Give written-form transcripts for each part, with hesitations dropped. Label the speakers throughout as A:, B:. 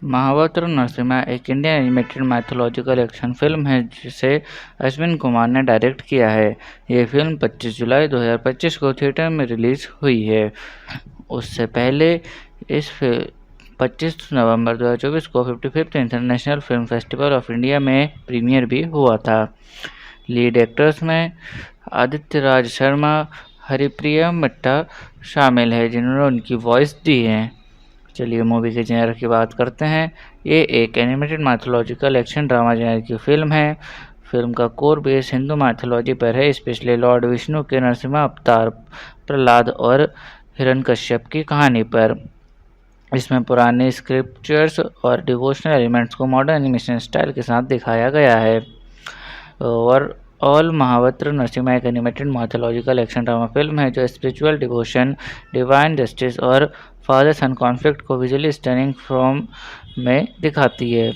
A: महावत नरसिम्हा एक Indian animated mythological action film है जिसे अश्विन कुमार ने डायरेक्ट किया है। ये फिल्म 25 जुलाई 2025 को थिएटर में रिलीज हुई है। उससे पहले इस 25 नवंबर 2024 को 55th international film festival of India में प्रीमियर भी हुआ था। लीड एक्टर्स में आदित्य राज शर्मा, हरिप्रिया मट्टा शामिल है जिन्होंने उनकी वॉइस दी है। चलिए मूवी के जेनर की बात करते हैं। ये एक animated mythological action drama genre की फिल्म है। फिल्म का कोर बेस हिंदू माइथोलॉजी पर है, स्पेशली लॉर्ड विष्णु के नरसिम्हा अवतार, प्रहलाद और हिरण्यकश्यप की कहानी पर। इसमें पुराने स्क्रिप्चर्स और डिवोशनल एलिमेंट्स को मॉडर्न एनिमेशन स्टाइल के साथ दिखाया गया है। और ऑल महावत नरसिम्हा एक animated mythological action drama film है जो स्पिरिचुअल डिवोशन, डिवाइन जस्टिस और फादर सन कॉन्फ्लिक्ट को विजुअली स्टनिंग फॉर्म में दिखाती है।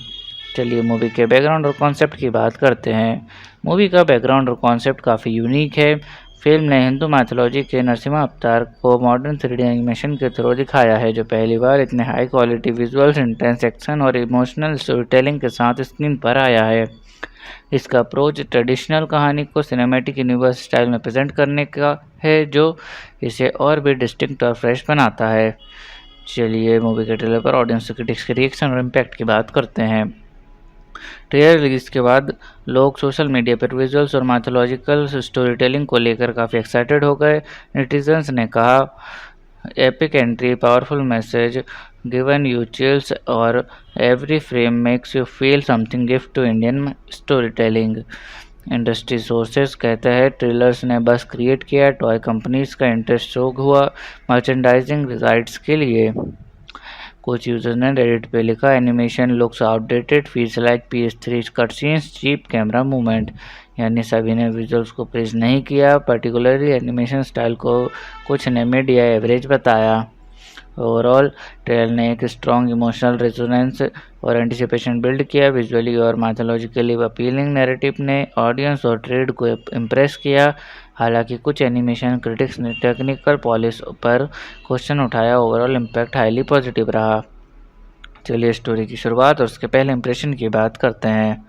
A: चलिए मूवी के बैकग्राउंड और कॉन्सेप्ट की बात करते हैं। मूवी का बैकग्राउंड और कॉन्सेप्ट काफ़ी यूनिक है। फिल्म ने हिंदू माइथोलॉजी के नरसिम्हा अवतार को मॉडर्न 3D एनिमेशन के थ्रू दिखाया है, जो पहली बार इतने high quality visuals, intense action और इमोशनल स्टोरी टेलिंग के साथ स्क्रीन पर आया है। इसका अप्रोच ट्रेडिशनल कहानी को सिनेमैटिक यूनिवर्स स्टाइल में प्रेजेंट करने का है, जो इसे और भी डिस्टिंक्ट और फ्रेश बनाता है। चलिए मूवी के ट्रेलर पर ऑडियंस क्रिटिक्स के रिएक्शन और इम्पैक्ट की बात करते हैं। ट्रेलर रिलीज के बाद लोग सोशल मीडिया पर विजुअल्स और माइथोलॉजिकल स्टोरी टेलिंग को लेकर काफ़ी एक्साइटेड हो गए। नेटिजन्स ने कहा, epic entry, powerful message, given you chills और every frame makes you feel something gift to Indian story telling. Industry sources कहते हैं ट्रेलर्स ने बस क्रिएट किया, टॉय कंपनीज का इंटरेस्ट शो हुआ मर्चेंडाइजिंग राइट्स के लिए। कुछ यूजर्स ने रेडिट पे लिखा, animation looks outdated, feels like PS3 cutscenes, cheap camera movement. यानी सभी ने विजुअल्स को प्रेज नहीं किया, पर्टिकुलरली एनिमेशन स्टाइल को कुछ ने मिड या एवरेज बताया। ओवरऑल ट्रेलर ने एक स्ट्रॉन्ग इमोशनल रेजोनेंस और एंटिसिपेशन बिल्ड किया। विजुअली और मैथोलॉजिकली अपीलिंग नैरेटिव ने ऑडियंस और ट्रेड को इम्प्रेस किया। हालांकि कुछ एनिमेशन क्रिटिक्स ने टेक्निकल पॉलिश पर क्वेश्चन उठाया। ओवरऑल इम्पैक्ट हाईली पॉजिटिव रहा। चलिए स्टोरी की शुरुआत और उसके पहले इंप्रेशन की बात करते हैं।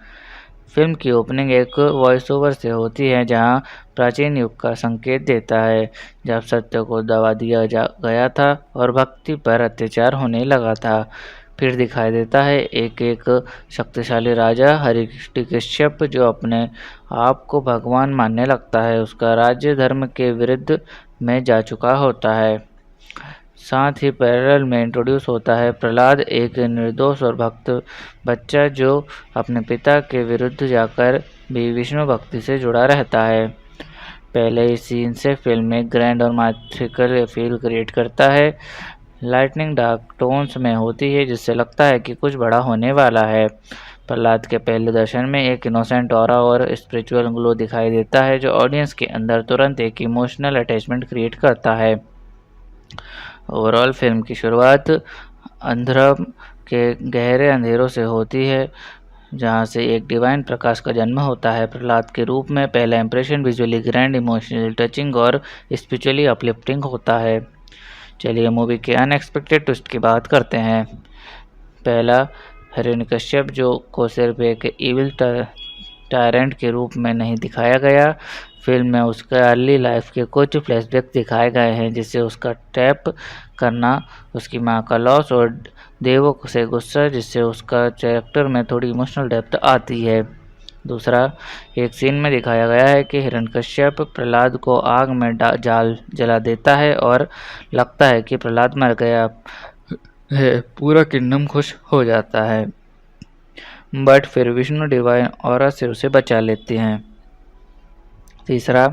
A: फिल्म की ओपनिंग एक वॉइस ओवर से होती है जहां प्राचीन युग का संकेत देता है, जब सत्य को दबा दिया गया था और भक्ति पर अत्याचार होने लगा था। फिर दिखाई देता है एक शक्तिशाली राजा हिरण्यकश्यप जो अपने आप को भगवान मानने लगता है। उसका राज्य धर्म के विरुद्ध में जा चुका होता है। साथ ही पैरेलल में इंट्रोड्यूस होता है प्रहलाद, एक निर्दोष और भक्त बच्चा जो अपने पिता के विरुद्ध जाकर भी विष्णु भक्ति से जुड़ा रहता है। पहले ही सीन से फिल्म में ग्रैंड और मैथिकल फील क्रिएट करता है। लाइटनिंग डार्क टोन्स में होती है जिससे लगता है कि कुछ बड़ा होने वाला है। प्रहलाद के पहले दर्शन में एक इनोसेंट ऑरा और स्पिरिचुअल ग्लो दिखाई देता है जो ऑडियंस के अंदर तुरंत एक इमोशनल अटैचमेंट क्रिएट करता है। ओवरऑल फिल्म की शुरुआत अंधरम के गहरे अंधेरों से होती है जहां से एक डिवाइन प्रकाश का जन्म होता है प्रहलाद के रूप में। पहला impression visually grand, emotionally touching और स्पिरिचुअली अपलिफ्टिंग होता है। चलिए मूवी के अनएक्सपेक्टेड ट्विस्ट की बात करते हैं। पहला, हिरण्यकश्यप जो को सिर्फ एक इविल टायरेंट के रूप में नहीं दिखाया गया। फिल्म में उसका अर्ली लाइफ के कुछ फ्लैशबैक दिखाए गए हैं जिससे उसका टैप करना, उसकी मां का लॉस और देवों से गुस्सा, जिससे उसका कैरेक्टर में थोड़ी इमोशनल डेप्थ आती है। दूसरा, एक सीन में दिखाया गया है कि हिरण्यकश्यप प्रहलाद को आग में जाल जला देता है और लगता है कि प्रहलाद मर गया है। पूरा किंगडम खुश हो जाता है, बट फिर विष्णु डिवाइन ऑरा से उसे बचा लेते हैं। तीसरा,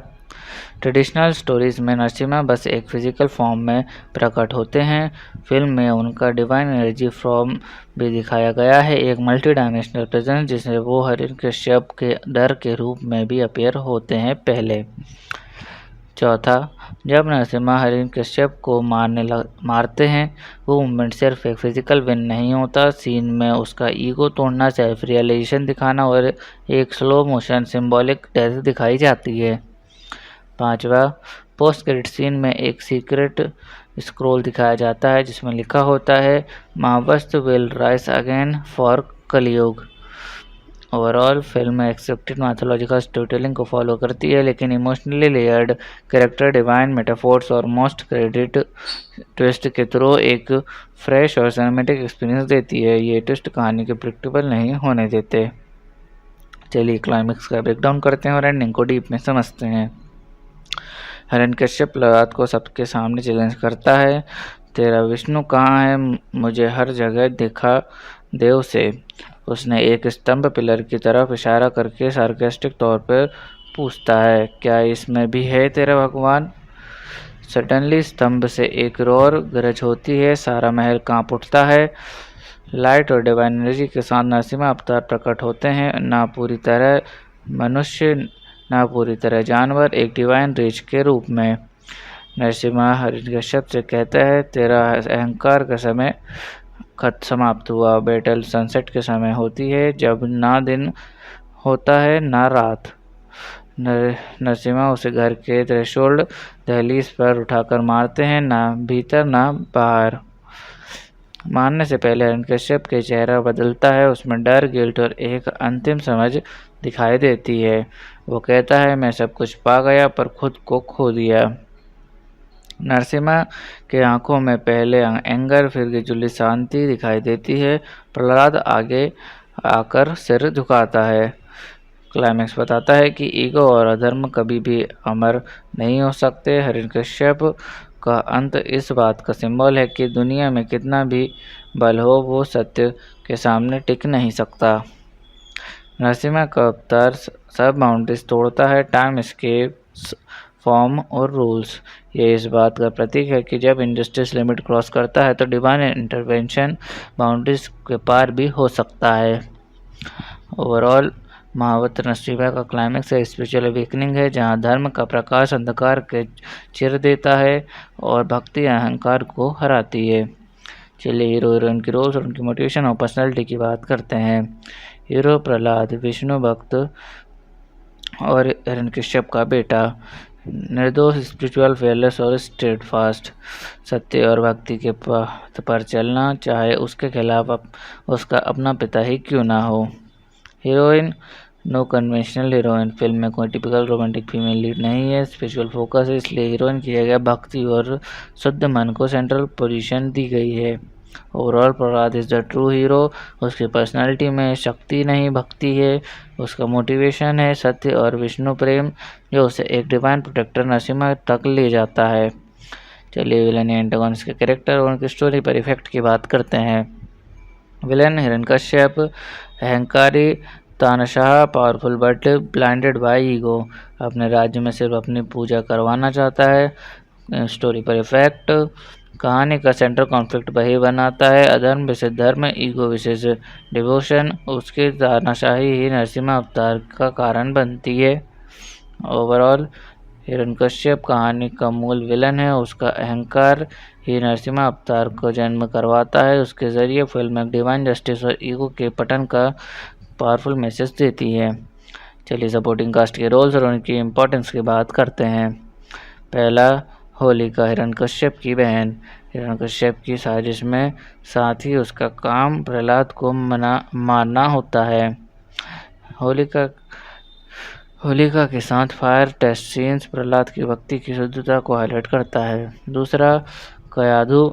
A: ट्रेडिशनल स्टोरीज में नरसिम्हा बस एक फिजिकल फॉर्म में प्रकट होते हैं। फिल्म में उनका डिवाइन एनर्जी फॉर्म भी दिखाया गया है, एक मल्टी डायमेंशनल प्रेजेंस जिसमें वो हिरण्यकश्यप के डर के रूप में भी अपीयर होते हैं पहले। चौथा, जब नरसिम्हा हिरण्यकश्यप को मारते हैं वो मूवमेंट सिर्फ एक फिजिकल विन नहीं होता, सीन में उसका ईगो तोड़ना, सेल्फ रियलाइजेशन दिखाना और एक स्लो मोशन सिंबॉलिक डेथ दिखाई जाती है। पांचवा, पोस्ट क्रेडिट सीन में एक सीक्रेट स्क्रॉल दिखाया जाता है जिसमें लिखा होता है Mahavastra will rise again for Kalyug. Overall film accepted mythological story telling को फॉलो करती है, लेकिन emotionally layered character, divine metaphors और मोस्ट क्रेडिट ट्विस्ट के थ्रू एक फ्रेश और सिनेमैटिक एक्सपीरियंस देती है। ये ट्विस्ट कहानी के प्रेडिक्टेबल नहीं होने देते। चलिए क्लाइमेक्स का ब्रेकडाउन करते हैं और एंडिंग को डीप में समझते हैं। हिरण्यकश्यप प्रहलाद को सबके सामने चैलेंज करता है, तेरा विष्णु कहाँ है, मुझे हर जगह दिखा दे उसे। उसने एक स्तंभ पिलर की तरफ इशारा करके सार्केस्टिक तौर पर पूछता है, क्या इसमें भी है तेरा भगवान? सडनली स्तंभ से एक रोर गरज होती है, सारा महल कांप उठता है। लाइट और डिवाइन एनर्जी के साथ नरसिम्हा अवतार प्रकट होते हैं, ना पूरी तरह मनुष्य ना पूरी तरह जानवर, एक डिवाइन रीच के रूप में। नरसिम्हा हिरण्यकश्यप से कहता है, तेरा अहंकार का समय समाप्त हुआ। बैटल सनसेट के समय होती है, जब ना दिन होता है ना रात। नरसिम्हा उसे घर के थ्रेशोल्ड दहलीज पर उठाकर मारते हैं, ना भीतर ना बाहर। मारने से पहले हिरण्यकश्यप के चेहरा बदलता है, उसमें डर, गिल्ट और एक अंतिम समझ दिखाई देती है। वो कहता है, मैं सब कुछ पा गया पर खुद को खो दिया। नरसिम्हा के आंखों में पहले एंगर फिर गिजुली शांति दिखाई देती है। प्रहलाद आगे आकर सिर झुकाता है। क्लाइमेक्स बताता है कि ईगो और अधर्म कभी भी अमर नहीं हो सकते। हिरण्यकश्यप का अंत इस बात का सिंबल है कि दुनिया में कितना भी बल हो, वो सत्य के सामने टिक नहीं सकता। नरसिम्हा का अवतार सब बाउंड्रीज तोड़ता है, टाइम, स्केप्स, फॉर्म और रूल्स। ये इस बात का प्रतीक है कि जब इंजस्टिस लिमिट क्रॉस करता है तो डिवाइन इंटरवेंशन बाउंड्रीज के पार भी हो सकता है। ओवरऑल महावत नरसिम्हा का क्लाइमेक्स है स्पिरिचुअल अवेकनिंग है, जहाँ धर्म का प्रकाश अंधकार के चिर देता है और भक्ति अहंकार को हराती है। चलिए हीरो हीरोइन की रोल्स और उनकी मोटिवेशन और पर्सनैलिटी की बात करते हैं। हीरो प्रहलाद विष्णु भक्त और हिरण्यकश्यप का बेटा, निर्दोष, स्पिरिचुअल, फेयरलेस और स्टेड फास्ट, सत्य और भक्ति के पथ पर चलना, चाहे उसके खिलाफ उसका अपना पिता ही क्यों ना हो। Heroine, no conventional heroine, film में कोई टिपिकल रोमांटिक फीमेल लीड नहीं है, स्पिरिचुअल फोकस है, इसलिए हीरोइन की जगह भक्ति और शुद्ध मन को सेंट्रल पोजीशन दी गई है। Overall Prahlad is the true hero. उसकी पर्सनालिटी में शक्ति नहीं भक्ति है, उसका मोटिवेशन है सत्य और विष्णु प्रेम, जो उसे एक डिवाइन प्रोटेक्टर नरसिम्हा तक ले जाता है। चलिए विलन एंटागोनिस्ट के कैरेक्टर और उनकी स्टोरी पर इफेक्ट की बात करते हैं। विलन हिरण्यकश्यप, अहंकारी, तानाशाह, powerful but blinded bye ego, अपने राज्य में सिर्फ अपनी पूजा करवाना चाहता है। स्टोरी पर इफेक्ट, कहानी का सेंट्रल कॉन्फ्लिक्ट वही बनाता है, अधर्म विशेष धर्म, ईगो विशेष डिवोशन। उसकी तानाशाही ही नरसिम्हा अवतार का कारण बनती है। ओवरऑल हिरण्यकश्यप कहानी का मूल विलन है, उसका अहंकार ही नरसिम्हा अवतार को जन्म करवाता है। उसके जरिए फिल्म एक डिवाइन जस्टिस और ईगो के पतन का पावरफुल मैसेज देती है। चलिए सपोर्टिंग कास्ट के रोल्स और उनकी इम्पोर्टेंस की बात करते हैं। पहला, होलिका, हिरण्यकश्यप की बहन। हिरण्यकश्यप की साजिश में साथ ही उसका काम प्रहलाद को मारना होता है। होलिका के साथ फायर टेस्ट सीन्स प्रहलाद की भक्ति की शुद्धता को हाईलाइट करता है। दूसरा, कयाधु,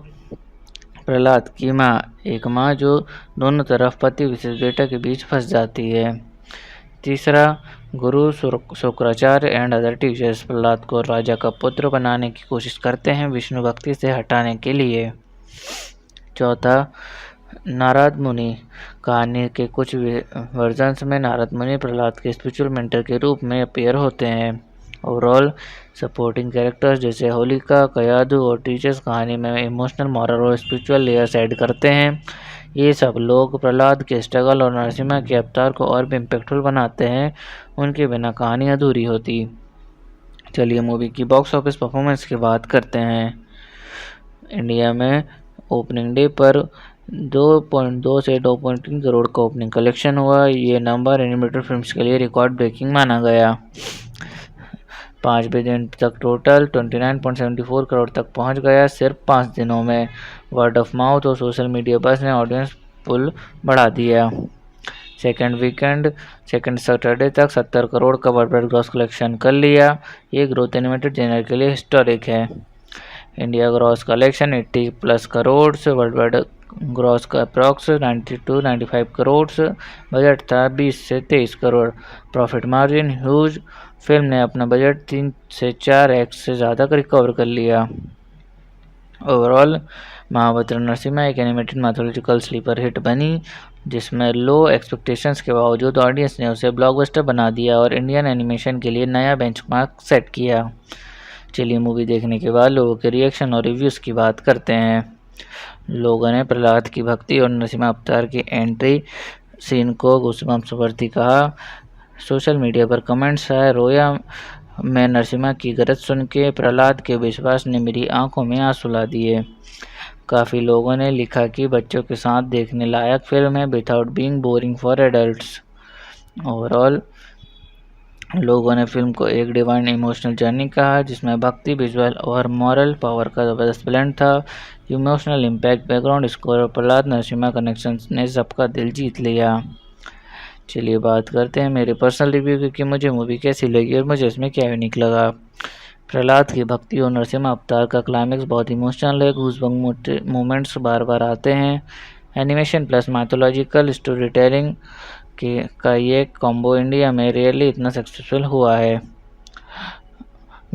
A: प्रहलाद की माँ, एक माँ जो दोनों तरफ पति विशेष बेटा के बीच फंस जाती है। तीसरा, गुरु Shukracharya and other teachers Prahlad को राजा का पुत्र बनाने की कोशिश करते हैं विष्णु भक्ति से हटाने के लिए। चौथा, नारद मुनि, कहानी के कुछ वर्जन्स में नारद मुनि प्रहलाद के स्पिरिचुअल मेंटर के रूप में अपीयर होते हैं। ओवरऑल सपोर्टिंग कैरेक्टर्स जैसे होलिका, कयाधु और टीचर्स कहानी में इमोशनल, मॉरल और स्पिरिचुअल लेयर्स ऐड करते हैं। ये सब लोग प्रहलाद के स्ट्रगल और नरसिम्हा के अवतार को और भी इम्पैक्टफुल बनाते हैं, उनके बिना कहानी अधूरी होती। चलिए मूवी की बॉक्स ऑफिस परफॉर्मेंस की बात करते हैं। इंडिया में ओपनिंग डे पर 2.2 से 2.3 करोड़ का ओपनिंग कलेक्शन हुआ। ये नंबर एनिमेटेड फिल्म्स के लिए रिकॉर्ड ब्रेकिंग माना गया। 5वें दिन तक टोटल 29.74 करोड़ तक पहुंच गया सिर्फ 5 दिनों में। वर्ड ऑफ माउथ और सोशल मीडिया बस ने ऑडियंस पुल बढ़ा दिया। सेकंड सैटरडे तक 70 करोड़ का वर्ल्ड ग्रॉस कलेक्शन कर लिया। ये ग्रोथ एनिमेटेड जेनर के लिए हिस्टोरिक है। India gross collection 80+ crore, world wide gross का अप्रॉक्स 90-95 करोड़, बजट था 20 से 23 crore. Profit margin huge, film ने अपना बजट 3 से 4x से ज़्यादा रिकवर कर लिया। ओवरऑल महाबत्र नरसिम्हा एक एनिमेटेड मैथोलॉजिकल स्लीपर हिट बनी, जिसमें लो एक्सपेक्टेशंस के बावजूद ऑडियंस ने उसे ब्लॉकबस्टर बना दिया और इंडियन एनिमेशन के लिए नया बेंचमार्क सेट किया। चलिए मूवी देखने के बाद लोगों के रिएक्शन और रिव्यूज़ की बात करते हैं। लोगों ने प्रहलाद की भक्ति और नरसिम्हा अवतार की एंट्री सीन को गूज़बम्प्स भर्ती कहा। सोशल मीडिया पर कमेंट्स आए, रोया मैं नरसिम्हा की गरज सुन के, प्रहलाद के विश्वास ने मेरी आंखों में आंसू ला दिए। काफ़ी लोगों ने लिखा कि बच्चों के साथ देखने लायक फिल्म है without being boring for adults. Overall लोगों ने फिल्म को एक डिवाइन इमोशनल जर्नी कहा, जिसमें भक्ति, विजुअल और मॉरल पावर का ज़बरदस्त ब्लेंड था। इमोशनल इम्पैक्ट, बैकग्राउंड स्कोर और प्रहलाद नरसिम्हा कनेक्शन ने सबका दिल जीत लिया। चलिए बात करते हैं मेरे पर्सनल रिव्यू की कि मुझे मूवी कैसी लगी और मुझे इसमें क्या यूनिक लगा। प्रहलाद की भक्ति और नरसिम्हा अवतार का क्लाइमेक्स बहुत इमोशनल है। गूज़बम्प मोमेंट्स बार बार आते हैं। Animation plus mythological story telling का ये कॉम्बो इंडिया में रियली इतना सक्सेसफुल हुआ है।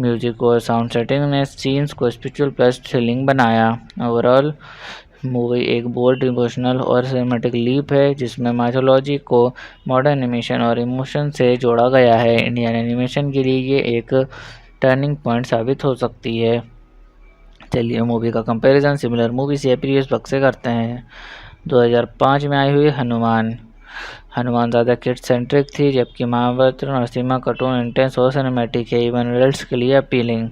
A: म्यूजिक और साउंड सेटिंग ने सीन्स को स्पिरिचुअल प्लस थ्रिलिंग बनाया। ओवरऑल मूवी एक बोल्ड, इमोशनल और सिनेमैटिक लीप है, जिसमें माइथोलॉजी को मॉडर्न एनिमेशन और इमोशन से जोड़ा गया है। इंडियन एनिमेशन के लिए ये एक टर्निंग पॉइंट साबित हो सकती है। चलिए मूवी का कंपैरिजन सिमिलर मूवीज या प्रीवियस वक्त से करते हैं। 2005 में आई हुई हनुमान ज़्यादा किड सेंट्रिक थी, जबकि महाबत्र नरसिम्हा कार्टून इंटेंस और सिनेमैटिक है, इवन एडल्ट्स के लिए अपीलिंग।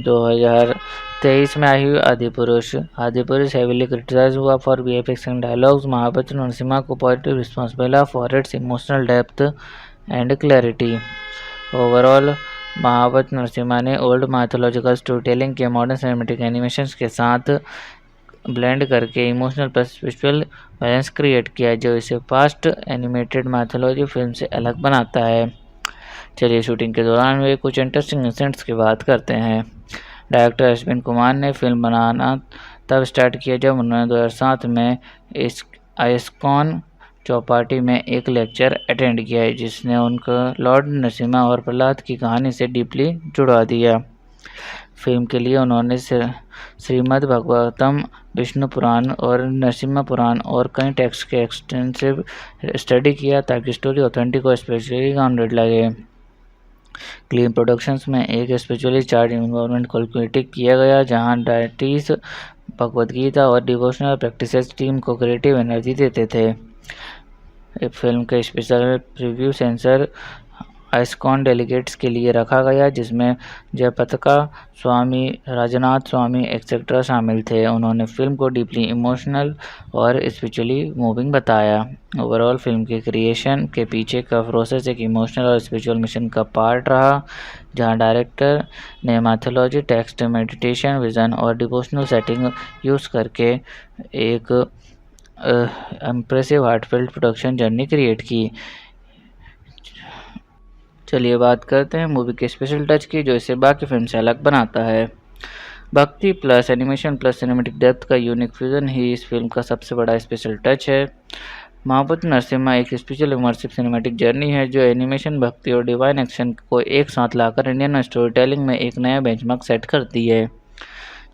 A: 2023 में आई हुई आदिपुरुष हेवीली क्रिटिसाइज हुआ for VFX and dialogues. Mahavatar Narasimha को पॉजिटिव रिस्पॉन्स मिला for its emotional depth and clarity. Overall Mahavatar Narasimha ने ओल्ड माइथोलॉजिकल स्टोरी टेलिंग के मॉडर्न सिनेमैटिक एनिमेशन के साथ ब्लेंड करके emotional plus visual balance create किया, जो इसे फास्ट एनिमेटेड माइथोलॉजी फिल्म से अलग बनाता है। चलिए शूटिंग के दौरान हुए कुछ इंटरेस्टिंग इंसिडेंट्स की बात करते हैं। डायरेक्टर अश्विन कुमार ने फिल्म बनाना तब स्टार्ट किया जब उन्होंने 2007 में आइस्कॉन चौपाटी में एक लेक्चर अटेंड किया है, जिसने उनको लॉर्ड नरसिम्हा और प्रहलाद की कहानी से डीपली जुड़ा दिया। फिल्म के लिए उन्होंने श्रीमद् भागवतम, विष्णु पुराण और नरसिम्हा पुराण और कई टेक्स्ट के एक्सटेंसिव स्टडी किया ताकि स्टोरी ऑथेंटिक और स्पिरिचुअली ग्राउंडेड लगे। क्लीन प्रोडक्शंस में एक स्पिरिचुअली चार्ज इन्वायरमेंट कैलकुलेट किया गया, जहां डायटीज भगवद गीता और डिवोशनल प्रैक्टिसेस टीम को क्रिएटिव एनर्जी देते थे। फिल्म के special preview sensor ISKCON delegates के लिए रखा गया, जिसमें जयपताका स्वामी, राजनाथ स्वामी एक्सेट्रा शामिल थे। उन्होंने फिल्म को डीपली इमोशनल और स्पिरिचुअली मूविंग बताया। ओवरऑल फिल्म के क्रिएशन के पीछे का प्रोसेस एक इमोशनल और स्पिरिचुअल मिशन का पार्ट रहा, जहां डायरेक्टर ने मैथोलॉजी, टेक्स्ट, मेडिटेशन, विजन और डिवोशनल सेटिंग यूज़ करके एक impressive heartfelt production journey create की। चलिए बात करते हैं मूवी के स्पेशल टच की, जो इसे बाकी फिल्म से अलग बनाता है। भक्ति plus animation plus cinematic depth का यूनिक फ्यूजन ही इस फिल्म का सबसे बड़ा स्पेशल टच है। महाबत्र नरसिम्हा एक स्पेशल इमर्सिव सिनेमैटिक जर्नी है, जो एनिमेशन, भक्ति और डिवाइन एक्शन को एक साथ लाकर इंडियन स्टोरी टेलिंग में एक नया बेंचमार्क सेट करती है।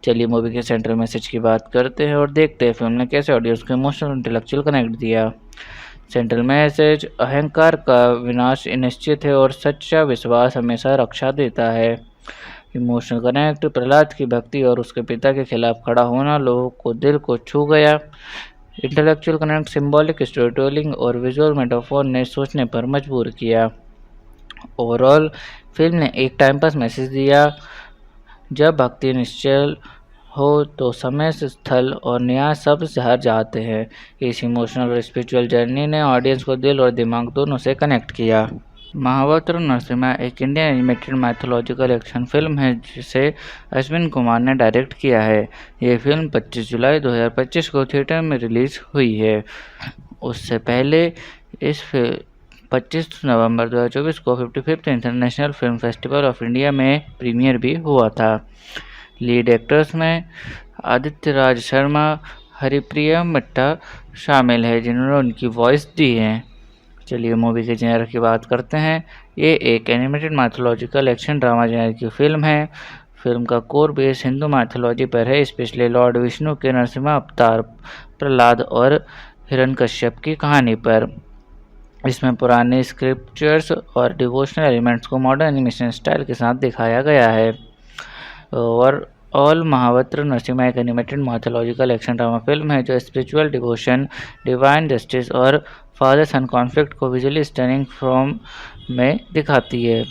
A: चलिए मूवी के सेंट्रल मैसेज की बात करते हैं और देखते हैं फिल्म ने कैसे ऑडियंस को इमोशनल इंटेलेक्चुअल कनेक्ट दिया। सेंट्रल मैसेज: अहंकार का विनाश निश्चित है और सच्चा विश्वास हमेशा रक्षा देता है। इमोशनल कनेक्ट: प्रहलाद की भक्ति और उसके पिता के खिलाफ खड़ा होना लोगों को दिल को छू गया। Intellectual connect: symbolic story telling और विजुअल मेटाफोर ने सोचने पर मजबूर किया। ओवरऑल फिल्म ने एक टाइम पास मैसेज दिया। जब भक्ति निश्चल हो तो समय, स्थल और न्याय सब हार जाते हैं। इस इमोशनल और स्पिरिचुअल जर्नी ने ऑडियंस को दिल और दिमाग दोनों से कनेक्ट किया। महावत्र नरसिम्हा एक Indian animated mythological action film है जिसे अश्विन कुमार ने डायरेक्ट किया है। ये फिल्म 25 जुलाई 2025 को थिएटर में रिलीज हुई है। उससे पहले इस 25 नवंबर 2024 को 55th international film festival of India में प्रीमियर भी हुआ था। लीड एक्टर्स में आदित्य राज शर्मा, हरिप्रिया मट्टा शामिल है जिन्होंने उनकी वॉइस दी है। चलिए मूवी के जेनर की बात करते हैं। ये एक animated mythological action drama genre की फिल्म है। फिल्म का कोर बेस हिंदू माइथोलॉजी पर है, स्पेशली लॉर्ड विष्णु के नरसिम्हा अवतार, प्रहलाद और हिरण्यकश्यप की कहानी पर। इसमें पुराने स्क्रिप्चर्स और डिवोशनल एलिमेंट्स को मॉडर्न एनिमेशन स्टाइल के साथ दिखाया गया है। और ऑल महावत्र नरसिम्हा एक animated mythological action drama film है जो स्पिरिचुअल डिवोशन, डिवाइन जस्टिस और फादर सन कॉन्फ्लिक्ट को विजुअली स्टनिंग फॉर्म में दिखाती है।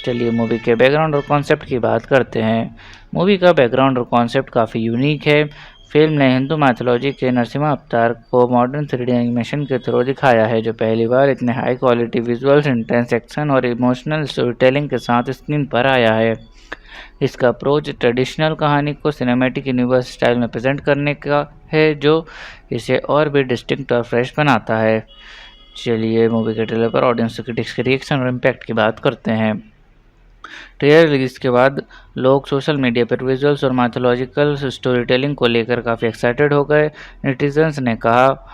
A: चलिए मूवी के बैकग्राउंड और कॉन्सेप्ट की बात करते हैं। मूवी का बैकग्राउंड और कॉन्सेप्ट काफ़ी यूनिक है। फिल्म ने हिंदू माइथोलॉजी के नरसिम्हा अवतार को मॉडर्न 3D एनिमेशन के थ्रू दिखाया है, जो पहली बार इतने high quality visuals, intense action और इमोशनल स्टोरी टेलिंग के साथ स्क्रीन पर आया है। इसका अप्रोच ट्रेडिशनल कहानी को सिनेमैटिक यूनिवर्स स्टाइल में प्रेजेंट करने का है, जो इसे और भी डिस्टिंक्ट और फ्रेश बनाता है। चलिए मूवी के ट्रेलर पर ऑडियंस क्रिटिक्स के रिएक्शन और इम्पैक्ट की बात करते हैं। ट्रेलर रिलीज के बाद लोग सोशल मीडिया पर विजुअल्स और माइथोलॉजिकल स्टोरी टेलिंग को लेकर काफ़ी एक्साइटेड हो गए। नेटिजन्स ने कहा,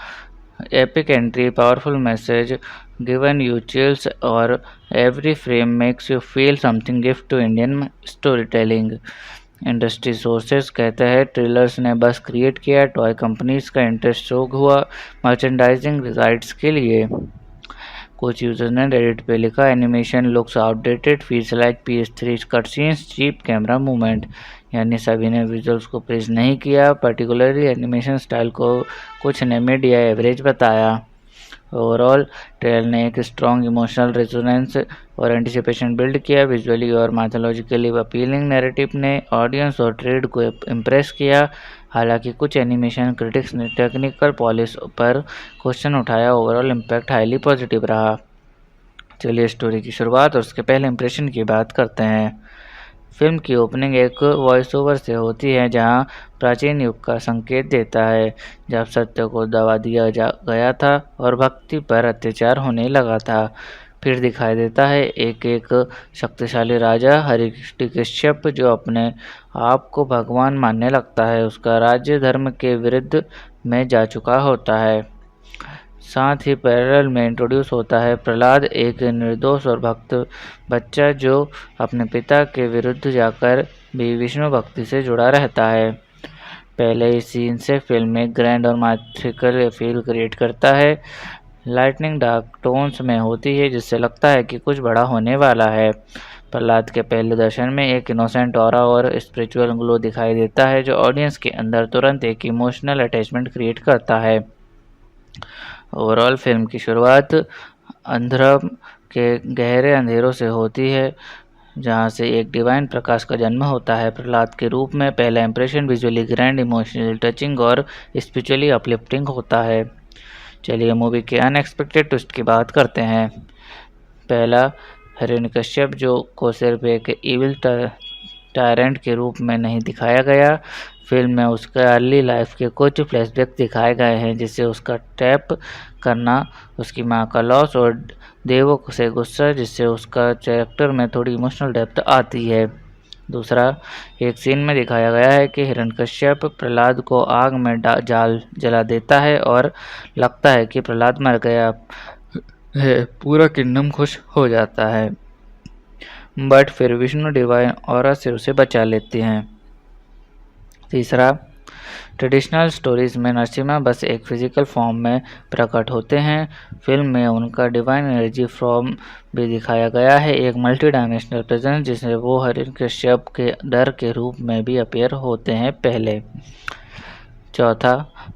A: epic entry, powerful message, given you chills और every frame makes you feel something gift to Indian story telling. Industry sources कहते हैं ट्रेलर्स ने बस क्रिएट किया, टॉय कंपनीज का इंटरेस्ट शो हुआ मर्चेंडाइजिंग राइट्स के लिए। कुछ यूजर्स ने रेडिट पे लिखा, animation looks outdated, feels like PS3 cut scenes, cheap camera movement. यानी सभी ने विजुअल्स को प्रेज नहीं किया, पर्टिकुलरली एनिमेशन स्टाइल को कुछ ने मिड या एवरेज बताया। ओवरऑल ट्रेलर ने एक स्ट्रॉन्ग इमोशनल रेजोनेंस और एंटिसिपेशन बिल्ड किया। विजुअली और माइथोलॉजिकली अपीलिंग नैरेटिव ने ऑडियंस और ट्रेड को इम्प्रेस किया। हालांकि कुछ एनिमेशन क्रिटिक्स ने टेक्निकल पॉलिश पर क्वेश्चन उठाया। ओवरऑल इम्पैक्ट हाईली पॉजिटिव रहा। चलिए स्टोरी की शुरुआत और उसके पहले इंप्रेशन की बात करते हैं। फिल्म की ओपनिंग एक वॉइस ओवर से होती है जहां प्राचीन युग का संकेत देता है, जब सत्य को दबा दिया गया था और भक्ति पर अत्याचार होने लगा था। फिर दिखाई देता है एक शक्तिशाली राजा हिरण्यकश्यप जो अपने आप को भगवान मानने लगता है। उसका राज्य धर्म के विरुद्ध में जा चुका होता है। साथ ही पैरेलल में इंट्रोड्यूस होता है प्रहलाद, एक निर्दोष और भक्त बच्चा जो अपने पिता के विरुद्ध जाकर भी विष्णु भक्ति से जुड़ा रहता है। पहले ही सीन से फिल्म में ग्रैंड और माइथिकल फील क्रिएट करता है। लाइटनिंग डार्क टोन्स में होती है जिससे लगता है कि कुछ बड़ा होने वाला है। प्रहलाद के पहले दर्शन में एक इनोसेंट ऑरा और स्पिरिचुअल ग्लो दिखाई देता है जो ऑडियंस के अंदर तुरंत एक इमोशनल अटैचमेंट क्रिएट करता है। ओवरऑल फिल्म की शुरुआत अंधरम के गहरे अंधेरों से होती है जहां से एक डिवाइन प्रकाश का जन्म होता है प्रहलाद के रूप में। पहला impression visually grand, emotionally touching और स्पिरिचुअली अपलिफ्टिंग होता है। चलिए मूवी के अनएक्सपेक्टेड ट्विस्ट की बात करते हैं। पहला, हिरण्यकश्यप जो को सिर्फ एक इविल टायरेंट के रूप में नहीं दिखाया गया। फिल्म में उसके अर्ली लाइफ के कुछ फ्लैशबैक दिखाए गए हैं, जिससे उसका टैप करना, उसकी मां का लॉस और देवों से गुस्सा, जिससे उसका कैरेक्टर में थोड़ी इमोशनल डेप्थ आती है। दूसरा, एक सीन में दिखाया गया है कि हिरण्यकश्यप प्रहलाद को आग में जाल जला देता है और लगता है कि प्रहलाद मर गया है। पूरा किंगडम खुश हो जाता है, बट फिर विष्णु डिवाइन ऑरा से उसे बचा लेते हैं। तीसरा, ट्रेडिशनल स्टोरीज में नरसिम्हा बस एक फिजिकल फॉर्म में प्रकट होते हैं। फिल्म में उनका डिवाइन एनर्जी फॉर्म भी दिखाया गया है, एक मल्टी डायमेंशनल प्रेजेंस जिसमें वो हिरण्यकश्यप के डर के रूप में भी अपीयर होते हैं पहले। चौथा,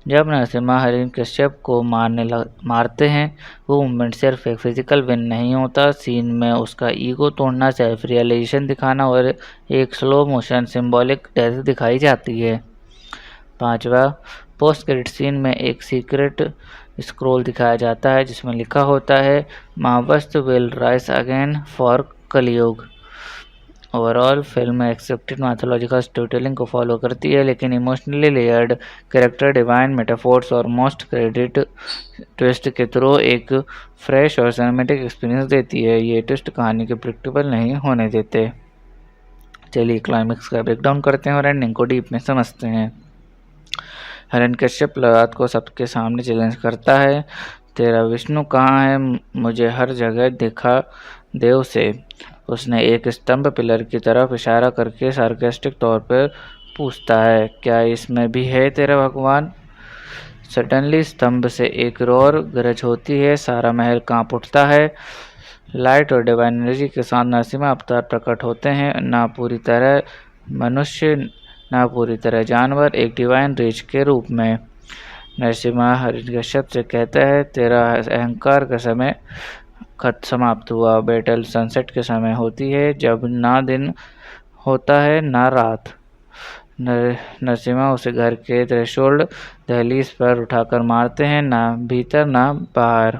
A: जब नरसिम्हा हिरण्यकश्यप को मारते हैं, वो मूवमेंट सिर्फ एक फिजिकल विन नहीं होता। सीन में उसका ईगो तोड़ना, सेल्फ रियलाइजेशन दिखाना और एक स्लो मोशन सिंबॉलिक डेथ दिखाई जाती है। पांचवा, पोस्ट क्रेडिट सीन में एक सीक्रेट स्क्रॉल दिखाया जाता है जिसमें लिखा होता है Mahavast will rise again for Kalyug. Overall film accepted mythological storytelling को फॉलो करती है, लेकिन emotionally layered character, divine metaphors और मोस्ट क्रेडिट ट्विस्ट के थ्रू एक फ्रेश और सिनेमैटिक एक्सपीरियंस देती है। ये ट्विस्ट कहानी के प्रेडिक्टेबल नहीं होने देते। चलिए क्लाइमेक्स का ब्रेकडाउन करते हैं और एंडिंग को डीप में समझते हैं। हिरण्यकश्यप प्रहलाद को सबके सामने चैलेंज करता है, तेरा विष्णु कहाँ है, मुझे हर जगह दिखा दे उसे। उसने एक स्तंभ पिलर की तरफ इशारा करके सार्केस्टिक तौर पर पूछता है, क्या इसमें भी है तेरा भगवान? सडनली स्तंभ से एक रोर गरज होती है, सारा महल कांप उठता है। लाइट और डिवाइन एनर्जी के साथ नरसिम्हा अवतार प्रकट होते हैं, ना पूरी तरह मनुष्य ना पूरी तरह जानवर, एक डिवाइन रेज के रूप में। नरसिम्हा हिरण्यकश्यप से कहता है, तेरा अहंकार का समय समाप्त हुआ। बैटल सनसेट के समय होती है, जब ना दिन होता है ना रात। नरसिम्हा उसे घर के थ्रेशोल्ड दहलीज पर उठाकर मारते हैं, ना भीतर ना बाहर।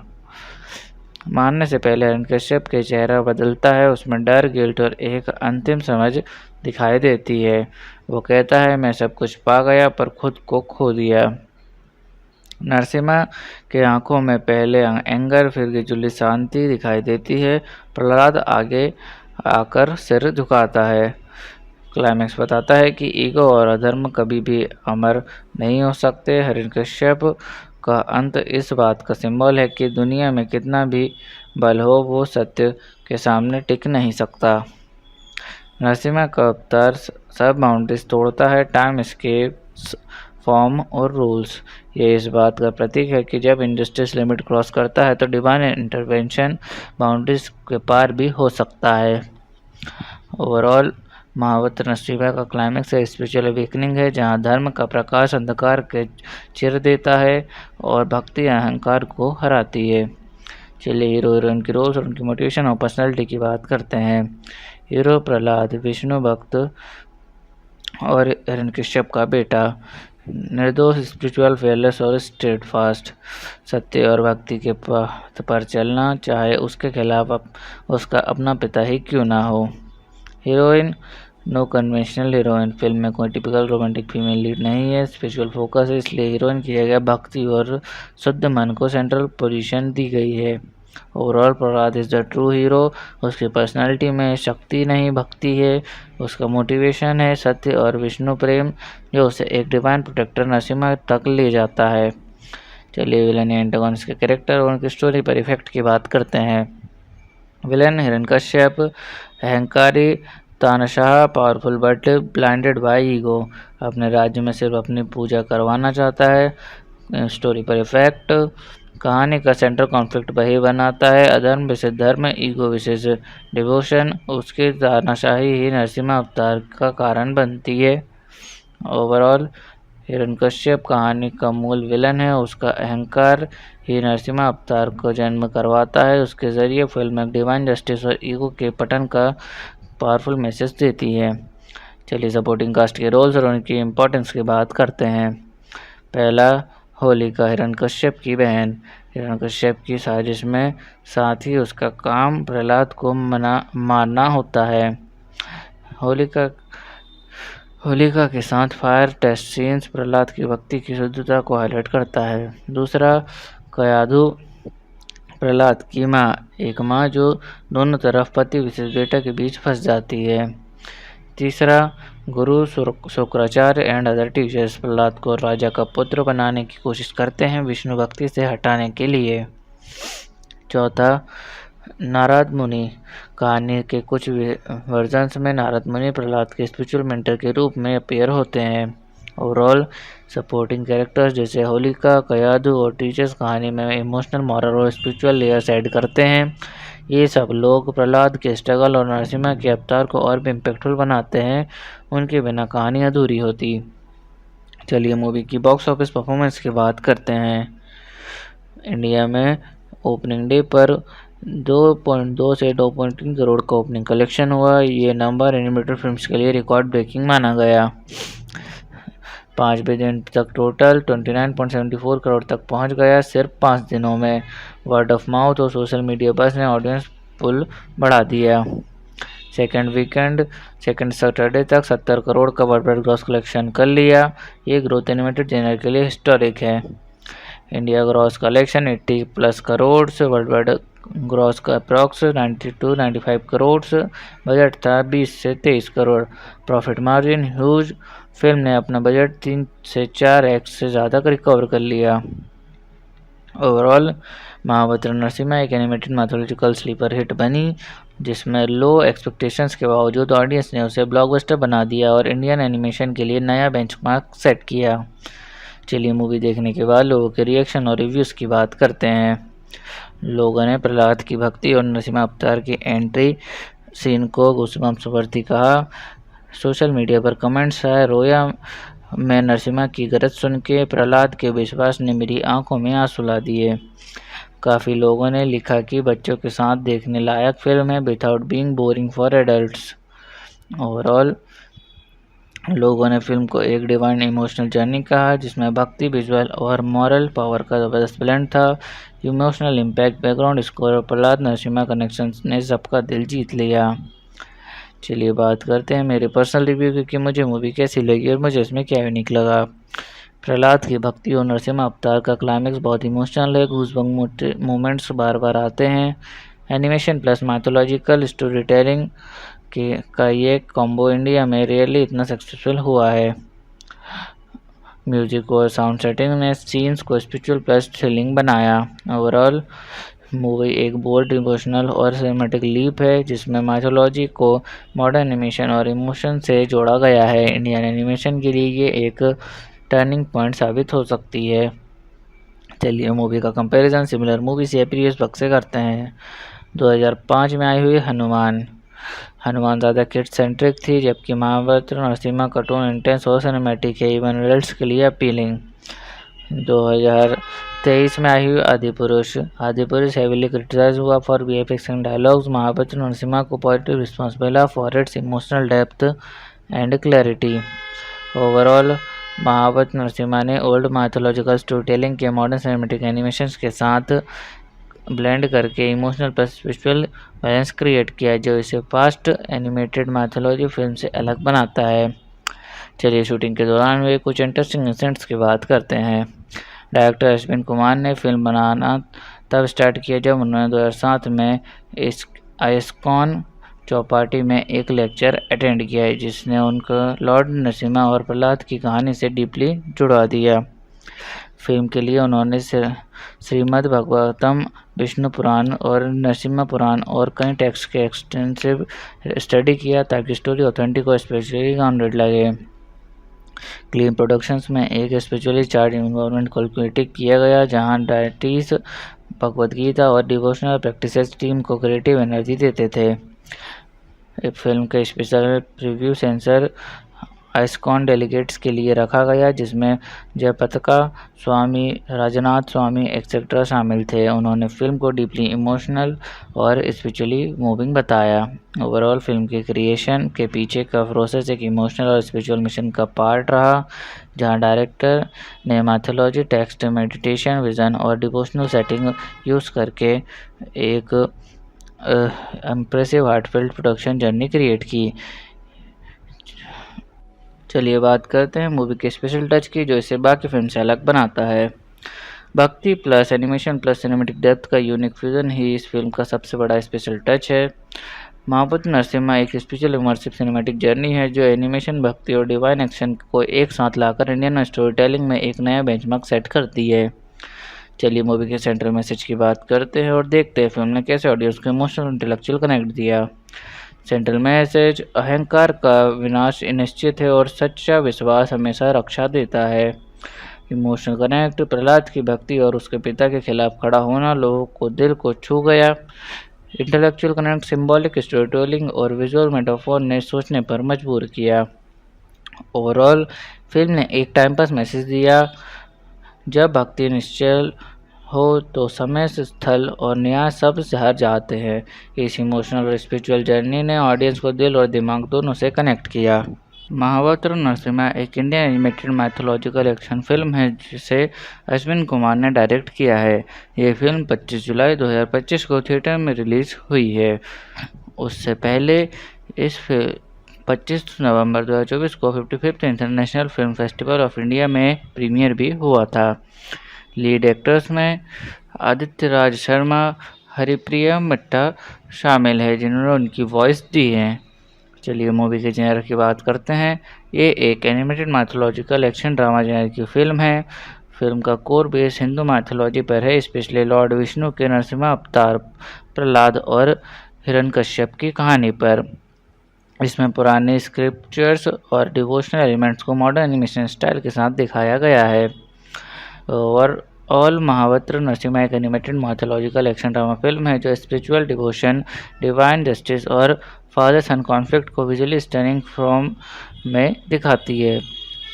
A: मारने से पहले हिरण्यकश्यप के चेहरा बदलता है, उसमें डर, गिल्ट और एक अंतिम समझ दिखाई देती है। वो कहता है, मैं सब कुछ पा गया पर खुद को खो दिया। नरसिम्हा के आंखों में पहले एंगर फिर गिजुली शांति दिखाई देती है। प्रहलाद आगे आकर सिर झुकाता है। क्लाइमैक्स बताता है कि ईगो और अधर्म कभी भी अमर नहीं हो सकते। हिरण्यकश्यप का अंत इस बात का सिंबल है कि दुनिया में कितना भी बल हो, वो सत्य के सामने टिक नहीं सकता। नरसिम्हा का अवतार सब बाउंड्रीज तोड़ता है, टाइम, स्केप्स, फॉर्म और रूल्स। ये इस बात का प्रतीक है कि जब इंजस्टिस लिमिट क्रॉस करता है तो डिवाइन इंटरवेंशन बाउंड्रीज के पार भी हो सकता है। ओवरऑल महावत नरसिम्हा का क्लाइमैक्स स्पिरिचुअल अवेकनिंग है, जहाँ धर्म का प्रकाश अंधकार के चिर देता है और भक्ति अहंकार को हराती है। चलिए हीरो हीरोइन की रोल्स और उनकी मोटिवेशन और पर्सनैलिटी की बात करते हैं। हीरो प्रहलाद विष्णु भक्त और हिरण्यकश्यप का बेटा, निर्दोष, स्पिरिचुअल, फेयरलेस और स्टेड फास्ट, सत्य और भक्ति के पथ पर चलना, चाहे उसके खिलाफ उसका अपना पिता ही क्यों ना हो। Heroine, no conventional heroine, film में कोई टिपिकल रोमांटिक फीमेल लीड नहीं है, स्पिरिचुअल फोकस है, इसलिए हीरोइन की जगह भक्ति और शुद्ध मन को सेंट्रल पोजीशन दी गई है। Overall Prahlad is the true hero. उसकी पर्सनालिटी में शक्ति नहीं भक्ति है, उसका मोटिवेशन है सत्य और विष्णु प्रेम, जो उसे एक डिवाइन प्रोटेक्टर नरसिम्हा तक ले जाता है। चलिए विलन या एंटागोनिस्ट के कैरेक्टर और उनकी स्टोरी पर इफेक्ट की बात करते हैं। विलन हिरण्यकश्यप, अहंकारी, तानाशाह, powerful but blinded bye ego, अपने राज्य में सिर्फ अपनी पूजा करवाना चाहता है। स्टोरी पर इफेक्ट, कहानी का सेंट्रल कॉन्फ्लिक्ट वही बनाता है, अधर्म विशेष धर्म, ईगो विशेष डिवोशन, उसकी तानाशाही ही नरसिम्हा अवतार का कारण बनती है। ओवरऑल हिरण्यकश्यप कहानी का मूल विलन है, उसका अहंकार ही नरसिम्हा अवतार को जन्म करवाता है। उसके जरिए फिल्म एक डिवाइन जस्टिस और ईगो के पतन का पावरफुल मैसेज देती है। चलिए सपोर्टिंग कास्ट के रोल्स और उनकी इम्पोर्टेंस की बात करते हैं। पहला, होलिका, हिरण्यकश्यप की बहन। हिरण्यकश्यप की साजिश में साथ ही उसका काम प्रहलाद को मारना होता है। होलिका के साथ फायर टेस्ट सीन्स प्रहलाद की भक्ति की शुद्धता को हाईलाइट करता है। दूसरा, कयाधु, प्रहलाद की माँ, एक माँ जो दोनों तरफ पति विशेष बेटा के बीच फंस जाती है। तीसरा, गुरु Shukracharya and other teachers Prahlad को राजा का पुत्र बनाने की कोशिश करते हैं विष्णु भक्ति से हटाने के लिए। चौथा, नारद मुनि, कहानी के कुछ वर्जन्स में नारद मुनि प्रहलाद के स्पिरिचुअल मेंटर के रूप में अपीयर होते हैं। ओवरऑल सपोर्टिंग कैरेक्टर्स जैसे होलिका, कयाधु और टीचर्स कहानी में इमोशनल, मॉरल और स्पिरिचुअल लेयर्स ऐड करते हैं। ये सब लोग प्रहलाद के स्ट्रगल और नरसिम्हा के अवतार को और भी इम्पैक्टफुल बनाते हैं, उनके बिना कहानी अधूरी होती। चलिए मूवी की बॉक्स ऑफिस परफॉर्मेंस की बात करते हैं। इंडिया में ओपनिंग डे पर 2.2 से 2.3 करोड़ का ओपनिंग कलेक्शन हुआ। ये नंबर एनिमेटेड फिल्म्स के लिए रिकॉर्ड ब्रेकिंग माना गया। 5 बिलियन तक टोटल 29.74 करोड़ तक पहुंच गया सिर्फ 5 दिनों में। वर्ड ऑफ माउथ और सोशल मीडिया बस ने ऑडियंस पुल बढ़ा दिया। सेकेंड सैटरडे तक 70 करोड़ का वर्ल्ड ग्रॉस कलेक्शन कर लिया। ये ग्रोथ एनिमेटेड जेनर के लिए हिस्टोरिक है। India gross collection 80 plus crore, world wide gross का अप्रॉक्स 92-95 करोड़, बजट था 20 से 23 crore. Profit margin huge, film ने अपना बजट 3 से 4x से ज़्यादा रिकवर कर लिया। ओवरऑल महाबत्र नरसिम्हा एक एनिमेटेड मैथोलॉजिकल स्लीपर हिट बनी, जिसमें लो एक्सपेक्टेशंस के बावजूद ऑडियंस ने उसे ब्लॉकबस्टर बना दिया और इंडियन एनिमेशन के लिए नया बेंचमार्क सेट किया। चलिए मूवी देखने के बाद लोगों के रिएक्शन और रिव्यूज़ की बात करते हैं। लोगों ने प्रहलाद की भक्ति और नरसिम्हा अवतार की एंट्री सीन को गूज़बम्प्स वर्दी कहा। सोशल मीडिया पर कमेंट्स आए, रोया मैं नरसिम्हा की गरज सुन के, प्रहलाद के विश्वास ने मेरी आंखों में आंसू ला दिए। काफ़ी लोगों ने लिखा कि बच्चों के साथ देखने लायक फिल्म है without being boring for adults. Overall लोगों ने फिल्म को एक डिवाइन इमोशनल जर्नी कहा, जिसमें भक्ति, विजुअल और मॉरल पावर का ज़बरदस्त ब्लेंड था। इमोशनल इम्पैक्ट, बैकग्राउंड स्कोर और प्रहलाद नरसिम्हा कनेक्शन ने सबका दिल जीत लिया। चलिए बात करते हैं मेरे पर्सनल रिव्यू की कि मुझे मूवी कैसी लगी और मुझे इसमें क्या यूनिक लगा। प्रहलाद की भक्ति और नरसिम्हा अवतार का क्लाइमेक्स बहुत इमोशनल है। गूज़बम्प मोमेंट्स बार बार आते हैं। Animation plus mythological story telling का ये कॉम्बो इंडिया में रियली इतना सक्सेसफुल हुआ है। म्यूजिक और साउंड सेटिंग ने सीन्स को स्पिरिचुअल प्लस थ्रिलिंग बनाया। ओवरऑल मूवी एक बोल्ड, इमोशनल और सिनेमैटिक लीप है, जिसमें माइथोलॉजी को मॉडर्न एनिमेशन और इमोशन से जोड़ा गया है। इंडियन एनिमेशन के लिए ये एक टर्निंग पॉइंट साबित हो सकती है। चलिए मूवी का कंपैरिजन सिमिलर मूवीज या प्रीवियस वर्क से करते हैं। 2005 में आई हुई हनुमान ज़्यादा किड सेंट्रिक थी, जबकि महाभारत नरसिम्हा कार्टून इंटेंस और सिनेमैटिक है, इवन एडल्ट्स के लिए अपीलिंग। 2023 में आई हुई आदिपुरुष हेविली क्रिटिसाइज हुआ for VFX and dialogues. Mahabharat Narsimha को पॉजिटिव रिस्पॉन्स मिला for its emotional depth and clarity. Overall Mahabharat Narsimha ने ओल्ड माइथोलॉजिकल स्टोरी टेलिंग के मॉडर्न सिनेमैटिक एनिमेशंस के साथ ब्लेंड करके emotional plus visual balance create किया, जो इसे फास्ट एनिमेटेड मैथोलॉजी फिल्म से अलग बनाता है। चलिए शूटिंग के दौरान हुए कुछ इंटरेस्टिंग इंसिडेंट्स की बात करते हैं। डायरेक्टर अश्विन कुमार ने फिल्म बनाना तब स्टार्ट किया जब उन्होंने 2007 में आइस्कॉन चौपाटी में एक लेक्चर अटेंड किया, जिसने उनको लॉर्ड नरसिम्हा और प्रहलाद की कहानी से डीपली जुड़वा दिया। फिल्म के लिए उन्होंने श्रीमद् भागवतम, विष्णु पुराण और नरसिम्हा पुराण और कई टेक्स्ट के एक्सटेंसिव स्टडी किया ताकि स्टोरी ऑथेंटिक और स्पिरिचुअली ग्राउंडेड लगे। क्लीन प्रोडक्शंस में एक स्पिरिचुअली चार्ज इन्वायरमेंट कैलकुलेट किया गया, जहां डायटीज, भगवद गीता और डिवोशनल प्रैक्टिसेस टीम को क्रिएटिव एनर्जी देते थे। फिल्म का special preview sensor ISKCON delegates के लिए रखा गया, जिसमें जयपताका स्वामी, राजनाथ स्वामी एक्सेट्रा शामिल थे। उन्होंने फिल्म को डीपली इमोशनल और स्पिरिचुअली मूविंग बताया। ओवरऑल फिल्म के क्रिएशन के पीछे का प्रोसेस एक इमोशनल और स्पिरिचुअल मिशन का पार्ट रहा, जहां डायरेक्टर ने मैथोलॉजी, टेक्स्ट, मेडिटेशन, विजन और डिवोशनल सेटिंग यूज़ करके एक impressive heartfelt production journey create की। चलिए बात करते हैं मूवी के स्पेशल टच की, जो इसे बाकी फिल्म से अलग बनाता है। भक्ति plus animation plus cinematic depth का यूनिक फ्यूजन ही इस फिल्म का सबसे बड़ा स्पेशल टच है। महाभारत नरसिम्हा एक स्पेशल इमर्सिव सिनेमैटिक जर्नी है, जो एनिमेशन, भक्ति और डिवाइन एक्शन को एक साथ लाकर इंडियन स्टोरी टेलिंग में एक नया बेंचमार्क सेट करती है। चलिए मूवी के सेंट्रल मैसेज की बात करते हैं और देखते हैं फिल्म ने कैसे ऑडियंस को इमोशनल और इंटेलेक्चुअल कनेक्ट दिया। सेंट्रल मैसेज, अहंकार का विनाश निश्चित है और सच्चा विश्वास हमेशा रक्षा देता है। इमोशनल कनेक्ट, प्रहलाद की भक्ति और उसके पिता के खिलाफ खड़ा होना लोगों को दिल को छू गया। Intellectual connect, symbolic story telling और विजुअल मेटाफोर ने सोचने पर मजबूर किया। ओवरऑल फिल्म ने एक टाइम पास मैसेज दिया, जब भक्ति निश्चल हो तो समय, स्थल और न्याय सब से हार जाते हैं। इस इमोशनल और स्पिरिचुअल जर्नी ने ऑडियंस को दिल और दिमाग दोनों से कनेक्ट किया। महावत्र नरसिम्हा एक Indian animated mythological action film है जिसे अश्विन कुमार ने डायरेक्ट किया है। ये फिल्म 25 जुलाई 2025 को थिएटर में रिलीज हुई है। उससे पहले इस 25 नवंबर 2024 को 55th international film festival of India में प्रीमियर भी हुआ था। लीड एक्टर्स में आदित्य राज शर्मा, हरिप्रिया मट्टा शामिल है जिन्होंने उनकी वॉइस दी है। चलिए मूवी के जेनर की बात करते हैं। ये एक animated mythological action drama genre की फिल्म है। फिल्म का कोर बेस हिंदू माइथोलॉजी पर है, स्पेशली लॉर्ड विष्णु के नरसिम्हा अवतार, प्रहलाद और हिरण्यकश्यप की कहानी पर। इसमें पुराने स्क्रिप्चर्स और डिवोशनल एलिमेंट्स को मॉडर्न एनिमेशन स्टाइल के साथ दिखाया गया है। और ऑल महावत्र नरसिम्हा एक animated mythological action drama film है जो स्पिरिचुअल डिवोशन, डिवाइन जस्टिस और फादर सन कॉन्फ्लिक्ट को विजुअली स्टनिंग फॉर्म में दिखाती है।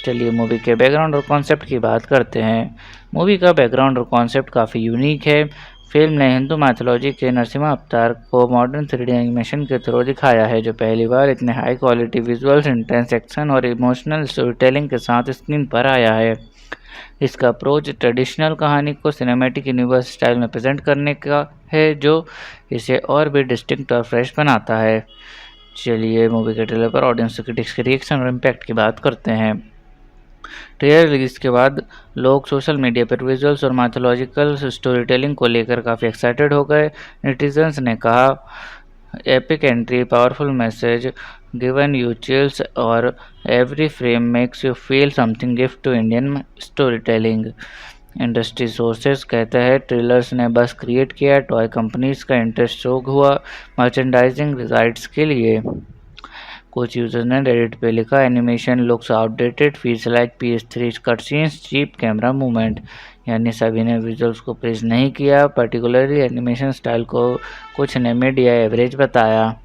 A: चलिए मूवी के बैकग्राउंड और कॉन्सेप्ट की बात करते हैं। मूवी का बैकग्राउंड और कॉन्सेप्ट काफ़ी यूनिक है। फिल्म ने हिंदू माइथोलॉजी के नरसिम्हा अवतार को मॉडर्न 3D एनिमेशन के थ्रू दिखाया है, जो पहली बार इतने high quality visuals, intense action और इमोशनल स्टोरी टेलिंग के साथ स्क्रीन पर आया है। इसका अप्रोच ट्रेडिशनल कहानी को सिनेमैटिक यूनिवर्स स्टाइल में प्रेजेंट करने का है, जो इसे और भी डिस्टिंक्ट और फ्रेश बनाता है। चलिए मूवी के ट्रेलर पर ऑडियंस क्रिटिक्स के रिएक्शन और इम्पैक्ट की बात करते हैं। ट्रेलर रिलीज के बाद लोग सोशल मीडिया पर विजुअल्स और माइथोलॉजिकल स्टोरी टेलिंग को लेकर काफ़ी एक्साइटेड हो गए। नेटिजन्स ने कहा, epic entry, powerful message, given you chills और every frame makes you feel something gift to Indian story telling. Industry sources कहते हैं ट्रेलर्स ने बस क्रिएट किया, टॉय कंपनीज का इंटरेस्ट शो हुआ मर्चेंडाइजिंग राइट्स के लिए। कुछ यूजर्स ने रेडिट पे लिखा, animation looks outdated, feels like PS3 cutscenes, cheap camera movement. यानी सभी ने विजुअल्स को प्रेज नहीं किया, पर्टिकुलरली एनिमेशन स्टाइल को कुछ ने मिड या एवरेज बताया।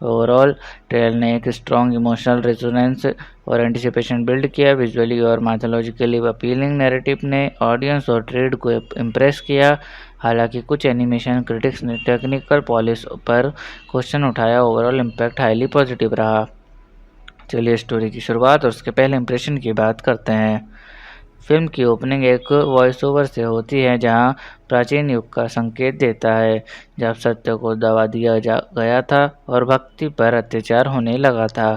A: ओवरऑल ट्रेलर ने एक स्ट्रॉन्ग इमोशनल रेजोनेंस और एंटिसिपेशन बिल्ड किया। विजुअली और माइथोलॉजिकली अपीलिंग नैरेटिव ने ऑडियंस और ट्रेड को इम्प्रेस किया। हालांकि कुछ एनिमेशन क्रिटिक्स ने टेक्निकल पॉलिश पर क्वेश्चन उठाया, ओवरऑल इम्पैक्ट हाईली पॉजिटिव रहा। चलिए स्टोरी की शुरुआत और उसके पहले इंप्रेशन की बात करते हैं। फिल्म की ओपनिंग एक वॉइस ओवर से होती है जहां प्राचीन युग का संकेत देता है, जब सत्य को दबा दिया गया था और भक्ति पर अत्याचार होने लगा था।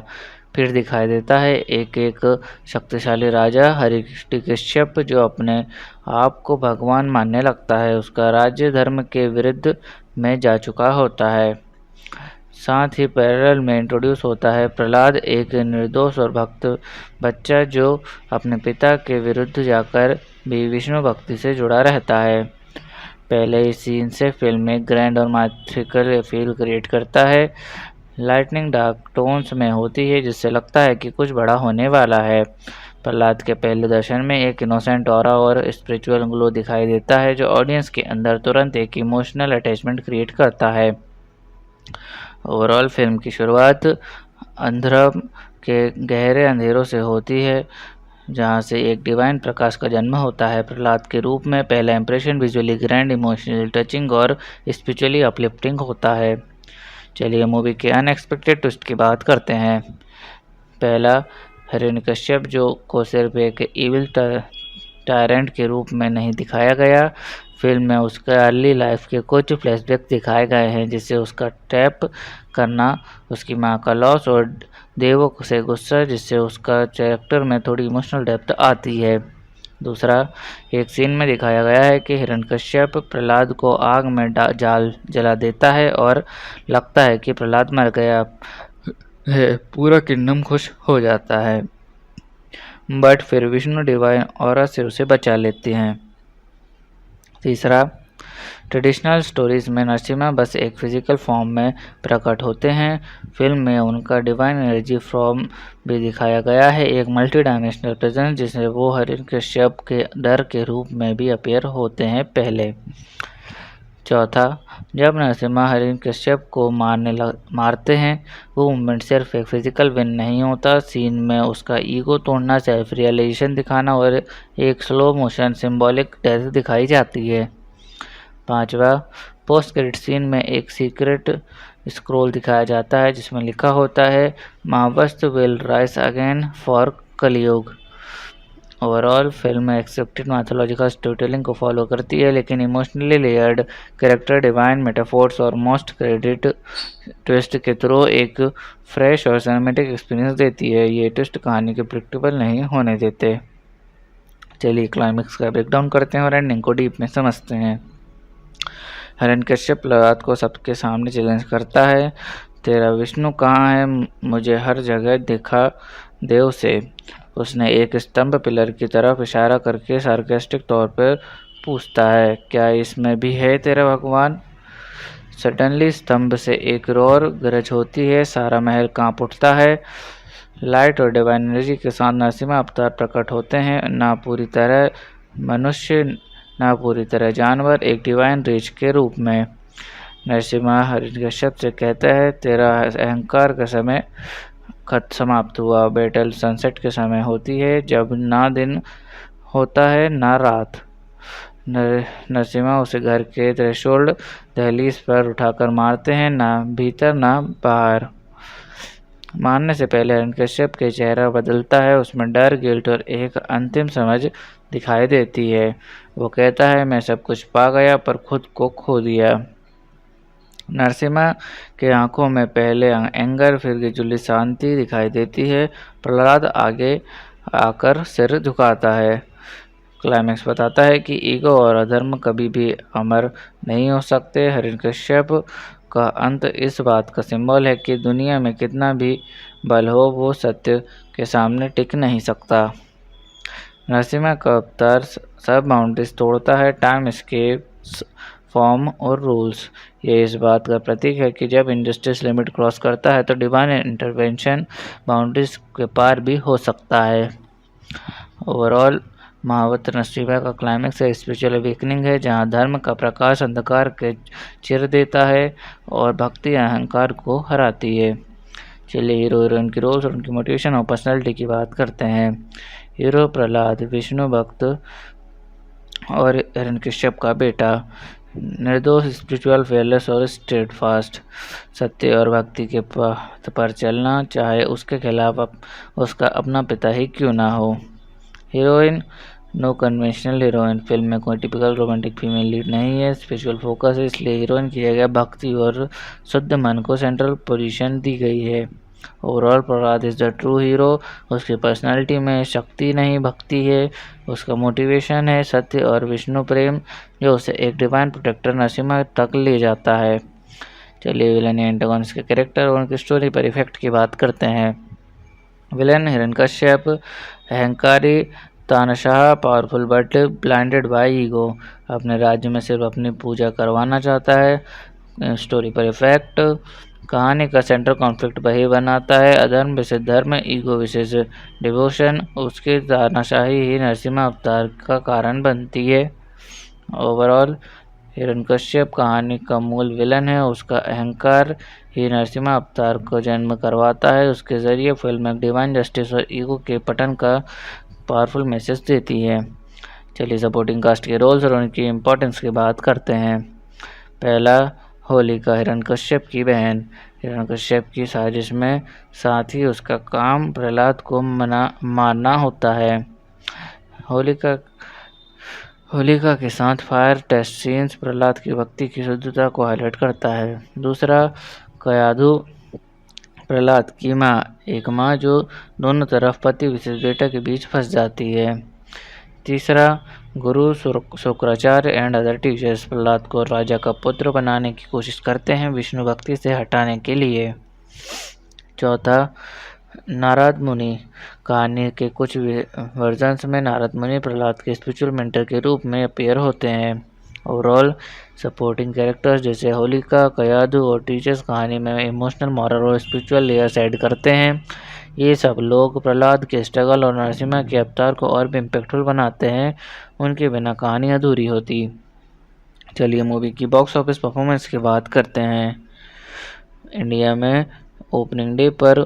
A: फिर दिखाई देता है एक शक्तिशाली राजा हिरण्यकश्यप जो अपने आप को भगवान मानने लगता है। उसका राज्य धर्म के विरुद्ध में जा चुका होता है। साथ ही पैरेलल में इंट्रोड्यूस होता है प्रहलाद, एक निर्दोष और भक्त बच्चा जो अपने पिता के विरुद्ध जाकर भी विष्णु भक्ति से जुड़ा रहता है। पहले ही सीन से फिल्म में ग्रैंड और मैथिकल फील क्रिएट करता है। लाइटनिंग डार्क टोन्स में होती है जिससे लगता है कि कुछ बड़ा होने वाला है। प्रहलाद के पहले दर्शन में एक इनोसेंट ऑरा और स्पिरिचुअल ग्लो दिखाई देता है जो ऑडियंस के अंदर तुरंत एक इमोशनल अटैचमेंट क्रिएट करता है। ओवरऑल फिल्म की शुरुआत अंधरम के गहरे अंधेरों से होती है जहां से एक डिवाइन प्रकाश का जन्म होता है प्रहलाद के रूप में। पहला impression visually grand, emotionally touching और स्पिरिचुअली अपलिफ्टिंग होता है। चलिए मूवी के अनएक्सपेक्टेड ट्विस्ट की बात करते हैं। पहला, हिरण्यकश्यप जो को सिर्फ एक इविल टायरेंट के रूप में नहीं दिखाया गया। फिल्म में उसका अर्ली लाइफ के कुछ फ्लैशबैक दिखाए गए हैं जिससे उसका टैप करना, उसकी मां का लॉस और देवों से गुस्सा, जिससे उसका कैरेक्टर में थोड़ी इमोशनल डेप्थ आती है। दूसरा, एक सीन में दिखाया गया है कि हिरण्यकश्यप प्रहलाद को आग में जाल जला देता है और लगता है कि प्रहलाद मर गया है। पूरा किंगडम खुश हो जाता है, बट फिर विष्णु डिवाइन ऑरा से उसे बचा लेते हैं। तीसरा, ट्रेडिशनल स्टोरीज में नरसिम्हा बस एक फिजिकल फॉर्म में प्रकट होते हैं। फिल्म में उनका डिवाइन एनर्जी फॉर्म भी दिखाया गया है, एक मल्टी डायमेंशनल प्रेजेंस जिसमें वो हिरण्यकश्यप के डर के रूप में भी अपीयर होते हैं पहले। चौथा, जब नरसिम्हा हिरण्यकश्यप को मारते हैं वो मूवमेंट सिर्फ एक फिजिकल विन नहीं होता, सीन में उसका ईगो तोड़ना, सेल्फ रियलाइजेशन दिखाना और एक स्लो मोशन सिंबॉलिक डेथ दिखाई जाती है। 5वां, पोस्ट क्रेडिट सीन में एक सीक्रेट स्क्रॉल दिखाया जाता है जिसमें लिखा होता है Mahavastra will rise again for Kalyug. Overall film accepted mythological story telling को फॉलो करती है, लेकिन emotionally layered character, divine metaphors और मोस्ट क्रेडिट ट्विस्ट के थ्रू एक फ्रेश और सिनेमैटिक एक्सपीरियंस देती है। ये ट्विस्ट कहानी के प्रेडिक्टेबल नहीं होने देते। चलिए क्लाइमेक्स का ब्रेकडाउन करते हैं और एंडिंग को डीप में समझते हैं। हिरण्यकश्यप प्रहलाद को सबके सामने चैलेंज करता है, तेरा विष्णु कहाँ है, मुझे हर जगह दिखा दे उसे। उसने एक स्तंभ पिलर की तरफ इशारा करके सार्केस्टिक तौर पर पूछता है, क्या इसमें भी है तेरा भगवान? सडनली स्तंभ से एक रोर गरज होती है, सारा महल कांप उठता है। लाइट और डिवाइन एनर्जी के साथ नरसिम्हा अवतार प्रकट होते हैं, ना पूरी तरह मनुष्य ना पूरी तरह जानवर, एक डिवाइन रीच के रूप में। नरसिम्हा हिरण्यकश्यप से कहता है, तेरा अहंकार का समय समाप्त हुआ। बैटल सनसेट के समय होती है, जब ना दिन होता है ना रात। नरसिम्हा उसे घर के थ्रेशोल्ड दहलीज पर उठाकर मारते हैं, ना भीतर ना बाहर। मारने से पहले हिरण्यकश्यप के चेहरा बदलता है, उसमें डर, गिल्ट और एक अंतिम समझ दिखाई देती है। वो कहता है, मैं सब कुछ पा गया पर खुद को खो दिया। नरसिम्हा के आंखों में पहले एंगर फिर गिजुली शांति दिखाई देती है। प्रहलाद आगे आकर सिर झुकाता है। क्लाइमेक्स बताता है कि ईगो और अधर्म कभी भी अमर नहीं हो सकते। हिरण्यकश्यप का अंत इस बात का सिंबल है कि दुनिया में कितना भी बल हो, वो सत्य के सामने टिक नहीं सकता। नरसिम्हा का अवतार सब बाउंड्रीज तोड़ता है, टाइम, स्केप्स, फॉर्म और रूल्स। ये इस बात का प्रतीक है कि जब इंजस्टिस लिमिट क्रॉस करता है तो डिवाइन इंटरवेंशन बाउंड्रीज के पार भी हो सकता है। ओवरऑल महावत नरसिम्हा का क्लाइमेक्स है स्पिरिचुअल अवेकनिंग है, जहाँ धर्म का प्रकाश अंधकार के चिर देता है और भक्ति अहंकार को हराती है। चलिए हीरो हीरोइन की रोल्स और उनकी मोटिवेशन और पर्सनैलिटी की बात करते हैं। हीरो प्रहलाद विष्णु भक्त और हिरण्यकश्यप का बेटा, निर्दोष, स्पिरिचुअल, फेयरलेस और स्टेडफास्ट, सत्य और भक्ति के पथ पर चलना, चाहे उसके खिलाफ उसका अपना पिता ही क्यों ना हो। Heroine, no conventional heroine, film में कोई टिपिकल रोमांटिक फीमेल लीड नहीं है, स्पिरिचुअल फोकस है, इसलिए हीरोइन की जगह भक्ति और शुद्ध मन को सेंट्रल पोजीशन दी गई है। Overall Prahlad is the true hero. उसकी पर्सनालिटी में शक्ति नहीं भक्ति है, उसका मोटिवेशन है सत्य और विष्णु प्रेम, जो उसे एक डिवाइन प्रोटेक्टर नरसिम्हा तक ले जाता है। चलिए विलन या एंटागोनिस्ट के कैरेक्टर और उनकी स्टोरी पर इफेक्ट की बात करते हैं। विलन हिरण्यकश्यप, अहंकारी, तानाशाह, powerful but blinded bye ego, अपने राज्य में सिर्फ अपनी पूजा करवाना चाहता है। स्टोरी पर इफेक्ट, कहानी का सेंट्रल कॉन्फ्लिक्ट वही बनाता है, अधर्म विशेष धर्म, ईगो विशेष डिवोशन, उसकी तानाशाही ही नरसिम्हा अवतार का कारण बनती है। ओवरऑल हिरण्यकश्यप कहानी का मूल विलन है, उसका अहंकार ही नरसिम्हा अवतार को जन्म करवाता है। उसके जरिए फिल्म एक डिवाइन जस्टिस और ईगो के पतन का पावरफुल मैसेज देती है। चलिए सपोर्टिंग कास्ट के रोल्स और उनकी इम्पोर्टेंस की बात करते हैं। पहला, होलिका, हिरण्यकश्यप की बहन। हिरण्यकश्यप की साजिश में साथ ही उसका काम प्रहलाद को मारना होता है। होलिका के साथ फायर टेस्ट सीन्स प्रहलाद की भक्ति की शुद्धता को हाईलाइट करता है। दूसरा, कयाधु, प्रहलाद की माँ, एक माँ जो दोनों तरफ पति विशेष बेटा के बीच फंस जाती है। तीसरा, गुरु Shukracharya and other teachers Prahlad को राजा का पुत्र बनाने की कोशिश करते हैं विष्णु भक्ति से हटाने के लिए। चौथा, नारद मुनि, कहानी के कुछ वर्जन्स में नारद मुनि प्रहलाद के स्पिरिचुअल मेंटर के रूप में अपीयर होते हैं। ओवरऑल सपोर्टिंग कैरेक्टर्स जैसे होलिका, कयाधु और टीचर्स कहानी में इमोशनल, मॉरल और स्पिरिचुअल लेयर्स ऐड करते हैं। ये सब लोग प्रहलाद के स्ट्रगल और नरसिम्हा के अवतार को और भी इम्पैक्टफुल बनाते हैं, उनके बिना कहानी अधूरी होती। चलिए मूवी की बॉक्स ऑफिस परफॉर्मेंस की बात करते हैं। इंडिया में ओपनिंग डे पर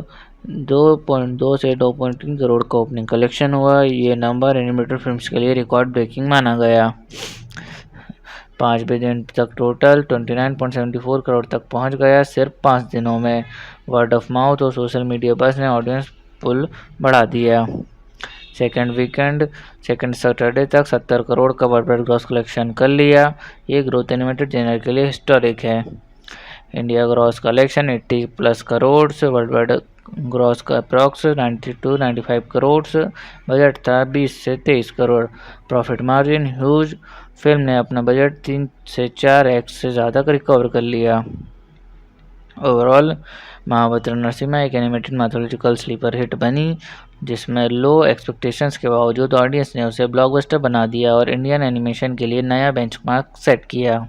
A: 2.2 से 2.3 करोड़ का ओपनिंग कलेक्शन हुआ। ये नंबर एनिमेटेड फिल्म्स के लिए रिकॉर्ड ब्रेकिंग माना गया। 5 भी दिन तक टोटल 29.74 करोड़ तक पहुंच गया सिर्फ 5 दिनों में। वर्ड ऑफ माउथ और सोशल मीडिया बस ने ऑडियंस पुल बढ़ा दिया। सेकेंड सैटरडे तक 70 करोड़ का वर्ल्ड वाइड ग्रॉस कलेक्शन कर लिया। ये ग्रोथ एनिमेटेड जेनर के लिए हिस्टोरिक है। इंडिया ग्रॉस कलेक्शन 80+ करोड़ से, वर्ल्ड वाइड ग्रॉस का अप्रॉक्स 90-95 करोड़, बजट था 20 से 23 crore. Profit margin huge, film ने अपना बजट 3 से 4x से ज़्यादा रिकवर कर लिया। ओवरऑल महाबत्र नरसिम्हा एक एनिमेटेड मैथोलॉजिकल स्लीपर हिट बनी, जिसमें लो एक्सपेक्टेशंस के बावजूद ऑडियंस ने उसे ब्लॉकबस्टर बना दिया और इंडियन एनिमेशन के लिए नया बेंचमार्क सेट किया।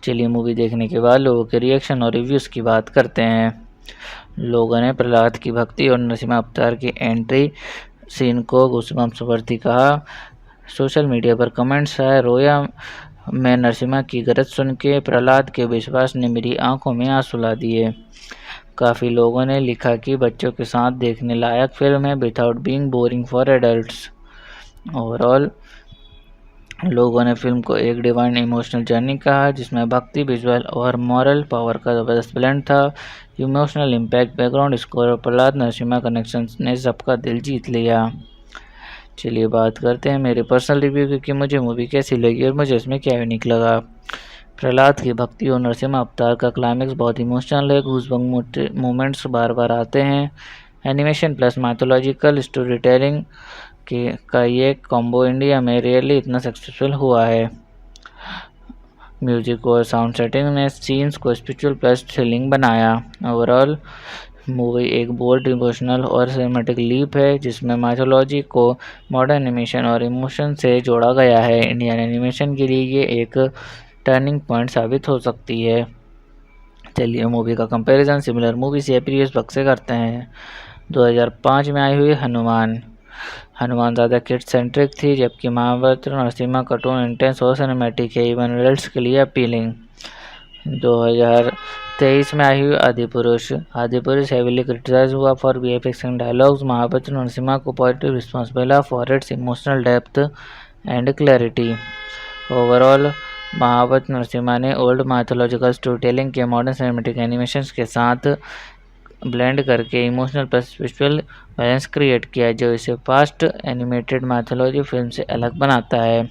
A: चलिए मूवी देखने के बाद लोगों के रिएक्शन और रिव्यूज़ की बात करते हैं। लोगों ने प्रहलाद की भक्ति और नरसिम्हा अवतार की एंट्री सीन को गूज़बम्प्स वर्दी कहा। सोशल मीडिया पर कमेंट्स आए, रोया मैं नरसिम्हा की गरज सुन के, प्रहलाद के विश्वास ने मेरी आंखों में आंसू ला दिए। काफ़ी लोगों ने लिखा कि बच्चों के साथ देखने लायक फिल्म है without being boring for adults. Overall लोगों ने फिल्म को एक डिवाइन इमोशनल जर्नी कहा, जिसमें भक्ति, विजुअल और मॉरल पावर का ज़बरदस्त ब्लेंड था। इमोशनल इम्पैक्ट, बैकग्राउंड स्कोर और प्रहलाद नरसिम्हा कनेक्शन ने सबका दिल जीत लिया। चलिए बात करते हैं मेरे पर्सनल रिव्यू की कि मुझे मूवी कैसी लगी और मुझे इसमें क्या यूनिक लगा। प्रहलाद की भक्ति और नरसिम्हा अवतार का क्लाइमेक्स बहुत इमोशनल है। गूज़बम्प मोमेंट्स बार बार आते हैं। Animation plus mythological story telling का ये कॉम्बो इंडिया में रियली इतना सक्सेसफुल हुआ है। म्यूजिक और साउंड सेटिंग ने सीन्स को स्पिरिचुअल प्लस थ्रिलिंग बनाया। ओवरऑल मूवी एक बोल्ड, इमोशनल और सिनेमैटिक लीप है, जिसमें माइथोलॉजी को मॉडर्न एनिमेशन और इमोशन से जोड़ा गया है। इंडियन एनिमेशन के लिए ये एक टर्निंग पॉइंट साबित हो सकती है। चलिए मूवी का कंपैरिजन सिमिलर मूवीज या प्रीवियस वर्क से करते हैं। 2005 में आई हुई हनुमान ज़्यादा किड्स सेंट्रिक थी, जबकि महाभारत नरसिम्हा कार्टून इंटेंस और सिनेमैटिक है, इवन एडल्ट्स के लिए अपीलिंग। 2023 में आई हुई आदिपुरुष हेवीली क्रिटिसाइज हुआ for VFX and dialogues. Mahabharat Narsimha को पॉजिटिव रिस्पॉन्स मिला for its emotional depth and clarity. Overall Mahabharat Narsimha ने ओल्ड माइथोलॉजिकल स्टोरी टेलिंग के मॉडर्न सिनेमैटिक एनिमेशंस के साथ ब्लेंड करके emotional plus visual balance create किया, जो इसे फास्ट एनिमेटेड माइथोलॉजी फिल्म से अलग बनाता है।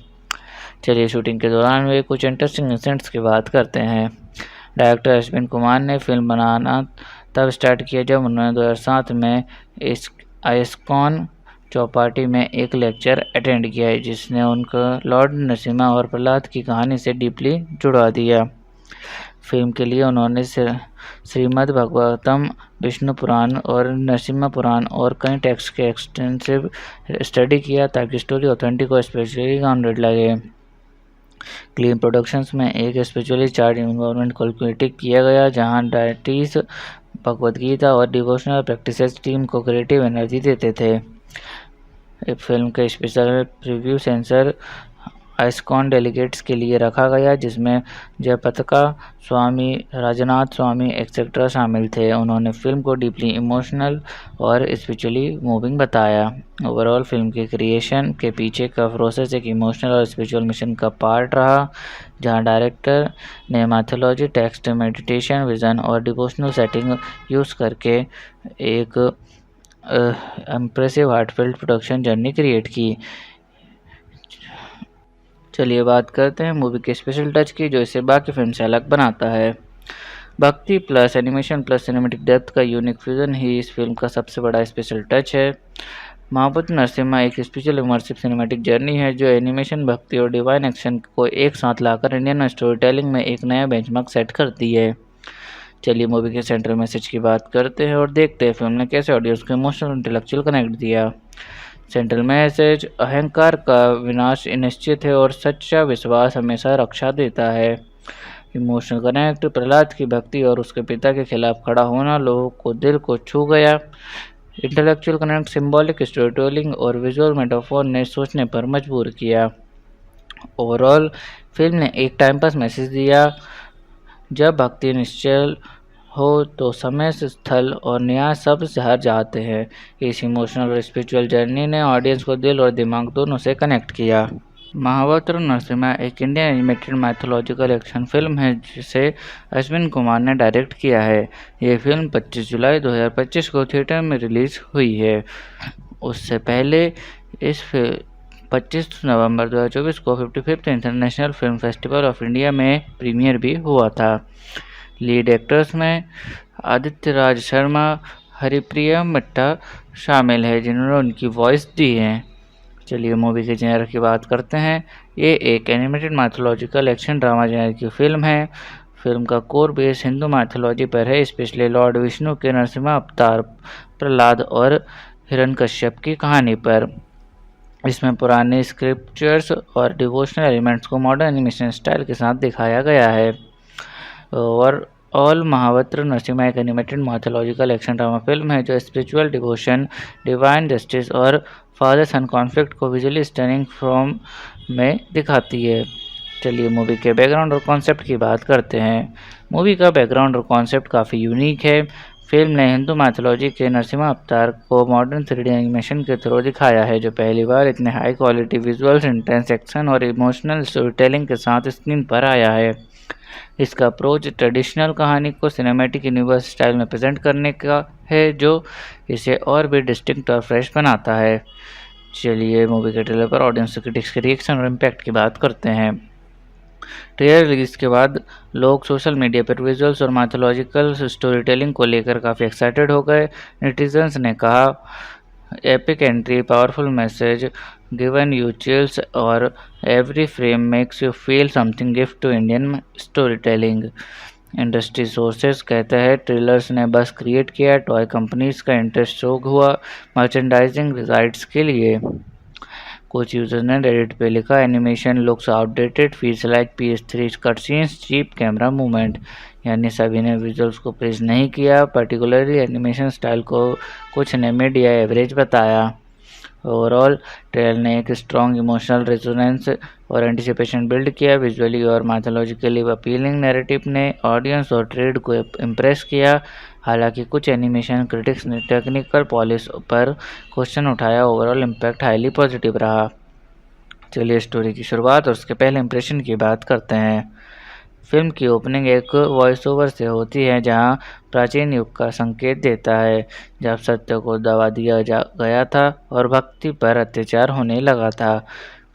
A: चलिए शूटिंग के दौरान हुए कुछ इंटरेस्टिंग इंसिडेंट्स की बात करते हैं। डायरेक्टर अश्विन कुमार ने फिल्म बनाना तब स्टार्ट किया जब उन्होंने 2007 में आइस्कॉन चौपाटी में एक लेक्चर अटेंड किया है, जिसने उनको लॉर्ड नरसिम्हा और प्रहलाद की कहानी से डीपली जुड़ा दिया। फिल्म के लिए उन्होंने श्रीमद् भागवतम, विष्णु पुराण और नरसिम्हा पुराण और कई टेक्स्ट के एक्सटेंसिव स्टडी किया ताकि स्टोरी ऑथेंटिक और स्पेशली ग्राउंडेड लगे। क्लीन प्रोडक्शंस में एक स्पिरिचुअली चार्ज इन्वायरमेंट कैलकुलेट किया गया, जहां डायटीज, भगवद गीता और डिवोशनल प्रैक्टिसेस टीम को क्रिएटिव एनर्जी देते थे। फिल्म के special preview sensor ISKCON delegates के लिए रखा गया, जिसमें जयपताका स्वामी, राजनाथ स्वामी एक्सेट्रा शामिल थे। उन्होंने फिल्म को डीपली इमोशनल और स्पिरिचुअली मूविंग बताया। ओवरऑल फिल्म के क्रिएशन के पीछे का प्रोसेस एक इमोशनल और स्पिरिचुअल मिशन का पार्ट रहा, जहां डायरेक्टर ने मैथोलॉजी, टेक्स्ट, मेडिटेशन, विजन और डिवोशनल सेटिंग यूज़ करके एक impressive heartfelt production journey create की। चलिए बात करते हैं मूवी के स्पेशल टच की, जो इसे बाकी फिल्म से अलग बनाता है। भक्ति plus animation plus cinematic depth का यूनिक फ्यूजन ही इस फिल्म का सबसे बड़ा स्पेशल टच है। महाभारत नरसिम्हा एक स्पेशल इमर्सिव सिनेमैटिक जर्नी है, जो एनिमेशन, भक्ति और डिवाइन एक्शन को एक साथ लाकर इंडियन स्टोरी टेलिंग में एक नया बेंचमार्क सेट करती है। चलिए मूवी के सेंट्रल मैसेज की बात करते हैं और देखते हैं फिल्म ने कैसे ऑडियंस को इमोशनल और इंटेलेक्चुअल कनेक्ट दिया। सेंट्रल मैसेज: अहंकार का विनाश निश्चित है और सच्चा विश्वास हमेशा रक्षा देता है। इमोशनल कनेक्ट: प्रहलाद की भक्ति और उसके पिता के खिलाफ खड़ा होना लोगों को दिल को छू गया। Intellectual connect: symbolic story telling और विजुअल मेटाफोर ने सोचने पर मजबूर किया। ओवरऑल फिल्म ने एक टाइम पास मैसेज दिया। जब भक्ति निश्चल हो तो समय, स्थल और न्याय सब हर जाते हैं। इस इमोशनल और स्पिरिचुअल जर्नी ने ऑडियंस को दिल और दिमाग दोनों से कनेक्ट किया। महावत्र नरसिम्हा एक Indian animated mythological action film है जिसे अश्विन कुमार ने डायरेक्ट किया है। ये फिल्म 25 जुलाई 2025 को थिएटर में रिलीज हुई है। उससे पहले इस 25 नवंबर 2024 को 55th international film festival of India में प्रीमियर भी हुआ था। लीड एक्टर्स में आदित्य राज शर्मा, हरिप्रिया मट्टा शामिल है जिन्होंने उनकी वॉइस दी है। चलिए मूवी के जेनर की बात करते हैं। ये एक animated mythological action drama genre की फिल्म है। फिल्म का कोर बेस हिंदू माइथोलॉजी पर है, स्पेशली लॉर्ड विष्णु के नरसिम्हा अवतार, प्रहलाद और हिरण्यकश्यप की कहानी पर। इसमें पुराने स्क्रिप्चर्स और डिवोशनल एलिमेंट्स को मॉडर्न एनिमेशन स्टाइल के साथ दिखाया गया है। और ऑल महावत्र नरसिम्हा एक animated mythological action drama film है जो स्पिरिचुअल डिवोशन, डिवाइन जस्टिस और फादर सन कॉन्फ्लिक्ट को विजुअली स्टनिंग फॉर्म में दिखाती है। चलिए मूवी के बैकग्राउंड और कॉन्सेप्ट की बात करते हैं। मूवी का बैकग्राउंड और कॉन्सेप्ट काफ़ी यूनिक है। फिल्म ने हिंदू माइथोलॉजी के नरसिम्हा अवतार को मॉडर्न 3D एनिमेशन के थ्रू दिखाया है, जो पहली बार इतने high quality visuals, intense action और इमोशनल स्टोरी टेलिंग के साथ स्क्रीन पर आया है। इसका अप्रोच ट्रेडिशनल कहानी को सिनेमैटिक यूनिवर्स स्टाइल में प्रेजेंट करने का है, जो इसे और भी डिस्टिंक्ट और फ्रेश बनाता है। चलिए मूवी के ट्रेलर पर ऑडियंस क्रिटिक्स के रिएक्शन और इम्पैक्ट की बात करते हैं। ट्रेलर रिलीज के बाद लोग सोशल मीडिया पर विजुअल्स और माइथोलॉजिकल स्टोरी टेलिंग को लेकर काफ़ी एक्साइटेड हो गए। नेटिजन्स ने कहा, epic entry, powerful message, given you chills और every frame makes you feel something gift to Indian story telling. Industry sources कहते हैं ट्रेलर्स ने बस क्रिएट किया, टॉय कंपनीज का इंटरेस्ट शो हुआ मर्चेंडाइजिंग राइट्स के लिए। कुछ यूजर्स ने रेडिट पे लिखा, animation looks outdated, feels like PS3 cutscenes, cheap camera movement. यानी सभी ने विजुअल्स को प्रेज नहीं किया, पर्टिकुलरली एनिमेशन स्टाइल को कुछ ने मिड या एवरेज बताया। ओवरऑल ट्रेलर ने एक स्ट्रॉन्ग इमोशनल रेजोनेंस और एंटिसिपेशन बिल्ड किया। विजुअली और माइथोलॉजिकली अपीलिंग नैरेटिव ने ऑडियंस और ट्रेड को इम्प्रेस किया। हालांकि कुछ एनिमेशन क्रिटिक्स ने टेक्निकल पॉलिश पर क्वेश्चन उठाया। ओवरऑल इम्पैक्ट हाईली पॉजिटिव रहा। चलिए स्टोरी की शुरुआत और उसके पहले इंप्रेशन की बात करते हैं। फिल्म की ओपनिंग एक वॉइस ओवर से होती है जहां प्राचीन युग का संकेत देता है, जब सत्य को दबा दिया गया था और भक्ति पर अत्याचार होने लगा था।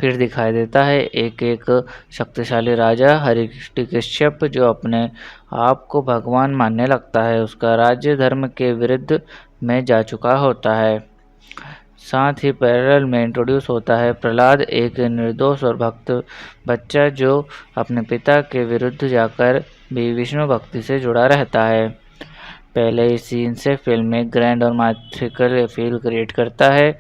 A: फिर दिखाई देता है एक शक्तिशाली राजा हिरण्यकश्यप जो अपने आप को भगवान मानने लगता है। उसका राज्य धर्म के विरुद्ध में जा चुका होता है। साथ ही पैरेलल में इंट्रोड्यूस होता है प्रहलाद, एक निर्दोष और भक्त बच्चा जो अपने पिता के विरुद्ध जाकर भी विष्णु भक्ति से जुड़ा रहता है। पहले ही सीन से फिल्म एक ग्रैंड और मैथिकल फील क्रिएट करता है।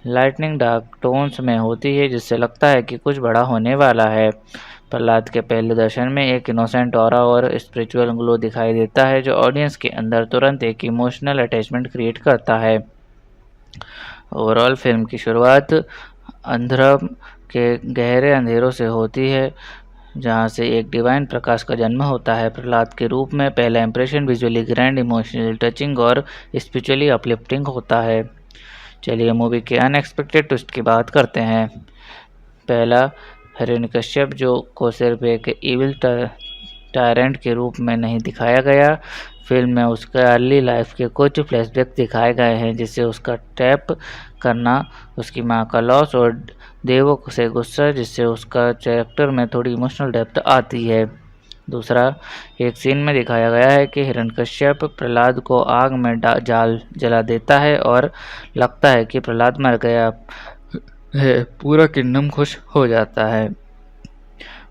A: लाइटनिंग डार्क टोन्स में होती है जिससे लगता है कि कुछ बड़ा होने वाला है। प्रहलाद के पहले दर्शन में एक इनोसेंट ऑरा और स्पिरिचुअल ग्लो दिखाई देता है जो ऑडियंस के अंदर तुरंत एक इमोशनल अटैचमेंट क्रिएट करता है। ओवरऑल फिल्म की शुरुआत अंधरम के गहरे अंधेरों से होती है जहां से एक डिवाइन प्रकाश का जन्म होता है। प्रहलाद के रूप में पहला impression visually grand, emotionally touching और स्पिरिचुअली अपलिफ्टिंग होता है। चलिए मूवी के अनएक्सपेक्टेड ट्विस्ट की बात करते हैं। पहला, हिरण्यकश्यप जो को सिर्फ एक इविल टायरेंट के रूप में नहीं दिखाया गया। फिल्म में उसके अर्ली लाइफ के कुछ फ्लैशबैक दिखाए गए हैं, जिससे उसका टैप करना, उसकी मां का लॉस और देवों से गुस्सा, जिससे उसका कैरेक्टर में थोड़ी इमोशनल डेप्थ आती है। दूसरा, एक सीन में दिखाया गया है कि हिरण्यकश्यप प्रहलाद को आग में जाल जला देता है और लगता है कि प्रहलाद मर गया है। पूरा किंगडम खुश हो जाता है,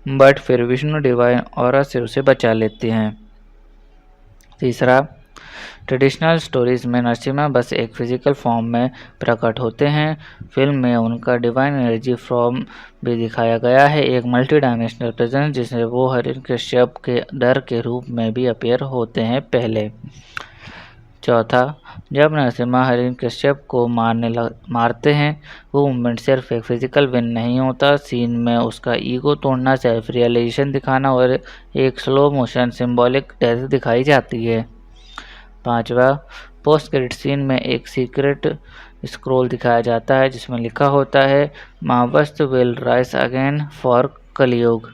A: बट फिर विष्णु डिवाइन ऑरा से उसे बचा लेते हैं। तीसरा, ट्रेडिशनल स्टोरीज में नरसिम्हा बस एक फिजिकल फॉर्म में प्रकट होते हैं। फिल्म में उनका डिवाइन एनर्जी फॉर्म भी दिखाया गया है, एक मल्टी डायमेंशनल प्रेजेंस जिसमें वो हिरण्यकश्यप के डर के रूप में भी अपीयर होते हैं पहले। चौथा, जब नरसिम्हा हिरण्यकश्यप को मारते हैं, वो मूवमेंट सिर्फ एक फिजिकल विन नहीं होता। सीन में उसका ईगो तोड़ना, सेल्फ रियलाइजेशन दिखाना और एक स्लो मोशन सिंबॉलिक डेथ दिखाई जाती है। पांचवा, पोस्ट क्रेडिट सीन में एक सीक्रेट स्क्रॉल दिखाया जाता है जिसमें लिखा होता है Mahavast will rise again for Kalyug.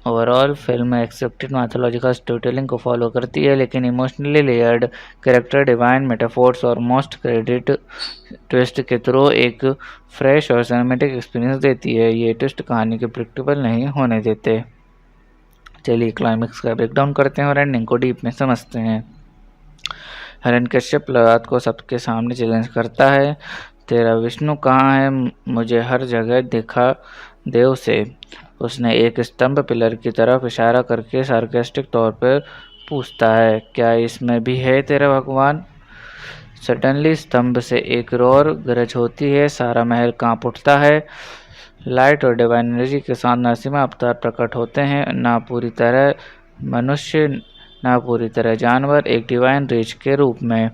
A: Overall film accepted mythological story telling को फॉलो करती है, लेकिन emotionally layered character, divine metaphors और मोस्ट क्रेडिट ट्विस्ट के थ्रू एक फ्रेश और सिनेमैटिक एक्सपीरियंस देती है। ये ट्विस्ट कहानी के प्रेडिक्टेबल नहीं होने देते। चलिए क्लाइमेक्स का ब्रेकडाउन करते हैं और एंडिंग को डीप में समझते हैं। हिरण्यकश्यप प्रहलाद को सबके सामने चैलेंज करता है, तेरा विष्णु कहाँ है, मुझे हर जगह दिखा दे उसे। उसने एक स्तंभ पिलर की तरफ इशारा करके सार्केस्टिक तौर पर पूछता है, क्या इसमें भी है तेरा भगवान? सडनली स्तंभ से एक रोर गरज होती है, सारा महल कांप उठता है। लाइट और डिवाइन एनर्जी के साथ नरसिम्हा अवतार प्रकट होते हैं, ना पूरी तरह मनुष्य ना पूरी तरह जानवर, एक डिवाइन रीच के रूप में।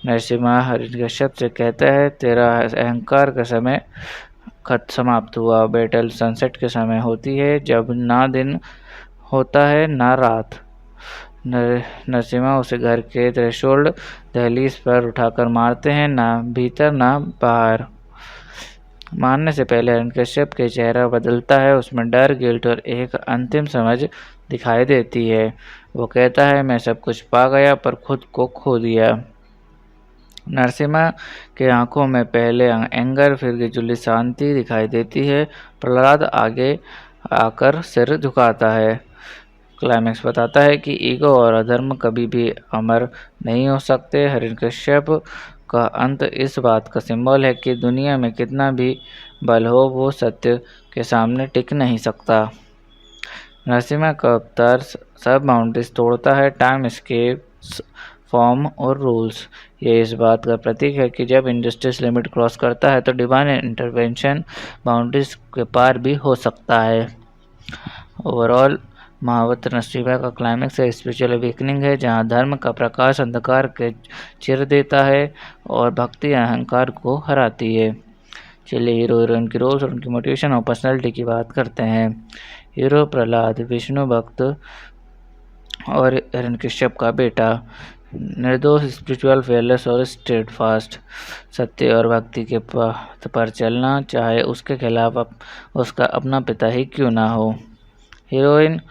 A: नरसिम्हा हिरण्यकश्यप से कहता है, तेरा अहंकार का समय समाप्त हुआ। बैटल सनसेट के समय होती है, जब ना दिन होता है ना रात। नरसिम्हा उसे घर के थ्रेशोल्ड दहलीज पर उठाकर मारते हैं, ना भीतर ना बाहर। मारने से पहले हिरण्यकश्यप के चेहरा बदलता है, उसमें डर, गिल्ट और एक अंतिम समझ दिखाई देती है। वो कहता है, मैं सब कुछ पा गया पर खुद को खो दिया। नरसिम्हा के आंखों में पहले एंगर फिर गिजुली शांति दिखाई देती है। प्रहलाद आगे आकर सिर झुकाता है। क्लाइमेक्स बताता है कि ईगो और अधर्म कभी भी अमर नहीं हो सकते। हिरण्यकश्यप का अंत इस बात का सिंबल है कि दुनिया में कितना भी बल हो, वो सत्य के सामने टिक नहीं सकता। नरसिम्हा का अवतार सब बाउंड्रीज तोड़ता है, टाइम, स्केप्स, फॉर्म और रूल्स। ये इस बात का प्रतीक है कि जब इंजस्टिस लिमिट क्रॉस करता है तो डिवाइन इंटरवेंशन बाउंड्रीज के पार भी हो सकता है। ओवरऑल महावत नरसिम्हा का क्लाइमेक्स एक स्पिरिचुअल अवेकनिंग है, जहां धर्म का प्रकाश अंधकार के चिर देता है और भक्ति अहंकार को हराती है। चलिए हीरो हीरोइन की रोल्स और उनकी मोटिवेशन और पर्सनैलिटी की बात करते हैं। हीरो प्रहलाद विष्णु भक्त और हिरण्यकश्यप का बेटा, निर्दोष, स्पिरिचुअल, फेयरलेस और स्टेड फास्ट, सत्य और भक्ति के पथ पर चलना, चाहे उसके खिलाफ उसका अपना पिता ही क्यों ना हो। Heroine,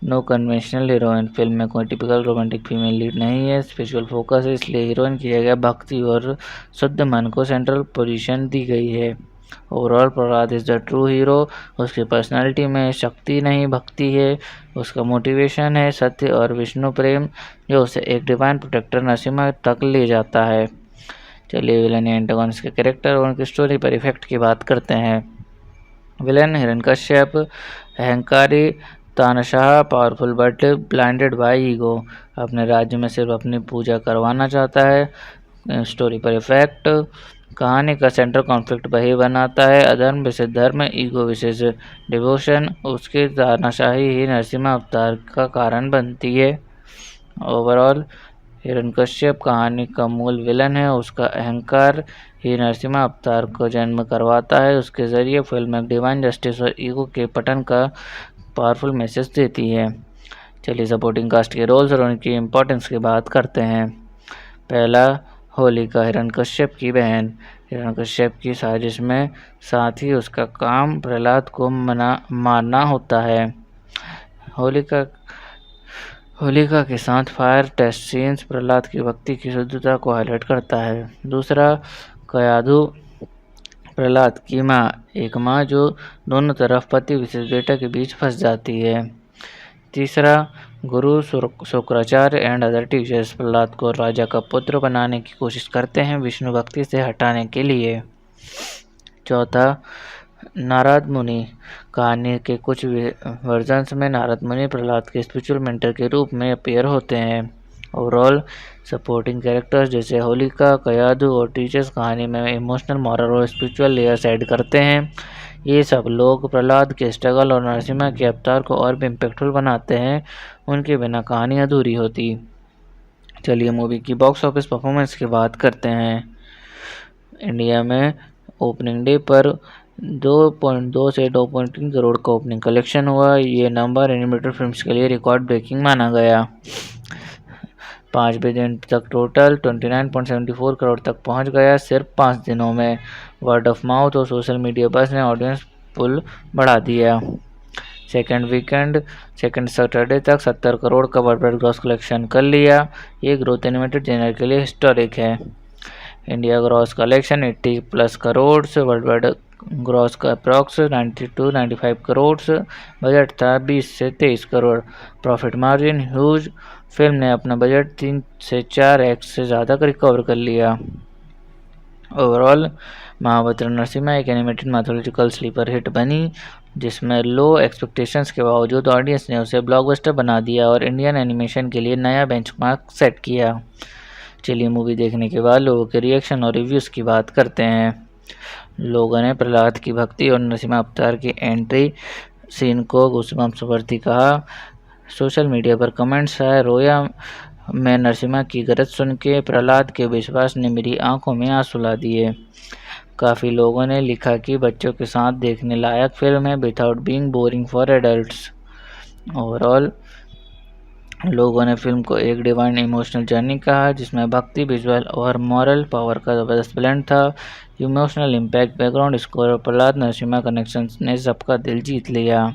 A: no conventional heroine, film में कोई टिपिकल रोमांटिक फीमेल लीड नहीं है, स्पिरिचुअल फोकस है, इसलिए हीरोइन की जगह भक्ति और शुद्ध मन को सेंट्रल पोजीशन दी गई है। Overall Prahlad is the true hero. उसकी पर्सनालिटी में शक्ति नहीं भक्ति है, उसका मोटिवेशन है सत्य और विष्णु प्रेम, जो उसे एक डिवाइन प्रोटेक्टर नरसिम्हा तक ले जाता है। चलिए विलन या एंटागोनिस्ट के कैरेक्टर और उनकी स्टोरी पर इफेक्ट की बात करते हैं। विलन हिरण्यकश्यप, अहंकारी, तानाशाह, powerful but blinded bye ego, अपने राज्य में सिर्फ अपनी पूजा करवाना चाहता है। स्टोरी पर इफेक्ट, कहानी का सेंट्रल कॉन्फ्लिक्ट वही बनाता है, अधर्म विशेष धर्म, ईगो विशेष डिवोशन, उसकी तानाशाही ही नरसिम्हा अवतार का कारण बनती है। ओवरऑल हिरण्यकश्यप कहानी का मूल विलन है, उसका अहंकार ही नरसिम्हा अवतार को जन्म करवाता है। उसके जरिए फिल्म एक डिवाइन जस्टिस और ईगो के पतन का पावरफुल मैसेज देती है। चलिए सपोर्टिंग कास्ट के रोल्स और उनकी इम्पोर्टेंस की बात करते हैं। पहला, होलिका, हिरण्यकश्यप की बहन। हिरण्यकश्यप की साजिश में साथ ही उसका काम प्रहलाद को मारना होता है। होलिका के साथ फायर टेस्ट सीन्स प्रहलाद की भक्ति की शुद्धता को हाईलाइट करता है। दूसरा, कयाधु, प्रहलाद की माँ, एक माँ जो दोनों तरफ पति विशेष बेटा के बीच फंस जाती है। तीसरा, गुरु Shukracharya and other teachers Prahlad को राजा का पुत्र बनाने की कोशिश करते हैं विष्णु भक्ति से हटाने के लिए। चौथा, नारद मुनि, कहानी के कुछ वर्जन्स में नारद मुनि प्रहलाद के स्पिरिचुअल मेंटर के रूप में अपीयर होते हैं। ओवरऑल सपोर्टिंग कैरेक्टर्स जैसे होलिका, कयाधु और टीचर्स कहानी में इमोशनल, मॉरल और स्पिरिचुअल लेयर्स ऐड करते हैं। ये सब लोग प्रहलाद के स्ट्रगल और नरसिम्हा के अवतार को और भी इम्पैक्टफुल बनाते हैं, उनके बिना कहानी अधूरी होती। चलिए मूवी की बॉक्स ऑफिस परफॉर्मेंस की बात करते हैं। इंडिया में ओपनिंग डे पर 2.2 से 2.3 करोड़ का ओपनिंग कलेक्शन हुआ। ये नंबर एनिमेटेड फिल्म्स के लिए रिकॉर्ड ब्रेकिंग माना गया। 5वें दिन तक टोटल 29.74 करोड़ तक पहुंच गया सिर्फ 5 दिनों में। वर्ड ऑफ माउथ और सोशल मीडिया बस ने ऑडियंस पुल बढ़ा दिया। सेकंड सैटरडे तक 70 करोड़ का वर्ल्ड ग्रॉस कलेक्शन कर लिया। ये ग्रोथ एनिमेटेड जेनर के लिए हिस्टोरिक है। India gross collection 80+ crore, world wide gross का अप्रॉक्स 90-95 करोड़, बजट था 20 से 23 crore. Profit margin huge, film ने अपना बजट 3 से 4x से ज़्यादा रिकवर कर लिया। ओवरऑल महाबत्र नरसिम्हा एक एनिमेटेड मैथोलॉजिकल स्लीपर हिट बनी, जिसमें लो एक्सपेक्टेशंस के बावजूद ऑडियंस ने उसे ब्लॉकबस्टर बना दिया और इंडियन एनिमेशन के लिए नया बेंचमार्क सेट किया। चलिए मूवी देखने के बाद लोगों के रिएक्शन और रिव्यूज़ की बात करते हैं। लोगों ने प्रहलाद की भक्ति और नरसिम्हा अवतार की एंट्री सीन को गूज़बम्प्स भर्ती कहा। सोशल मीडिया पर कमेंट्स आए, रोया मैं नरसिम्हा की गरज सुन के, प्रहलाद के विश्वास ने मेरी आंखों में आंसू ला दिए। काफ़ी लोगों ने लिखा कि बच्चों के साथ देखने लायक फिल्म है without being boring for adults. Overall लोगों ने फिल्म को एक डिवाइन इमोशनल जर्नी कहा, जिसमें भक्ति, विजुअल और मॉरल पावर का ज़बरदस्त ब्लेंड था। इमोशनल इम्पैक्ट, बैकग्राउंड स्कोर और प्रहलाद नरसिम्हा कनेक्शन ने सबका दिल जीत लिया।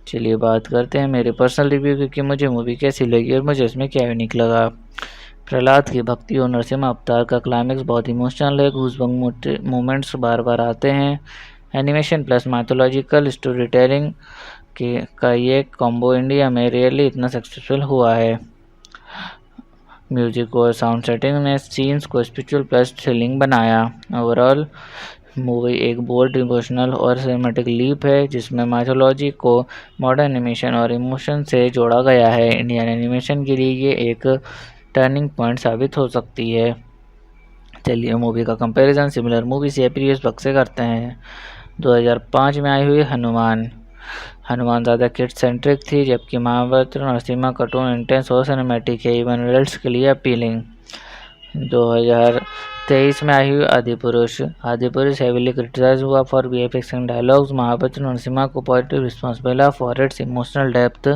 A: चलिए बात करते हैं मेरे पर्सनल रिव्यू की मुझे मूवी कैसी लगी और मुझे इसमें क्या यूनिक लगा। प्रहलाद की भक्ति और नरसिम्हा अवतार का क्लाइमेक्स बहुत इमोशनल है, गूज़बम्प मोमेंट्स बार बार आते हैं। Animation plus mythological story telling का ये कॉम्बो इंडिया में रियली इतना सक्सेसफुल हुआ है। म्यूजिक और साउंड सेटिंग ने सीन्स को स्पिरिचुअल प्लस थ्रिलिंग बनाया। ओवरऑल मूवी एक बोल्ड, इमोशनल और सिनेमैटिक लीप है, जिसमें माइथोलॉजी को मॉडर्न एनिमेशन और इमोशन से जोड़ा गया है। इंडियन एनिमेशन के लिए ये एक टर्निंग पॉइंट साबित हो सकती है। चलिए मूवी का कंपैरिजन सिमिलर मूवी से प्रीवियस वक्त से करते हैं। 2005 में आई हुई हनुमान ज़्यादा किड सेंट्रिक थी, जबकि महाबत्र नरसिम्हा कार्टून इंटेंस और सिनेमैटिक है, इवन एडल्ट्स के लिए अपीलिंग। 2023 में आई हुई आदिपुरुष हेविली क्रिटिसाइज हुआ for VFX and dialogues. Mahavatar Narasimha को पॉजिटिव रिस्पॉन्स मिला for its emotional depth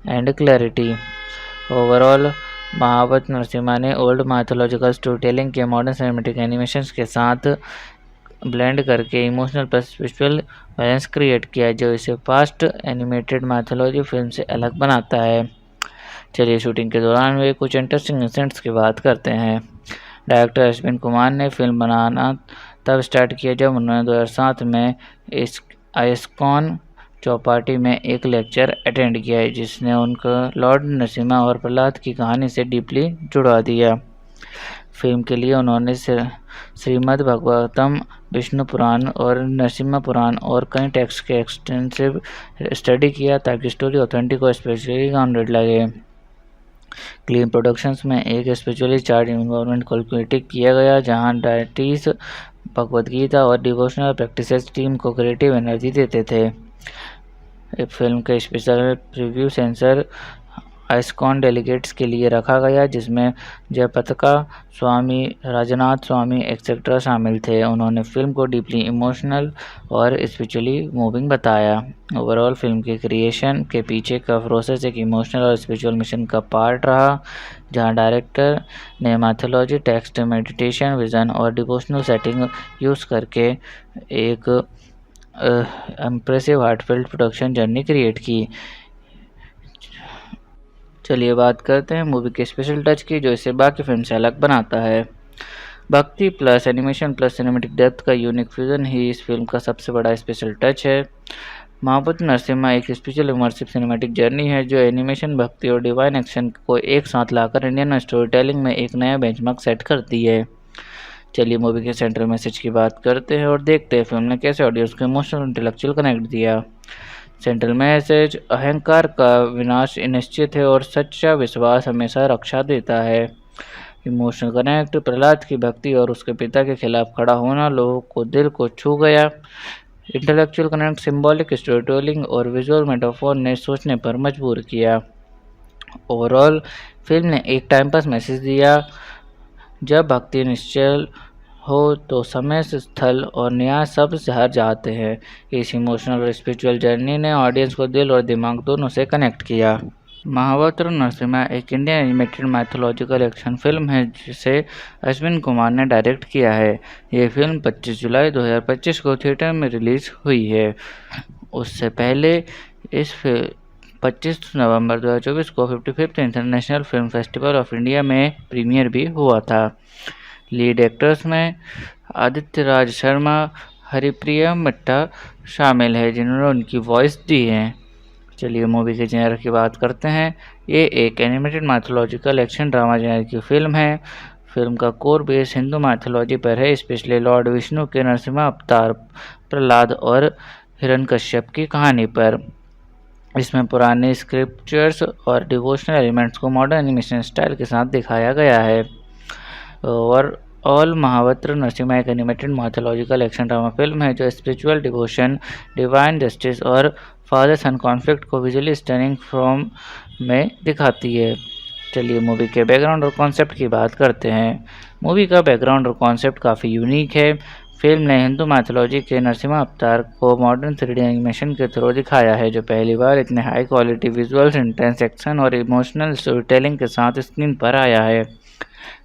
A: and clarity. Overall Mahavatar Narasimha ने ओल्ड माइथोलॉजिकल स्टोरी टेलिंग के मॉडर्न सिनेमैटिक एनिमेशंस के साथ ब्लेंड करके emotional plus visual balance create किया, जो इसे फास्ट एनिमेटेड माइथोलॉजी फिल्म से अलग बनाता है। चलिए शूटिंग के दौरान हुए कुछ इंटरेस्टिंग इंसिडेंट्स की बात करते हैं। डायरेक्टर अश्विन कुमार ने फिल्म बनाना तब स्टार्ट किया जब उन्होंने 2007 में आइस्कॉन चौपाटी में एक लेक्चर अटेंड किया, जिसने उनको लॉर्ड नरसिम्हा और प्रहलाद की कहानी से डीपली जुड़ा दिया। फिल्म के लिए उन्होंने श्रीमद् भागवतम, विष्णु पुराण और नरसिम्हा पुराण और कई टेक्स्ट के एक्सटेंसिव स्टडी किया ताकि स्टोरी ऑथेंटिक और स्पेशली ग्राउंडेड लगे। क्लीन प्रोडक्शंस में एक स्पिरिचुअली चार्ज इन्वायरमेंट कैलकुलेट किया गया, जहां डायटीज, भगवद गीता और डिवोशनल प्रैक्टिसेस टीम को क्रिएटिव एनर्जी देते थे। फिल्म का special preview sensor ISKCON delegates के लिए रखा गया, जिसमें जयपताका स्वामी, राजनाथ स्वामी एक्सेट्रा शामिल थे। उन्होंने फिल्म को डीपली इमोशनल और स्पिरिचुअली मूविंग बताया। ओवरऑल फिल्म के क्रिएशन के पीछे का प्रोसेस एक इमोशनल और स्पिरिचुअल मिशन का पार्ट रहा, जहां डायरेक्टर ने मैथोलॉजी, टेक्स्ट, मेडिटेशन, विजन और डिवोशनल सेटिंग यूज़ करके एक impressive heartfelt production journey create की। चलिए बात करते हैं मूवी के स्पेशल टच की, जो इसे बाकी फिल्म से अलग बनाता है। भक्ति plus animation plus cinematic depth का यूनिक फ्यूजन ही इस फिल्म का सबसे बड़ा स्पेशल टच है। महाबत्र नरसिम्हा एक स्पेशल इमर्सिव सिनेमैटिक जर्नी है, जो एनिमेशन, भक्ति और डिवाइन एक्शन को एक साथ लाकर इंडियन स्टोरी टेलिंग में एक नया बेंचमार्क सेट करती है। चलिए मूवी के सेंट्रल मैसेज की बात करते हैं और देखते हैं फिल्म ने कैसे ऑडियंस को इमोशनल और इंटेलेक्चुअल कनेक्ट दिया। सेंट्रल मैसेज, अहंकार का विनाश निश्चित है और सच्चा विश्वास हमेशा रक्षा देता है। इमोशनल कनेक्ट, प्रहलाद की भक्ति और उसके पिता के खिलाफ खड़ा होना लोगों को दिल को छू गया। Intellectual connect, symbolic story telling और विजुअल मेटाफोर ने सोचने पर मजबूर किया। ओवरऑल फिल्म ने एक टाइम पास मैसेज दिया, जब भक्ति निश्चल हो तो समय, स्थल और न्याय सब हार जाते हैं। इस इमोशनल और स्पिरिचुअल जर्नी ने ऑडियंस को दिल और दिमाग दोनों से कनेक्ट किया। महावत्र नरसिम्हा एक Indian animated mythological action film है जिसे अश्विन कुमार ने डायरेक्ट किया है। ये फिल्म 25 जुलाई 2025 को थिएटर में रिलीज हुई है। उससे पहले इस 25 नवंबर 2024 को 55th international film festival of India में प्रीमियर भी हुआ था। लीड एक्टर्स में आदित्य राज शर्मा, हरिप्रिया मट्टा शामिल है जिन्होंने उनकी वॉइस दी है। चलिए मूवी के जेनर की बात करते हैं। ये एक animated mythological action drama genre की फिल्म है। फिल्म का कोर बेस हिंदू माइथोलॉजी पर है, स्पेशली लॉर्ड विष्णु के नरसिम्हा अवतार, प्रहलाद और हिरण्यकश्यप की कहानी पर। इसमें पुराने स्क्रिप्चर्स और डिवोशनल एलिमेंट्स को मॉडर्न एनिमेशन स्टाइल के साथ दिखाया गया है। और ऑल महावत्र नरसिम्हा एक animated mythological action drama film है जो स्पिरिचुअल डिवोशन, डिवाइन जस्टिस और फादर सन कॉन्फ्लिक्ट को विजुअली स्टनिंग फॉर्म में दिखाती है। चलिए मूवी के बैकग्राउंड और कॉन्सेप्ट की बात करते हैं। मूवी का बैकग्राउंड और कॉन्सेप्ट काफ़ी यूनिक है। फिल्म ने हिंदू माइथोलॉजी के नरसिम्हा अवतार को मॉडर्न 3D एनिमेशन के थ्रू दिखाया है, जो पहली बार इतने high quality visuals, intense action और इमोशनल स्टोरी टेलिंग के साथ स्क्रीन पर आया है।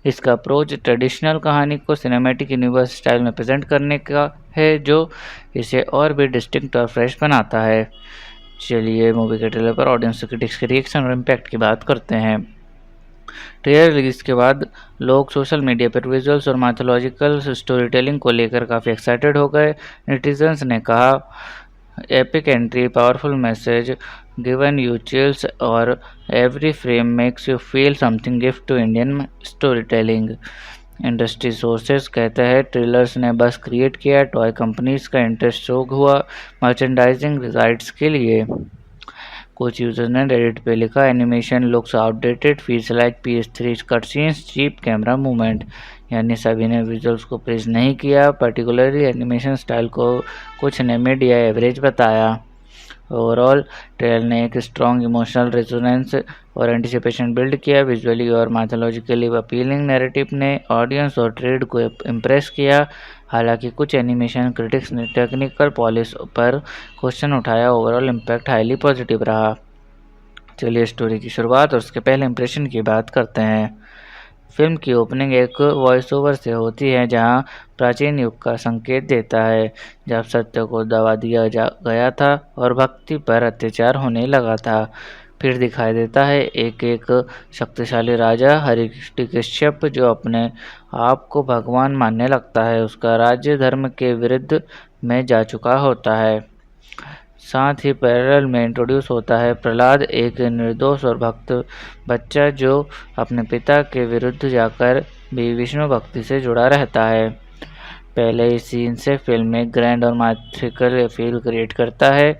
A: इसका अप्रोच ट्रेडिशनल कहानी को सिनेमैटिक यूनिवर्स स्टाइल में प्रेजेंट करने का है, जो इसे और भी डिस्टिंक्ट और फ्रेश बनाता है। चलिए मूवी के ट्रेलर पर ऑडियंस और क्रिटिक्स के रिएक्शन और इम्पैक्ट की बात करते हैं। ट्रेलर रिलीज के बाद लोग सोशल मीडिया पर विजुअल्स और माइथोलॉजिकल स्टोरी टेलिंग को लेकर काफ़ी एक्साइटेड हो गए। नेटिजन्स ने कहा, epic entry, powerful message, given you chills और every frame makes you feel something gift to Indian story telling. Industry sources कहते हैं ट्रेलर्स ने बस क्रिएट किया, टॉय कंपनीज का इंटरेस्ट शो हुआ मर्चेंडाइजिंग राइट्स के लिए। कुछ यूजर्स ने रेडिट पे लिखा, animation looks outdated, feels like PS3 cutscenes, cheap camera movement. यानी सभी ने विजुअल्स को प्रेज नहीं किया, पर्टिकुलरली एनिमेशन स्टाइल को कुछ ने मिड या एवरेज बताया। ओवरऑल ट्रेलर ने एक स्ट्रॉन्ग इमोशनल रेजोनेंस और एंटिसिपेशन बिल्ड किया। विजुअली और माइथोलॉजिकली अपीलिंग नैरेटिव ने ऑडियंस और ट्रेड को इम्प्रेस किया। हालांकि कुछ एनिमेशन क्रिटिक्स ने टेक्निकल पॉलिश पर क्वेश्चन उठाया। ओवरऑल इम्पैक्ट हाईली पॉजिटिव रहा। चलिए स्टोरी की शुरुआत और उसके पहले इंप्रेशन की बात करते हैं। फिल्म की ओपनिंग एक वॉइस ओवर से होती है जहां प्राचीन युग का संकेत देता है, जब सत्य को दबा दिया गया था और भक्ति पर अत्याचार होने लगा था। फिर दिखाई देता है एक शक्तिशाली राजा हिरण्यकश्यप जो अपने आप को भगवान मानने लगता है। उसका राज्य धर्म के विरुद्ध में जा चुका होता है। साथ ही पैरेलल में इंट्रोड्यूस होता है प्रहलाद, एक निर्दोष और भक्त बच्चा जो अपने पिता के विरुद्ध जाकर भी विष्णु भक्ति से जुड़ा रहता है। पहले ही सीन से फिल्म में ग्रैंड और माइथिकल फील क्रिएट करता है।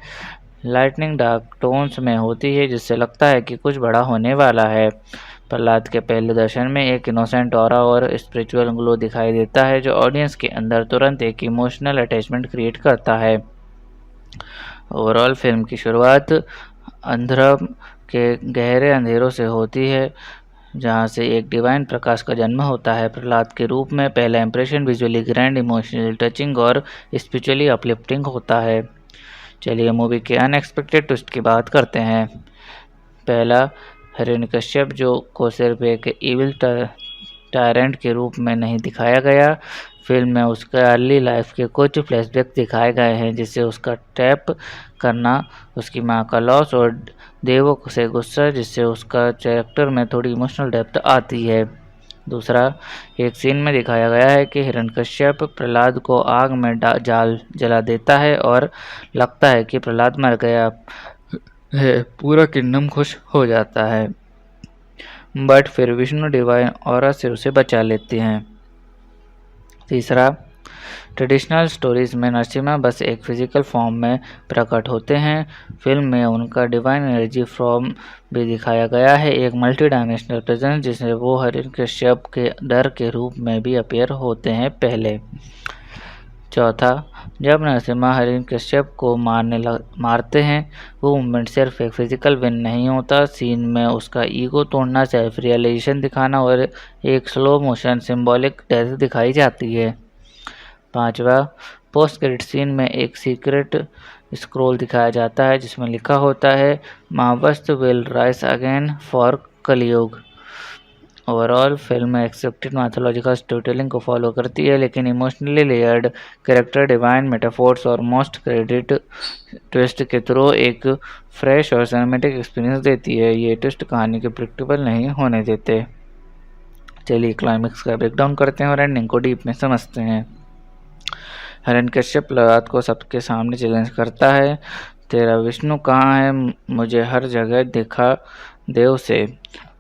A: लाइटनिंग डार्क टोन्स में होती है जिससे लगता है कि कुछ बड़ा होने वाला है। प्रहलाद के पहले दर्शन में एक इनोसेंट ऑरा और स्पिरिचुअल ग्लो दिखाई देता है जो ऑडियंस के अंदर तुरंत एक इमोशनल अटैचमेंट क्रिएट करता है। ओवरऑल फिल्म की शुरुआत अंधरम के गहरे अंधेरों से होती है जहां से एक डिवाइन प्रकाश का जन्म होता है प्रहलाद के रूप में। पहला impression visually grand, emotionally touching और स्पिरिचुअली अपलिफ्टिंग होता है। चलिए मूवी के अनएक्सपेक्टेड ट्विस्ट की बात करते हैं। पहला, हिरण्यकश्यप जो को सिर्फ एक इविल टायरेंट के रूप में नहीं दिखाया गया। फिल्म में उसके अर्ली लाइफ के कुछ फ्लैशबैक दिखाए गए हैं जिससे उसका टैप करना, उसकी मां का लॉस और देवों से गुस्सा, जिससे उसका कैरेक्टर में थोड़ी इमोशनल डेप्थ आती है। दूसरा, एक सीन में दिखाया गया है कि हिरण्यकश्यप प्रहलाद को आग में जला देता है और लगता है कि प्रहलाद मर गया है। पूरा किंगडम खुश हो जाता है, बट फिर विष्णु डिवाइन ऑरा से उसे बचा लेते हैं। तीसरा, ट्रेडिशनल स्टोरीज में नरसिम्हा बस एक फिजिकल फॉर्म में प्रकट होते हैं। फिल्म में उनका डिवाइन एनर्जी फॉर्म भी दिखाया गया है, एक मल्टी डायमेंशनल प्रेजेंस जिसमें वो हिरण्यकश्यप के डर के रूप में भी अपीयर होते हैं पहले। चौथा, जब नरसिम्हा हिरण्यकश्यप को मारते हैं वो मूवमेंट सिर्फ एक फिजिकल विन नहीं होता, सीन में उसका ईगो तोड़ना, सेल्फ रियलाइजेशन दिखाना और एक स्लो मोशन सिंबॉलिक डेथ दिखाई जाती है। पांचवा, पोस्ट क्रेडिट सीन में एक सीक्रेट स्क्रॉल दिखाया जाता है जिसमें लिखा होता है Mahavastra will rise again for Kalyug. Overall film accepted mythological story telling को फॉलो करती है, लेकिन emotionally layered character, divine metaphors और मोस्ट क्रेडिट ट्विस्ट के थ्रू एक फ्रेश और सिनेमैटिक एक्सपीरियंस देती है। ये ट्विस्ट कहानी के प्रेडिक्टेबल नहीं होने देते। चलिए क्लाइमेक्स का ब्रेकडाउन करते हैं और एंडिंग को डीप में समझते हैं। हिरण्यकश्यप प्रहलाद को सबके सामने चैलेंज करता है, तेरा विष्णु कहाँ है? मुझे हर जगह दिखा दे उसे।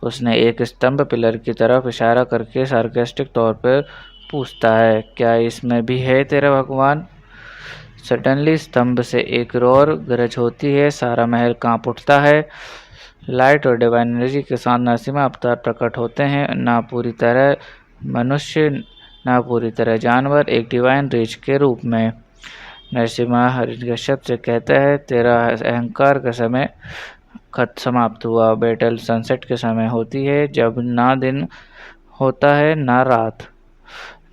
A: उसने एक स्तंभ पिलर की तरफ इशारा करके सार्केस्टिक तौर पर पूछता है, क्या इसमें भी है तेरा भगवान? सडनली स्तंभ से एक रोर गरज होती है, सारा महल कांप उठता है। लाइट और डिवाइन एनर्जी के साथ नरसिम्हा अवतार प्रकट होते हैं, ना पूरी तरह मनुष्य ना पूरी तरह जानवर, एक डिवाइन रीच के रूप में। नरसिम्हा हिरण्यकश्यप से कहता है, तेरा अहंकार का समय समाप्त हुआ। बैटल सनसेट के समय होती है, जब ना दिन होता है ना रात।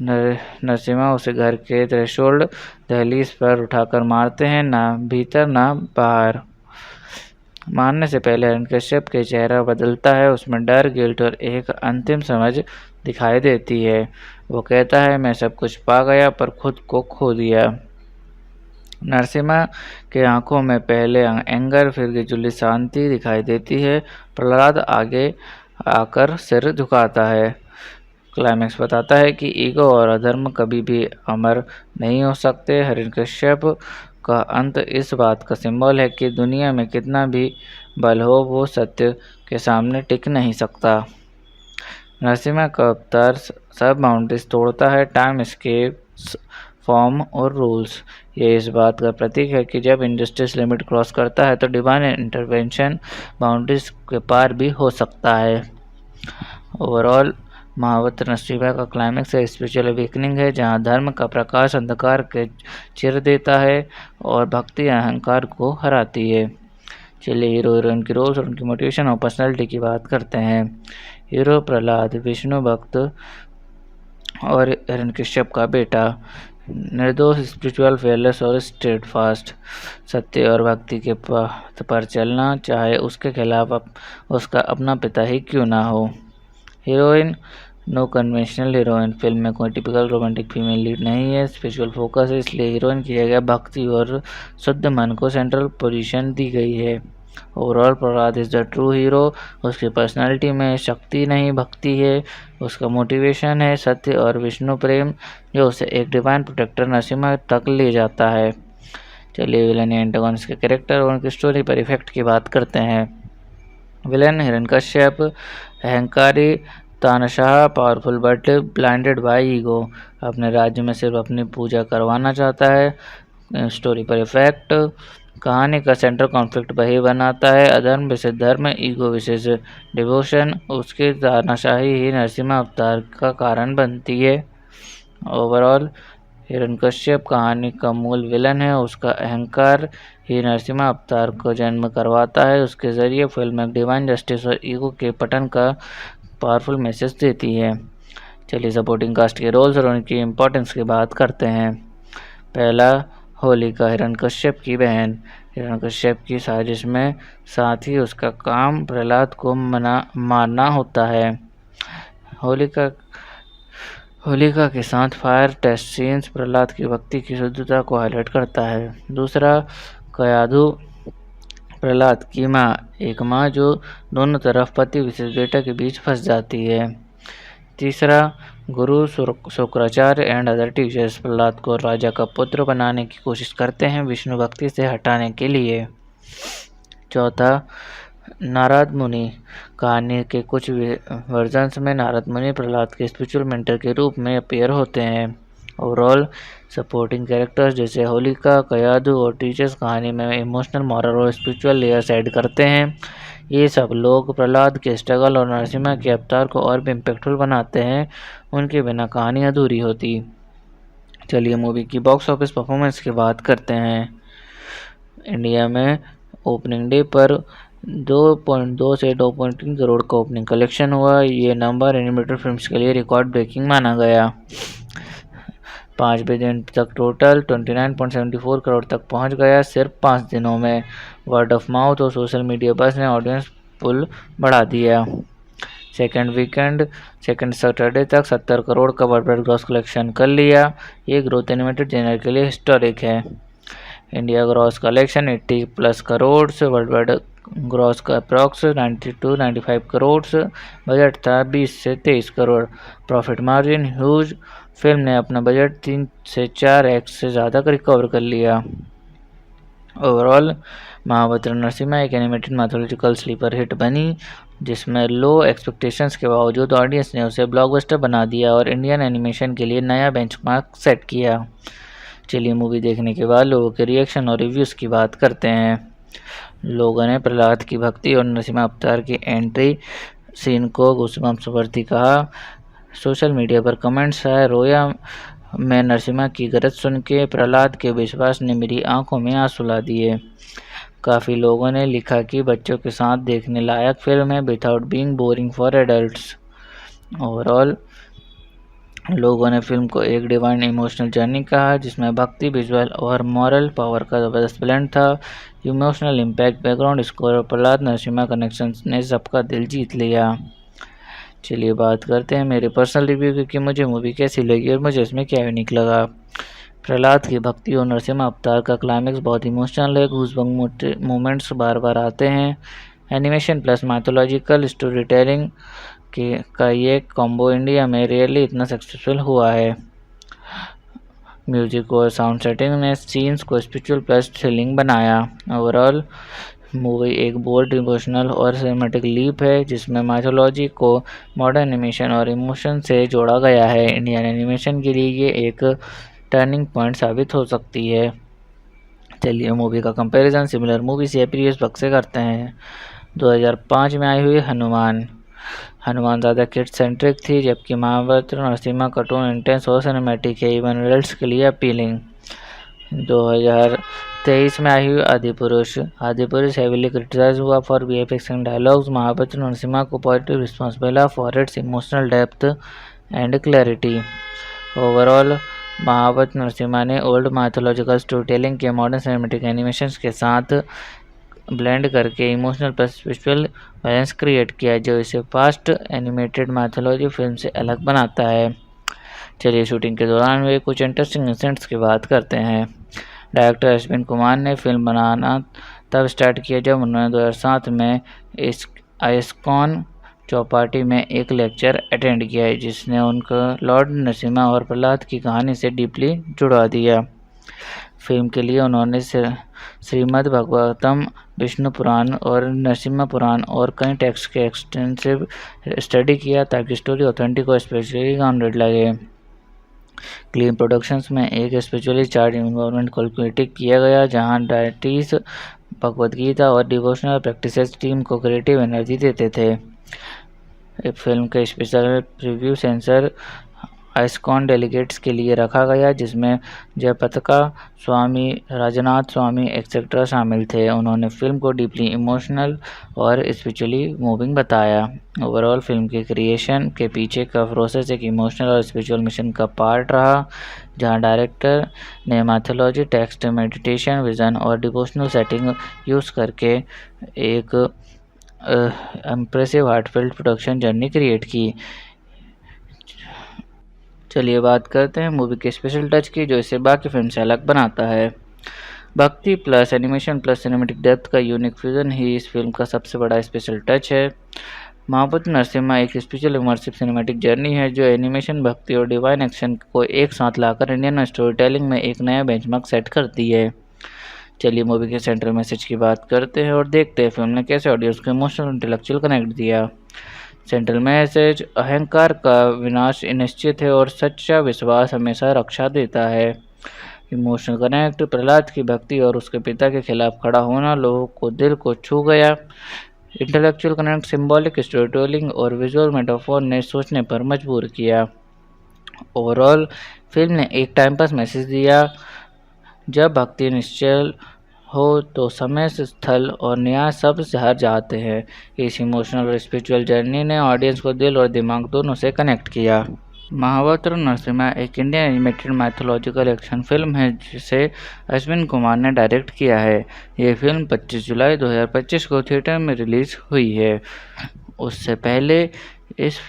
A: नरसिम्हा उसे घर के थ्रेशोल्ड दहलीज पर उठाकर मारते हैं, ना भीतर ना बाहर। मारने से पहले हिरण्यकश्यप के चेहरा बदलता है, उसमें डर, गिल्ट और एक अंतिम समझ दिखाई देती है। वो कहता है, मैं सब कुछ पा गया पर खुद को खो दिया। नरसिम्हा के आंखों में पहले एंगर फिर गिजुली शांति दिखाई देती है। प्रहलाद आगे आकर सिर झुकाता है। क्लाइमेक्स बताता है कि ईगो और अधर्म कभी भी अमर नहीं हो सकते। हिरण्यकश्यप का अंत इस बात का सिंबल है कि दुनिया में कितना भी बल हो, वो सत्य के सामने टिक नहीं सकता। नरसिम्हा का अवतार सब बाउंड्रीज तोड़ता है, टाइम, स्केप्स, फॉर्म और रूल्स। ये इस बात का प्रतीक है कि जब इंजस्टिस लिमिट क्रॉस करता है तो डिवाइन इंटरवेंशन बाउंड्रीज के पार भी हो सकता है। ओवरऑल महावत नरसिम्हा का क्लाइमेक्स है स्पिरिचुअल अवेकनिंग है, जहाँ धर्म का प्रकाश अंधकार के चिर देता है और भक्ति अहंकार को हराती है। चलिए हीरो हीरोइन की रोल्स और उनकी मोटिवेशन और पर्सनैलिटी की बात करते हैं। हीरो प्रहलाद विष्णु भक्त और हिरण्यकश्यप का बेटा, निर्दोष, स्पिरिचुअल, फेयरलेस और स्टेड फास्ट, सत्य और भक्ति के पथ पर चलना, चाहे उसके खिलाफ उसका अपना पिता ही क्यों ना हो। Heroine, no conventional heroine, film में कोई टिपिकल रोमांटिक फीमेल लीड नहीं है, स्पिरिचुअल फोकस है, इसलिए हीरोइन की जगह भक्ति और शुद्ध मन को सेंट्रल पोजीशन दी गई है। Overall Prahlad is the true hero. उसकी पर्सनालिटी में शक्ति नहीं भक्ति है, उसका मोटिवेशन है सत्य और विष्णु प्रेम, जो उसे एक डिवाइन प्रोटेक्टर नरसिम्हा तक ले जाता है। चलिए विलन या एंटागोनिस्ट के कैरेक्टर और उनकी स्टोरी पर इफेक्ट की बात करते हैं। विलन हिरण्यकश्यप, अहंकारी, तानाशाह, powerful but blinded bye ego, अपने राज्य में सिर्फ अपनी पूजा करवाना चाहता है। स्टोरी पर इफेक्ट, कहानी का सेंट्रल कॉन्फ्लिक्ट वही बनाता है, अधर्म विशेष धर्म, ईगो विशेष डिवोशन, उसकी तानाशाही ही नरसिम्हा अवतार का कारण बनती है। ओवरऑल हिरण्यकश्यप कहानी का मूल विलन है, उसका अहंकार ही नरसिम्हा अवतार को जन्म करवाता है। उसके जरिए फिल्म एक डिवाइन जस्टिस और ईगो के पतन का पावरफुल मैसेज देती है। चलिए सपोर्टिंग कास्ट के रोल्स और उनकी इम्पोर्टेंस की बात करते हैं। पहला, होलिका, हिरण्यकश्यप की बहन। हिरण्यकश्यप की साजिश में साथ ही उसका काम प्रहलाद को मारना होता है। होलिका के साथ फायर टेस्ट सीन्स प्रहलाद की भक्ति की शुद्धता को हाईलाइट करता है। दूसरा, कयाधु, प्रहलाद की माँ, एक माँ जो दोनों तरफ पति विशेष बेटा के बीच फंस जाती है। तीसरा, गुरु Shukracharya and other teachers Prahlad को राजा का पुत्र बनाने की कोशिश करते हैं विष्णु भक्ति से हटाने के लिए। चौथा, नारद मुनि, कहानी के कुछ वर्जन्स में नारद मुनि प्रहलाद के स्पिरिचुअल मेंटर के रूप में अपीयर होते हैं। ओवरऑल सपोर्टिंग कैरेक्टर्स जैसे होलिका, कयाधु और टीचर्स कहानी में इमोशनल, मॉरल और स्पिरिचुअल लेयर्स ऐड करते हैं। ये सब लोग प्रहलाद के स्ट्रगल और नरसिम्हा के अवतार को और भी इम्पैक्टफुल बनाते हैं, उनके बिना कहानी अधूरी होती। चलिए मूवी की बॉक्स ऑफिस परफॉर्मेंस की बात करते हैं। इंडिया में ओपनिंग डे पर 2.2 से 2.3 करोड़ का ओपनिंग कलेक्शन हुआ। ये नंबर एनिमेटेड फिल्म्स के लिए रिकॉर्ड ब्रेकिंग माना गया। 5वें दिन तक टोटल 29.74 करोड़ तक पहुंच गया सिर्फ 5 दिनों में। वर्ड ऑफ माउथ और सोशल मीडिया बस ने ऑडियंस पुल बढ़ा दिया। सेकेंड सैटरडे तक 70 करोड़ का वर्ल्ड ग्रॉस कलेक्शन कर लिया। ये ग्रोथ एनिमेटेड जेनर के लिए हिस्टोरिक है। India gross collection 80+ crore, world wide gross का अप्रॉक्स 92-95 करोड़, बजट था 20 से 23 crore. Profit margin huge, film ने अपना बजट 3 से 4x से ज़्यादा रिकवर कर लिया। ओवरऑल महाबत्र नरसिम्हा एक एनिमेटेड मैथोलॉजिकल स्लीपर हिट बनी, जिसमें लो एक्सपेक्टेशंस के बावजूद ऑडियंस ने उसे ब्लॉकबस्टर बना दिया और इंडियन एनिमेशन के लिए नया बेंचमार्क सेट किया। चलिए मूवी देखने के बाद लोगों के रिएक्शन और रिव्यूज़ की बात करते हैं। लोगों ने प्रहलाद की भक्ति और नरसिम्हा अवतार की एंट्री सीन को गूज़बम्प्स वर्दी कहा। सोशल मीडिया पर कमेंट्स आए, रोया मैं नरसिम्हा की गरज सुन के, प्रहलाद के विश्वास ने मेरी आंखों में आंसू ला दिए। काफ़ी लोगों ने लिखा कि बच्चों के साथ देखने लायक फिल्म है without being boring for adults. Overall लोगों ने फिल्म को एक डिवाइन इमोशनल जर्नी कहा, जिसमें भक्ति, विजुअल और मॉरल पावर का ज़बरदस्त ब्लेंड था। इमोशनल इम्पैक्ट, बैकग्राउंड स्कोर और प्रहलाद नरसिम्हा कनेक्शन ने सबका दिल जीत लिया। चलिए बात करते हैं मेरे पर्सनल रिव्यू की कि मुझे मूवी कैसी लगी और मुझे इसमें क्या यूनिक लगा। प्रहलाद की भक्ति और नरसिम्हा अवतार का क्लाइमेक्स बहुत इमोशनल है। गूज़बम्प मोमेंट्स बार बार आते हैं। Animation plus mythological story telling का ये कॉम्बो इंडिया में रियली इतना सक्सेसफुल हुआ है। म्यूजिक और साउंड सेटिंग ने सीन्स को स्पिरिचुअल प्लस थ्रिलिंग बनाया। ओवरऑल मूवी एक बोल्ड, इमोशनल और सिनेमैटिक लीप है, जिसमें माइथोलॉजी को मॉडर्न एनिमेशन और इमोशन से जोड़ा गया है। इंडियन एनिमेशन के लिए ये एक टर्निंग पॉइंट साबित हो सकती है। चलिए मूवी का कंपैरिजन सिमिलर मूवीज या प्रीवियस वर्क से करते हैं। 2005 में आई हुई हनुमान ज़्यादा किड सेंट्रिक थी, जबकि महाभारत नरसिम्हा कार्टून इंटेंस और सिनेमैटिक है, इवन एडल्ट्स के लिए अपीलिंग। 2023 में आई हुई आदिपुरुष हेविली क्रिटिसाइज हुआ for VFX and dialogues. Mahabharat Narsimha को पॉजिटिव रिस्पॉन्स मिला for its emotional depth and clarity. Overall Mahabharat Narsimha ने ओल्ड माइथोलॉजिकल स्टोरी टेलिंग के मॉडर्न सिनेमेटिक एनिमेशंस के साथ ब्लेंड करके emotional plus visual balance create किया, जो इसे फास्ट एनिमेटेड माइथोलॉजी फिल्म से अलग बनाता है। चलिए शूटिंग के दौरान हुए कुछ इंटरेस्टिंग इंसिडेंट्स की बात करते हैं। डायरेक्टर अश्विन कुमार ने फिल्म बनाना तब स्टार्ट किया जब उन्होंने 2007 में आइस्कॉन चौपाटी में एक लेक्चर अटेंड किया है, जिसने उनको लॉर्ड नरसिम्हा और प्रहलाद की कहानी से डीपली जुड़ा दिया। फिल्म के लिए उन्होंने श्रीमद् भागवतम, विष्णु पुराण और नरसिम्हा पुराण और कई टेक्स्ट के एक्सटेंसिव स्टडी किया ताकि स्टोरी ऑथेंटिक और स्पेशली ग्राउंडेड लगे। क्लीन प्रोडक्शंस में एक स्पिरिचुअली चार्ज इन्वायरमेंट कैलकुलेट किया गया, जहां डायटीज, भगवद गीता और डिवोशनल प्रैक्टिसेस टीम को क्रिएटिव एनर्जी देते थे। फिल्म का special preview sensor ISKCON delegates के लिए रखा गया, जिसमें जयपताका स्वामी, राजनाथ स्वामी एक्सेट्रा शामिल थे। उन्होंने फिल्म को डीपली इमोशनल और स्पिरिचुअली मूविंग बताया। ओवरऑल फिल्म के क्रिएशन के पीछे का प्रोसेस एक इमोशनल और स्पिरिचुअल मिशन का पार्ट रहा, जहां डायरेक्टर ने मैथोलॉजी, टेक्स्ट, मेडिटेशन, विजन और डिवोशनल सेटिंग यूज़ करके एक impressive heartfelt production journey create की। चलिए बात करते हैं मूवी के स्पेशल टच की, जो इसे बाकी फिल्म से अलग बनाता है। भक्ति plus animation plus cinematic depth का यूनिक फ्यूजन ही इस फिल्म का सबसे बड़ा स्पेशल टच है। महाभारत नरसिम्हा एक स्पेशल इमर्सिव सिनेमेटिक जर्नी है, जो एनिमेशन, भक्ति और डिवाइन एक्शन को एक साथ लाकर इंडियन स्टोरी टेलिंग में एक नया बेंचमार्क सेट करती है। चलिए मूवी के सेंट्रल मैसेज की बात करते हैं और देखते हैं फिल्म ने कैसे ऑडियंस को इमोशनल और इंटेलेक्चुअल कनेक्ट दिया। सेंट्रल मैसेज, अहंकार का विनाश निश्चित है और सच्चा विश्वास हमेशा रक्षा देता है। इमोशनल कनेक्ट, प्रहलाद की भक्ति और उसके पिता के खिलाफ खड़ा होना लोगों को दिल को छू गया। Intellectual connect, symbolic story telling और विजुअल मेटाफोर ने सोचने पर मजबूर किया। ओवरऑल फिल्म ने एक टाइम पास मैसेज दिया, जब भक्ति निश्चल हो तो समय, स्थल और न्याय सब से हार जाते हैं। इस इमोशनल और स्पिरिचुअल जर्नी ने ऑडियंस को दिल और दिमाग दोनों से कनेक्ट किया। महावत्र नरसिम्हा एक Indian animated mythological action film है जिसे अश्विन कुमार ने डायरेक्ट किया है। ये फिल्म 25 जुलाई 2025 को थिएटर में रिलीज हुई है। उससे पहले इस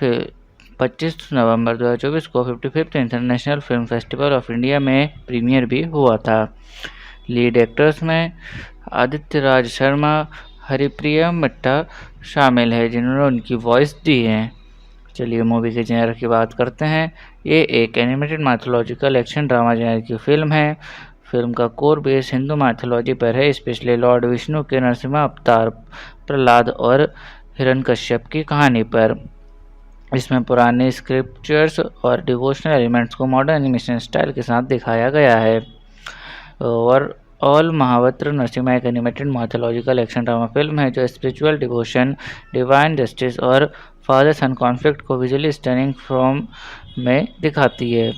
A: 25 नवंबर 2024 को 55th international film festival of India में प्रीमियर भी हुआ था। लीड एक्टर्स में आदित्य राज शर्मा, हरिप्रिया मट्टा शामिल है जिन्होंने उनकी वॉइस दी है। चलिए मूवी के जेनर की बात करते हैं। ये एक animated mythological action drama genre की फिल्म है। फिल्म का कोर बेस हिंदू माइथोलॉजी पर है, स्पेशली लॉर्ड विष्णु के नरसिम्हा अवतार, प्रहलाद और हिरण्यकश्यप की कहानी पर। इसमें पुराने स्क्रिप्चर्स और डिवोशनल एलिमेंट्स को मॉडर्न एनिमेशन स्टाइल के साथ दिखाया गया है। और ऑल महावत्र नरसिम्हा एक animated mythological action drama film है जो स्पिरिचुअल डिवोशन, डिवाइन जस्टिस और फादर सन कॉन्फ्लिक्ट को विजुअली स्टनिंग फॉर्म में दिखाती है।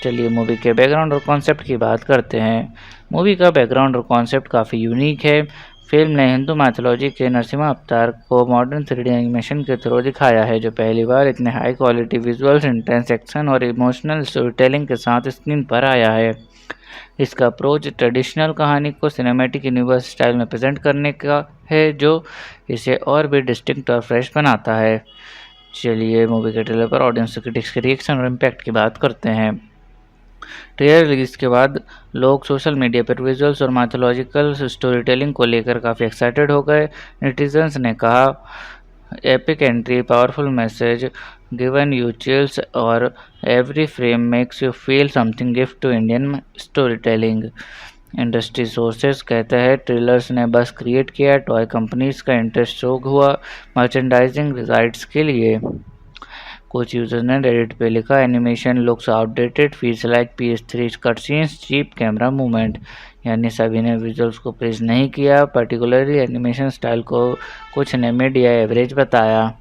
A: चलिए मूवी के बैकग्राउंड और कॉन्सेप्ट की बात करते हैं। मूवी का बैकग्राउंड और कॉन्सेप्ट काफ़ी यूनिक है। फिल्म ने हिंदू माइथोलॉजी के नरसिम्हा अवतार को मॉडर्न 3D एनिमेशन के थ्रू दिखाया है, जो पहली बार इतने high quality visuals, intense action और इमोशनल स्टोरी टेलिंग के साथ स्क्रीन पर आया है। इसका अप्रोच ट्रेडिशनल कहानी को सिनेमैटिक यूनिवर्स स्टाइल में प्रेजेंट करने का है, जो इसे और भी डिस्टिंक्ट और फ्रेश बनाता है। चलिए मूवी के ट्रेलर पर ऑडियंस क्रिटिक्स के रिएक्शन और इम्पैक्ट की बात करते हैं। ट्रेलर रिलीज के बाद लोग सोशल मीडिया पर विजुअल्स और माइथोलॉजिकल स्टोरी टेलिंग को लेकर काफ़ी एक्साइटेड हो गए। नेटिजन्स ने कहा, epic entry, powerful message, given you chills और every frame makes you feel something gift to Indian story telling. Industry sources कहते हैं ट्रेलर्स ने बस क्रिएट किया, टॉय कंपनीज का इंटरेस्ट शो हुआ मर्चेंडाइजिंग राइट्स के लिए। कुछ यूजर्स ने रेडिट पे लिखा, animation looks outdated, feels like PS3 cut scenes, cheap camera movement. यानी सभी ने विजुअल्स को प्रेज नहीं किया, पर्टिकुलरली एनिमेशन स्टाइल को कुछ ने मिड या एवरेज बताया।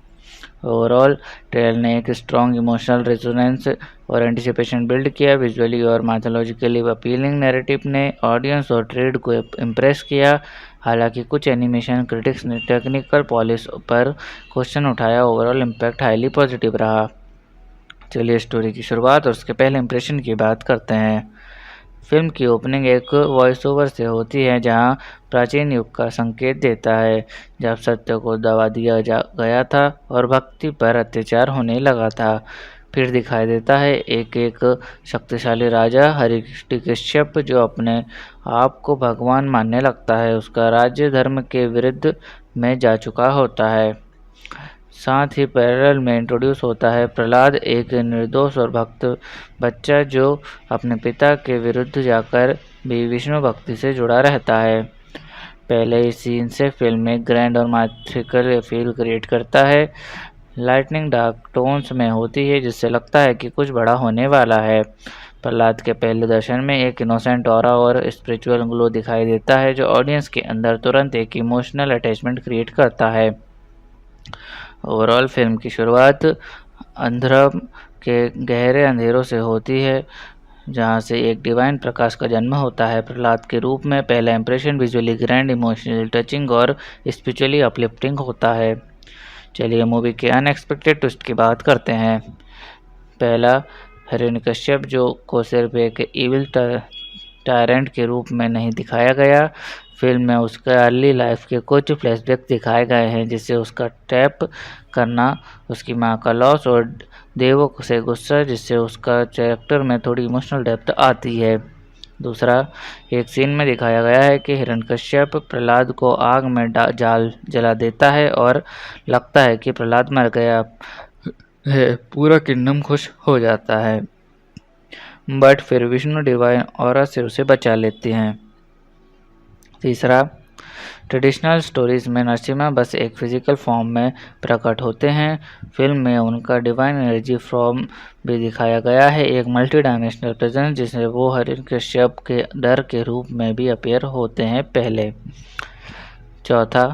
A: ओवरऑल ट्रेलर ने एक स्ट्रॉन्ग इमोशनल रेजोनेंस और एंटिसिपेशन बिल्ड किया। विजुअली और मैथोलॉजिकली अपीलिंग नैरेटिव ने ऑडियंस और ट्रेड को इम्प्रेस किया। हालांकि कुछ एनिमेशन क्रिटिक्स ने टेक्निकल पॉलिश पर क्वेश्चन उठाया। ओवरऑल इम्पैक्ट हाईली पॉजिटिव रहा। चलिए स्टोरी की शुरुआत और उसके पहले इंप्रेशन की बात करते हैं। फिल्म की ओपनिंग एक वॉइस ओवर से होती है जहां प्राचीन युग का संकेत देता है, जब सत्य को दबा दिया गया था और भक्ति पर अत्याचार होने लगा था। फिर दिखाई देता है एक शक्तिशाली राजा हिरण्यकश्यप जो अपने आप को भगवान मानने लगता है। उसका राज्य धर्म के विरुद्ध में जा चुका होता है। साथ ही पैरेलल में इंट्रोड्यूस होता है प्रहलाद, एक निर्दोष और भक्त बच्चा जो अपने पिता के विरुद्ध जाकर भी विष्णु भक्ति से जुड़ा रहता है। पहले ही सीन से फिल्म में ग्रैंड और मैथिकल फील क्रिएट करता है। लाइटनिंग डार्क टोन्स में होती है जिससे लगता है कि कुछ बड़ा होने वाला है। प्रहलाद के पहले दर्शन में एक इनोसेंट ऑरा और स्पिरिचुअल ग्लो दिखाई देता है जो ऑडियंस के अंदर तुरंत एक इमोशनल अटैचमेंट क्रिएट करता है। ओवरऑल फिल्म की शुरुआत अंधरम के गहरे अंधेरों से होती है जहां से एक डिवाइन प्रकाश का जन्म होता है प्रहलाद के रूप में। पहला impression visually grand, emotionally touching और स्पिरिचुअली अपलिफ्टिंग होता है। चलिए मूवी के अनएक्सपेक्टेड ट्विस्ट की बात करते हैं। पहला, हिरण्यकश्यप जो को सिर्फ एक इविल टायरेंट के रूप में नहीं दिखाया गया। फिल्म में उसका अर्ली लाइफ के कुछ फ्लैशबैक दिखाए गए हैं जिससे उसका टैप करना, उसकी मां का लॉस और देवों से गुस्सा, जिससे उसका कैरेक्टर में थोड़ी इमोशनल डेप्थ आती है। दूसरा, एक सीन में दिखाया गया है कि हिरण्यकश्यप प्रहलाद को आग में जाल जला देता है और लगता है कि प्रहलाद मर गया है। पूरा किंगडम खुश हो जाता है, बट फिर विष्णु डिवाइन ऑरा से उसे बचा लेते हैं। तीसरा, ट्रेडिशनल स्टोरीज में नरसिम्हा बस एक फिजिकल फॉर्म में प्रकट होते हैं। फिल्म में उनका डिवाइन एनर्जी फॉर्म भी दिखाया गया है, एक मल्टी डायमेंशनल प्रेजेंस जिसमें वो हिरण्यकश्यप के डर के रूप में भी अपीयर होते हैं पहले। चौथा,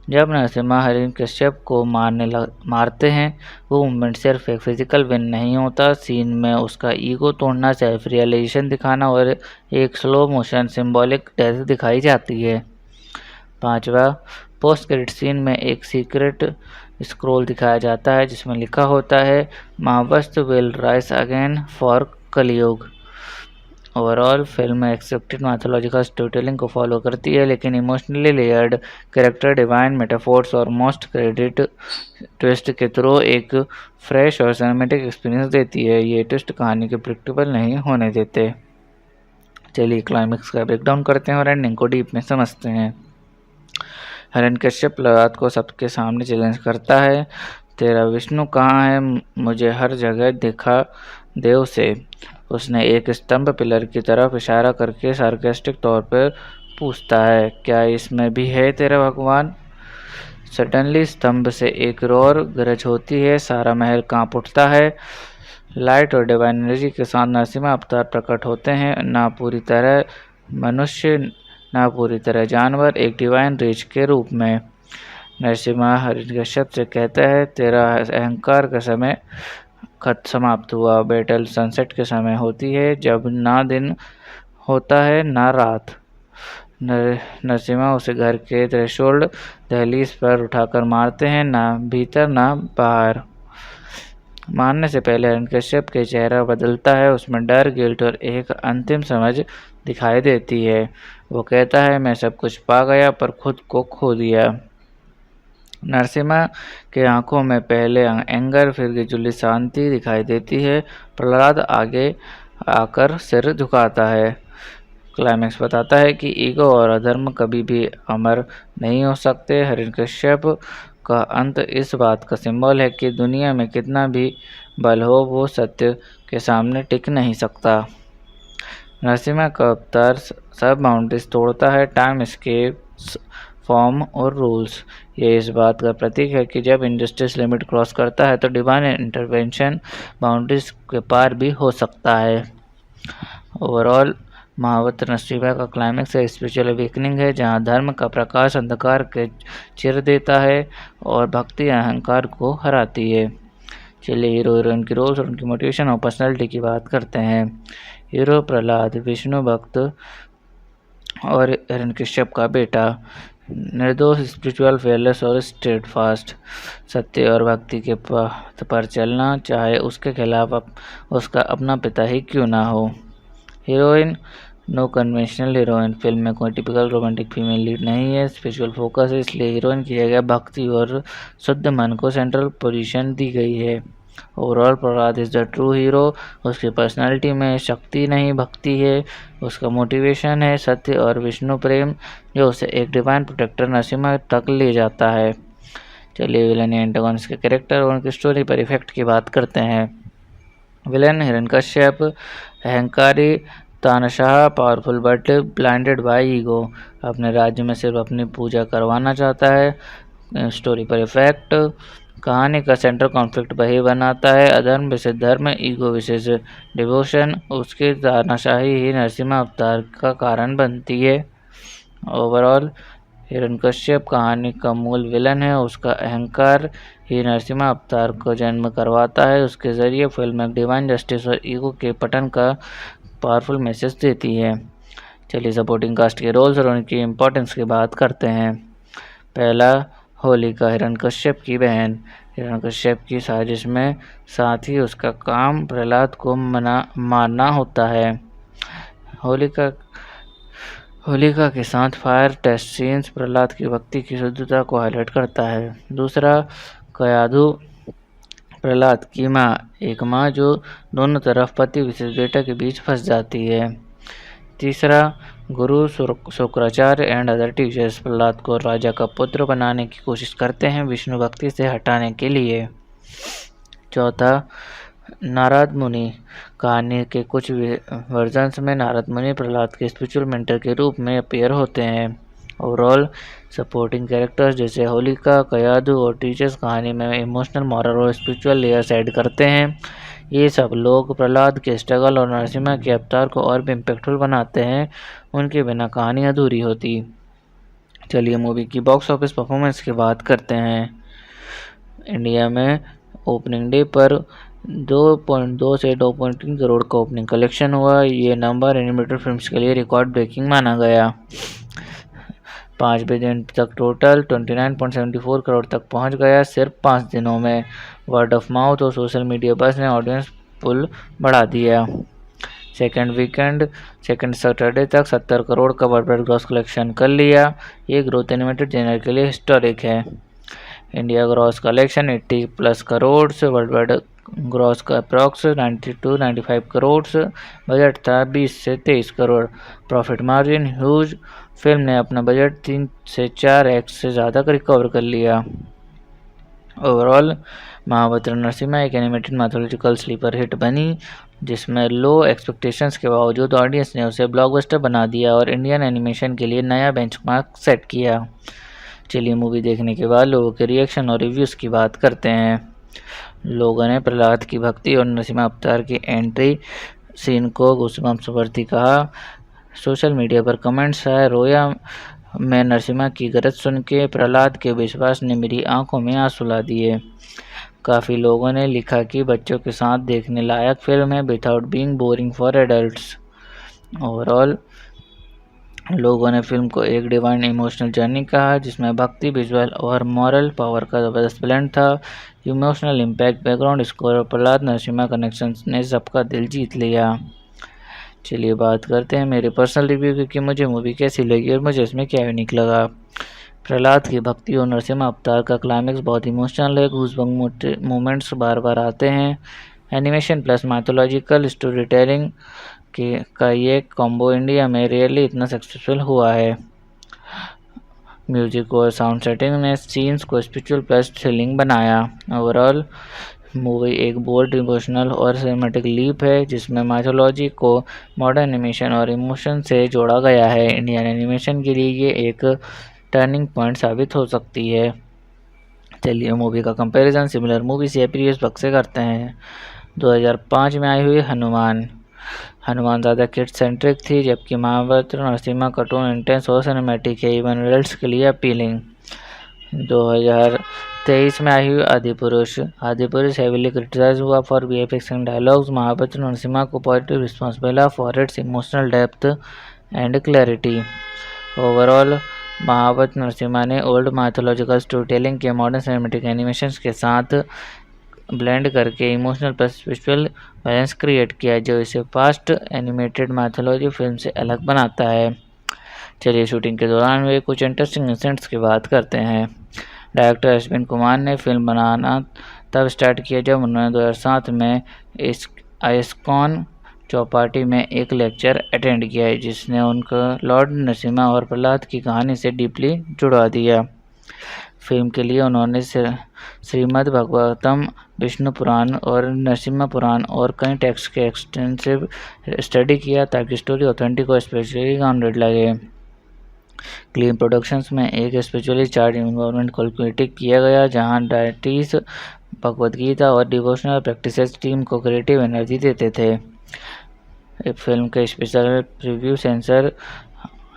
A: जब नरसिम्हा हिरण्यकश्यप को मारते हैं वो मूवमेंट सिर्फ एक फिजिकल विन नहीं होता, सीन में उसका ईगो तोड़ना, सेल्फ रियलाइजेशन दिखाना और एक स्लो मोशन सिंबॉलिक डेथ दिखाई जाती है। पांचवा, पोस्ट क्रेडिट सीन में एक सीक्रेट स्क्रॉल दिखाया जाता है जिसमें लिखा होता है Mahavastra will rise again for Kalyug. Overall film accepted mythological story telling को फॉलो करती है, लेकिन emotionally layered character, divine metaphors और मोस्ट क्रेडिट ट्विस्ट के थ्रू एक फ्रेश और सिनेमैटिक एक्सपीरियंस देती है। ये ट्विस्ट कहानी के प्रेडिक्टेबल नहीं होने देते। चलिए क्लाइमेक्स का ब्रेकडाउन करते हैं और एंडिंग को डीप में समझते हैं। हिरण्यकश्यप प्रहलाद को सबके सामने चैलेंज करता है, तेरा विष्णु कहाँ है, मुझे हर जगह दिखा दे उसे। उसने एक स्तंभ पिलर की तरफ इशारा करके सार्केस्टिक तौर पर पूछता है, क्या इसमें भी है तेरा भगवान? सडनली स्तंभ से एक रोर गरज होती है, सारा महल कांप उठता है। लाइट और डिवाइन एनर्जी के साथ नरसिम्हा अवतार प्रकट होते हैं, ना पूरी तरह मनुष्य ना पूरी तरह जानवर, एक डिवाइन रीच के रूप में। नरसिम्हा हिरण्यकश्यप से कहता है, तेरा अहंकार का समय समाप्त हुआ। बैटल सनसेट के समय होती है, जब ना दिन होता है ना रात। नरसिम्हा उसे घर के थ्रेशोल्ड दहलीज पर उठाकर मारते हैं, ना भीतर ना बाहर। मारने से पहले हिरण्यकश्यप के चेहरा बदलता है, उसमें डर, गिल्ट और एक अंतिम समझ दिखाई देती है। वो कहता है, मैं सब कुछ पा गया पर खुद को खो दिया। नरसिम्हा के आंखों में पहले एंगर फिर गिजुली शांति दिखाई देती है। प्रहलाद आगे आकर सिर झुकाता है। क्लाइमेक्स बताता है कि ईगो और अधर्म कभी भी अमर नहीं हो सकते। हिरण्यकश्यप का अंत इस बात का सिंबल है कि दुनिया में कितना भी बल हो, वो सत्य के सामने टिक नहीं सकता। नरसिम्हा का अवतार सब बाउंड्रीज तोड़ता है, टाइम, स्केप्स, फॉर्म और रूल्स। ये इस बात का प्रतीक है कि जब इंजस्टिस लिमिट क्रॉस करता है तो डिवाइन इंटरवेंशन बाउंड्रीज के पार भी हो सकता है। ओवरऑल महावत नरसिम्हा का क्लाइमेक्स है स्पिरिचुअल अवेकनिंग है, जहाँ धर्म का प्रकाश अंधकार के चिर देता है और भक्ति अहंकार को हराती है। चलिए हीरो हीरोइन की रोल्स और उनकी मोटिवेशन और पर्सनैलिटी की बात करते हैं। हीरो प्रहलाद विष्णु भक्त और हिरण्यकश्यप का बेटा, निर्दोष, स्पिरिचुअल, फेयरलेस और स्टेड फास्ट, सत्य और भक्ति के पथ पर चलना, चाहे उसके खिलाफ उसका अपना पिता ही क्यों ना हो। Heroine, no conventional heroine, film में कोई टिपिकल रोमांटिक फीमेल लीड नहीं है, स्पिरिचुअल फोकस है, इसलिए हीरोइन की जगह भक्ति और शुद्ध मन को सेंट्रल पोजीशन दी गई है। Overall Prahlad is the true hero. उसकी पर्सनालिटी में शक्ति नहीं भक्ति है, उसका मोटिवेशन है सत्य और विष्णु प्रेम, जो उसे एक डिवाइन प्रोटेक्टर नरसिम्हा तक ले जाता है। चलिए विलन एंटागोनिस्ट के कैरेक्टर और उनकी स्टोरी पर इफेक्ट की बात करते हैं। विलन हिरण्यकश्यप, अहंकारी, तानाशाह, powerful but blinded bye ego, अपने राज्य में सिर्फ अपनी पूजा करवाना चाहता है। स्टोरी पर इफेक्ट, कहानी का सेंट्रल कॉन्फ्लिक्ट वही बनाता है, अधर्म विशेष धर्म, ईगो विशेष डिवोशन। उसकी तानाशाही ही नरसिम्हा अवतार का कारण बनती है। ओवरऑल हिरण्यकश्यप कहानी का मूल विलन है, उसका अहंकार ही नरसिम्हा अवतार को जन्म करवाता है। उसके जरिए फिल्म एक डिवाइन जस्टिस और ईगो के पतन का पावरफुल मैसेज देती है। चलिए सपोर्टिंग कास्ट के रोल्स और उनकी इम्पोर्टेंस की बात करते हैं। पहला, होलिका, हिरण्यकश्यप की बहन। हिरण्यकश्यप की साजिश में साथ ही उसका काम प्रहलाद को मारना होता है। होलिका के साथ फायर टेस्ट सीन्स प्रहलाद की भक्ति की शुद्धता को हाईलाइट करता है। दूसरा, कयाधु, प्रहलाद की माँ, एक माँ जो दोनों तरफ पति विशेष बेटा के बीच फंस जाती है। तीसरा, गुरु Shukracharya and other teachers Prahlad को राजा का पुत्र बनाने की कोशिश करते हैं विष्णु भक्ति से हटाने के लिए। चौथा, नारद मुनि, कहानी के कुछ वर्जन्स में नारद मुनि प्रहलाद के स्पिरिचुअल मेंटर के रूप में अपीयर होते हैं। ओवरऑल सपोर्टिंग कैरेक्टर्स जैसे होलिका, कयाधु और टीचर्स कहानी में इमोशनल, मॉरल और स्पिरिचुअल लेयर्स ऐड करते हैं। ये सब लोग प्रहलाद के स्ट्रगल और नरसिम्हा के अवतार को और भी इम्पैक्टफुल बनाते हैं, उनके बिना कहानी अधूरी होती। चलिए मूवी की बॉक्स ऑफिस परफॉर्मेंस की बात करते हैं। इंडिया में ओपनिंग डे पर 2.2 से 2.3 करोड़ का ओपनिंग कलेक्शन हुआ। ये नंबर एनिमेटेड फिल्म्स के लिए रिकॉर्ड ब्रेकिंग माना गया। 5वें दिन तक टोटल 29.74 करोड़ तक पहुंच गया सिर्फ 5 दिनों में। वर्ड ऑफ माउथ और सोशल मीडिया बस ने ऑडियंस पुल बढ़ा दिया। सेकंड सैटरडे तक 70 करोड़ का वर्ल्ड ग्रॉस कलेक्शन कर लिया। ये ग्रोथ एनिमेटेड जेनर के लिए हिस्टोरिक है। India gross collection 80+ crore, world wide gross का अप्रॉक्स 90-95 करोड़, बजट था 20 से 23 crore. Profit margin huge, film ने अपना बजट 3 से 4x से ज़्यादा रिकवर कर लिया। ओवरऑल महाबत्र नरसिम्हा एक एनिमेटेड मैथोलॉजिकल स्लीपर हिट बनी, जिसमें लो एक्सपेक्टेशंस के बावजूद ऑडियंस ने उसे ब्लॉकबस्टर बना दिया और इंडियन एनिमेशन के लिए नया बेंचमार्क सेट किया। चलिए मूवी देखने के बाद लोगों के रिएक्शन और रिव्यूज़ की बात करते हैं। लोगों ने प्रहलाद की भक्ति और नरसिम्हा अवतार की एंट्री सीन को गूज़बम्प्स वर्दी कहा। सोशल मीडिया पर कमेंट्स आए, रोया मैं नरसिम्हा की गरज सुन के, प्रहलाद के विश्वास ने मेरी आंखों में आंसू ला दिए। काफ़ी लोगों ने लिखा कि बच्चों के साथ देखने लायक फिल्म है without being boring for adults. Overall लोगों ने फिल्म को एक डिवाइन इमोशनल जर्नी कहा, जिसमें भक्ति, विजुअल और मॉरल पावर का ज़बरदस्त ब्लेंड था। इमोशनल इम्पैक्ट, बैकग्राउंड स्कोर और प्रहलाद नरसिम्हा कनेक्शन ने सबका दिल जीत लिया। चलिए बात करते हैं मेरे पर्सनल रिव्यू की कि मुझे मूवी कैसी लगी और मुझे इसमें क्या यूनिक लगा। प्रहलाद की भक्ति और नरसिम्हा अवतार का क्लाइमेक्स बहुत इमोशनल है। गूज़बम्प मोमेंट्स बार बार आते हैं। Animation plus mythological story telling का ये कॉम्बो इंडिया में रियली इतना सक्सेसफुल हुआ है। म्यूजिक और साउंड सेटिंग ने सीन्स को स्पिरिचुअल प्लस थ्रिलिंग बनाया। ओवरऑल मूवी एक बोल्ड, इमोशनल और सिनेमैटिक लीप है, जिसमें माइथोलॉजी को मॉडर्न एनिमेशन और इमोशन से जोड़ा गया है। इंडियन एनिमेशन के लिए ये एक टर्निंग पॉइंट साबित हो सकती है। चलिए मूवी का कंपैरिजन सिमिलर मूवीज या प्रीवियस वक्त से करते हैं। 2005 में आई हुई हनुमान ज़्यादा किड सेंट्रिक थी, जबकि महाबत्र नरसिम्हा कार्टून इंटेंस और सिनेमैटिक है, इवन एडल्ट्स के लिए अपीलिंग। 2023 में आई हुई आदिपुरुष हेवीली क्रिटिसाइज हुआ for VFX and dialogues. Mahavatar Narasimha को पॉजिटिव रिस्पॉन्स मिला for its emotional depth and clarity. Overall Mahavatar Narasimha ने ओल्ड माइथोलॉजिकल स्टोरी टेलिंग के मॉडर्न सिनेमैटिक एनिमेशन के साथ ब्लेंड करके emotional plus visual balance create किया, जो इसे फास्ट एनिमेटेड माइथोलॉजी फिल्म से अलग बनाता है। चलिए शूटिंग के दौरान हुए कुछ इंटरेस्टिंग इंसिडेंट्स की बात करते हैं। डायरेक्टर अश्विन कुमार ने फिल्म बनाना तब स्टार्ट किया जब उन्होंने 2007 में आइस्कॉन चौपाटी में एक लेक्चर अटेंड किया है, जिसने उनको लॉर्ड नरसिम्हा और प्रहलाद की कहानी से डीपली जुड़ा दिया। फिल्म के लिए उन्होंने श्रीमद् भागवतम, विष्णु पुराण और नरसिम्हा पुराण और कई टेक्स्ट के एक्सटेंसिव स्टडी किया ताकि स्टोरी ऑथेंटिक और स्पिरिचुअली ग्राउंडेड लगे। क्लीन प्रोडक्शंस में एक स्पिरिचुअली चार्ज इन्वायरमेंट कैलकुलेट किया गया, जहां डायटीज भगवद गीता और डिवोशनल प्रैक्टिसेस टीम को क्रिएटिव एनर्जी देते थे। फिल्म के special preview sensor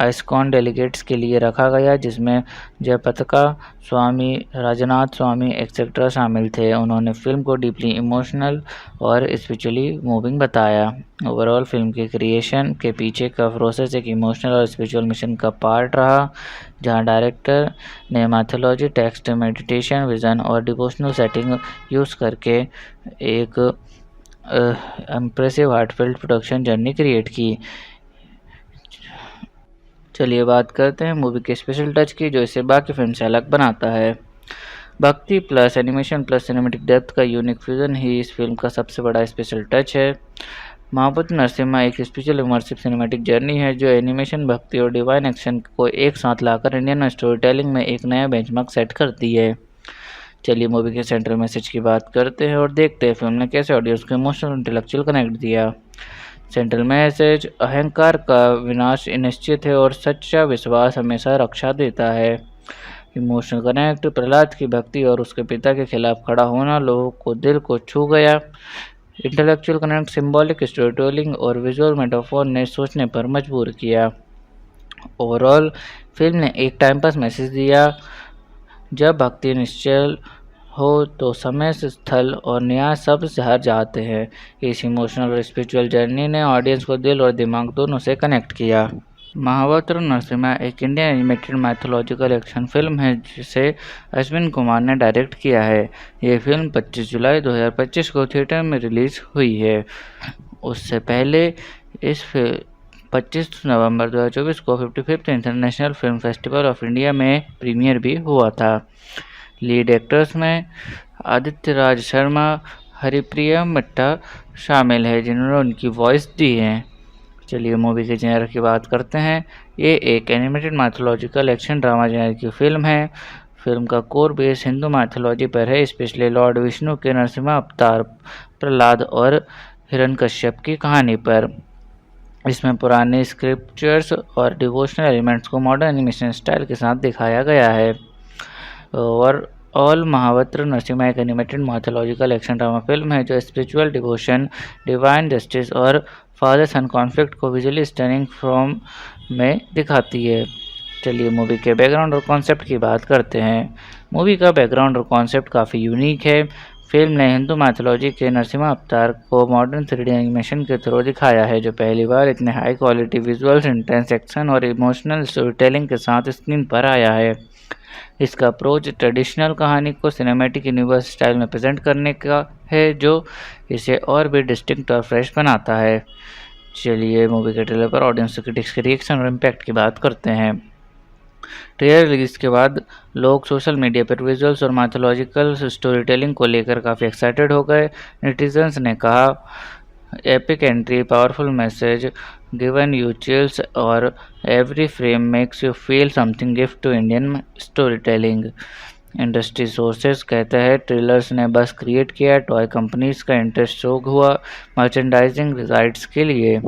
A: ISKCON delegates के लिए रखा गया, जिसमें जयपताका स्वामी, राजनाथ स्वामी एक्सेट्रा शामिल थे। उन्होंने फिल्म को डीपली इमोशनल और स्पिरिचुअली मूविंग बताया। ओवरऑल फिल्म के क्रिएशन के पीछे का प्रोसेस एक इमोशनल और स्पिरिचुअल मिशन का पार्ट रहा, जहां डायरेक्टर ने मैथोलॉजी, टेक्स्ट, मेडिटेशन, विजन और डिवोशनल सेटिंग यूज़ करके एक impressive heartfelt production journey create की। चलिए बात करते हैं मूवी के स्पेशल टच की, जो इसे बाकी फिल्म से अलग बनाता है। भक्ति plus animation plus cinematic depth का यूनिक फ्यूजन ही इस फिल्म का सबसे बड़ा स्पेशल टच है। महाबत्र नरसिम्हा एक स्पेशल इमर्सिव सिनेमैटिक जर्नी है, जो एनिमेशन, भक्ति और डिवाइन एक्शन को एक साथ लाकर इंडियन स्टोरी टेलिंग में एक नया बेंचमार्क सेट करती है। चलिए मूवी के सेंट्रल मैसेज की बात करते हैं और देखते हैं फिल्म ने कैसे ऑडियंस को इमोशनल इंटेलेक्चुअल कनेक्ट दिया। सेंट्रल मैसेज: अहंकार का विनाश निश्चित है और सच्चा विश्वास हमेशा रक्षा देता है। इमोशनल कनेक्ट: प्रहलाद की भक्ति और उसके पिता के खिलाफ खड़ा होना लोगों को दिल को छू गया। Intellectual connect: symbolic story telling और विजुअल मेटाफोर ने सोचने पर मजबूर किया। ओवरऑल फिल्म ने एक टाइम पास मैसेज दिया। जब भक्ति निश्चल हो तो समय, स्थल और न्याय सब हार जाते हैं। इस इमोशनल और स्पिरिचुअल जर्नी ने ऑडियंस को दिल और दिमाग दोनों से कनेक्ट किया। महावत्र नरसिम्हा एक Indian animated mythological action film है जिसे अश्विन कुमार ने डायरेक्ट किया है। ये फिल्म 25 जुलाई 2025 को थिएटर में रिलीज हुई है। उससे पहले इस 25 नवंबर 2024 को 55th international film festival of India में प्रीमियर भी हुआ था। लीड एक्टर्स में आदित्य राज शर्मा, हरिप्रिया मट्टा शामिल है जिन्होंने उनकी वॉइस दी है। चलिए मूवी के जेनर की बात करते हैं। ये एक animated mythological action drama genre की फिल्म है। फिल्म का कोर बेस हिंदू माइथोलॉजी पर है, स्पेशली लॉर्ड विष्णु के नरसिम्हा अवतार, प्रहलाद और हिरण्यकश्यप की कहानी पर। इसमें पुराने स्क्रिप्चर्स और डिवोशनल एलिमेंट्स को मॉडर्न एनिमेशन स्टाइल के साथ दिखाया गया है। और ऑल महावत्र नरसिम्हा एक animated mythological action drama film है जो स्पिरिचुअल डिवोशन, डिवाइन जस्टिस और फादर सन कॉन्फ्लिक्ट को विजुअली स्टनिंग फॉर्म में दिखाती है। चलिए मूवी के बैकग्राउंड और कॉन्सेप्ट की बात करते हैं। मूवी का बैकग्राउंड और कॉन्सेप्ट काफ़ी यूनिक है। फिल्म ने हिंदू माइथोलॉजी के नरसिम्हा अवतार को मॉडर्न 3D एनिमेशन के थ्रू दिखाया है, जो पहली बार इतने high quality visuals, intense action और इमोशनल स्टोरी टेलिंग के साथ स्क्रीन पर आया है। इसका अप्रोच ट्रेडिशनल कहानी को सिनेमैटिक यूनिवर्स स्टाइल में प्रेजेंट करने का है, जो इसे और भी डिस्टिंक्ट और फ्रेश बनाता है। चलिए मूवी के ट्रेलर पर ऑडियंस क्रिटिक्स के रिएक्शन और इम्पैक्ट की बात करते हैं। ट्रेलर रिलीज के बाद लोग सोशल मीडिया पर विजुअल्स और माइथोलॉजिकल स्टोरी टेलिंग को लेकर काफ़ी एक्साइटेड हो गए। नेटिजन्स ने कहा, epic entry, powerful message, given you chills और every frame makes you feel something gift to Indian story telling. Industry sources कहते हैं ट्रेलर्स ने बस क्रिएट किया, टॉय कंपनीज का इंटरेस्ट शो हुआ मर्चेंडाइजिंग राइट्स के लिए।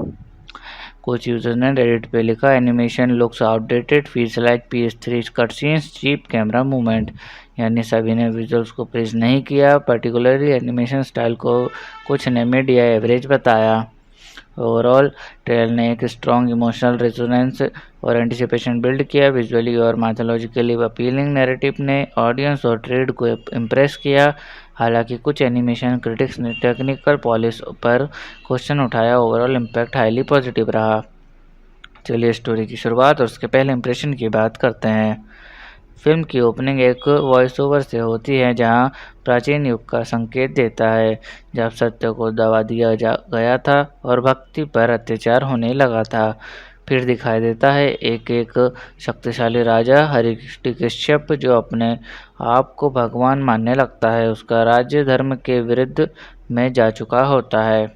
A: कुछ यूजर्स ने रेडिट पे लिखा, animation looks outdated, feels like PS3 cut scenes, cheap camera movement. यानी सभी ने विजुअल्स को प्रेज नहीं किया, पर्टिकुलरली एनिमेशन स्टाइल को कुछ ने मिड या एवरेज बताया। ओवरऑल ट्रेलर ने एक स्ट्रॉन्ग इमोशनल रेजोनेंस और एंटिसिपेशन बिल्ड किया। विजुअली और मैथोलॉजिकली अपीलिंग नैरेटिव ने ऑडियंस और ट्रेड को इम्प्रेस किया। हालांकि कुछ एनिमेशन क्रिटिक्स ने टेक्निकल पॉलिश पर क्वेश्चन उठाया। ओवरऑल इम्पैक्ट हाईली पॉजिटिव रहा। चलिए स्टोरी की शुरुआत और उसके पहले इंप्रेशन की बात करते हैं। फिल्म की ओपनिंग एक वॉइस ओवर से होती है जहां प्राचीन युग का संकेत देता है, जब सत्य को दबा दिया गया था और भक्ति पर अत्याचार होने लगा था। फिर दिखाई देता है एक शक्तिशाली राजा हिरण्यकश्यप जो अपने आप को भगवान मानने लगता है। उसका राज्य धर्म के विरुद्ध में जा चुका होता है।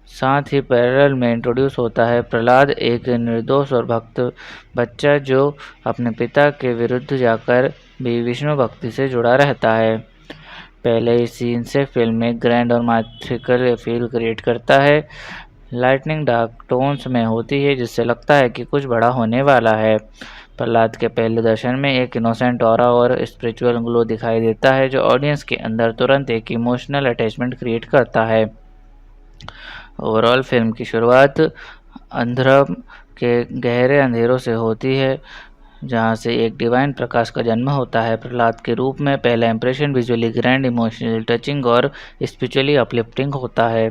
A: साथ ही पैरेलल में इंट्रोड्यूस होता है प्रहलाद, एक निर्दोष और भक्त बच्चा जो अपने पिता के विरुद्ध जाकर भी विष्णु भक्ति से जुड़ा रहता है। पहले ही सीन से फिल्म में ग्रैंड और मैथिकल फील क्रिएट करता है। लाइटनिंग डार्क टोन्स में होती है जिससे लगता है कि कुछ बड़ा होने वाला है। प्रहलाद के पहले दर्शन में एक इनोसेंट ऑरा और स्पिरिचुअल ग्लो दिखाई देता है जो ऑडियंस के अंदर तुरंत एक इमोशनल अटैचमेंट क्रिएट करता है। ओवरऑल फिल्म की शुरुआत अंधरम के गहरे अंधेरों से होती है जहां से एक डिवाइन प्रकाश का जन्म होता है प्रहलाद के रूप में। पहला impression visually grand, emotionally touching और स्पिरिचुअली अपलिफ्टिंग होता है।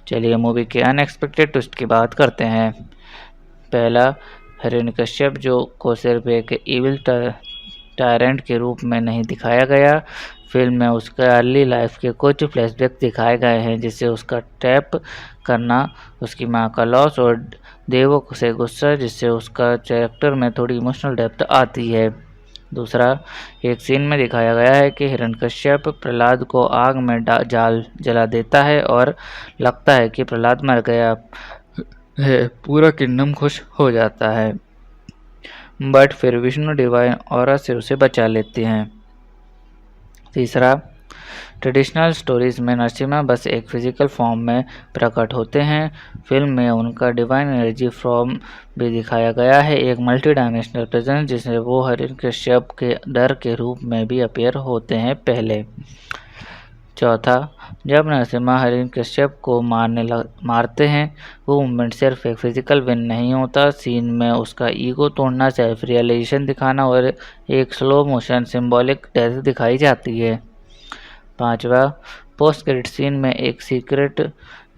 A: चलिए मूवी के अनएक्सपेक्टेड ट्विस्ट की बात करते हैं। पहला, हिरण्यकश्यप जो को सिर्फ एक इविल टायरेंट के रूप में नहीं दिखाया गया। फिल्म में उसके अर्ली लाइफ के कुछ फ्लैशबैक दिखाए गए हैं, जिससे उसका टैप करना, उसकी मां का लॉस और देवों से गुस्सा, जिससे उसका कैरेक्टर में थोड़ी इमोशनल डेप्थ आती है। दूसरा, एक सीन में दिखाया गया है कि हिरण्यकश्यप प्रहलाद को आग में जाल जला देता है और लगता है कि प्रहलाद मर गया है। पूरा किंगडम खुश हो जाता है, बट फिर विष्णु डिवाइन ऑरा से उसे बचा लेते हैं। तीसरा, ट्रेडिशनल स्टोरीज में नरसिम्हा बस एक फिजिकल फॉर्म में प्रकट होते हैं। फिल्म में उनका डिवाइन एनर्जी फॉर्म भी दिखाया गया है, एक मल्टी डायमेंशनल प्रेजेंस जिसमें वो हिरण्यकश्यप के डर के रूप में भी अपीयर होते हैं पहले। चौथा, जब नरसिम्हा हिरण्यकश्यप को मारते हैं, वो मूवमेंट सिर्फ एक फिजिकल विन नहीं होता। सीन में उसका ईगो तोड़ना, सेल्फ रियलाइजेशन दिखाना और एक स्लो मोशन सिंबॉलिक डेथ दिखाई जाती है। 5वां, पोस्ट क्रेडिट सीन में एक सीक्रेट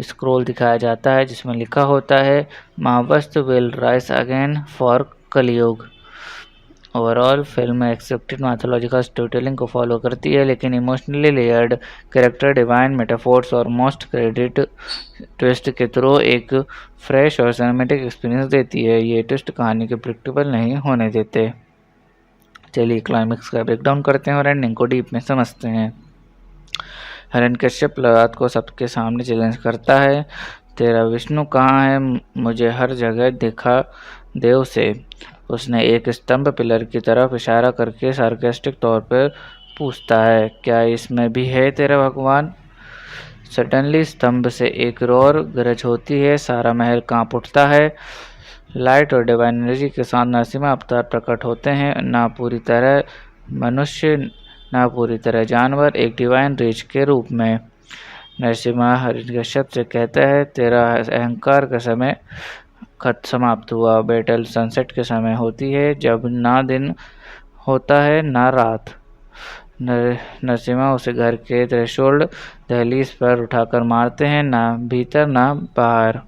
A: स्क्रॉल दिखाया जाता है जिसमें लिखा होता है Mahavastra will rise again for Kalyug. Overall film accepted mythological story telling को फॉलो करती है, लेकिन emotionally layered character, divine metaphors और मोस्ट क्रेडिट ट्विस्ट के थ्रू एक फ्रेश और सिनेमैटिक एक्सपीरियंस देती है। ये ट्विस्ट कहानी के प्रेडिक्टेबल नहीं होने देते। चलिए क्लाइमेक्स का ब्रेकडाउन करते हैं और एंडिंग को डीप में समझते हैं। हिरण्यकश्यप प्रहलाद को सबके सामने चैलेंज करता है, तेरा विष्णु कहाँ है, मुझे हर जगह दिखा दे उसे। उसने एक स्तंभ पिलर की तरफ इशारा करके सार्केस्टिक तौर पर पूछता है, क्या इसमें भी है तेरा भगवान? सडनली स्तंभ से एक रोर गरज होती है, सारा महल कांप उठता है। लाइट और डिवाइन एनर्जी के साथ नरसिम्हा अवतार प्रकट होते हैं, ना पूरी तरह मनुष्य ना पूरी तरह जानवर, एक डिवाइन रेज के रूप में। नरसिम्हा हिरण्यकश्यप से कहता है, तेरा अहंकार का समय समाप्त हुआ। बैटल सनसेट के समय होती है, जब ना दिन होता है ना रात। नरसिम्हा उसे घर के थ्रेशोल्ड दहलीज पर उठाकर मारते हैं, ना भीतर ना बाहर।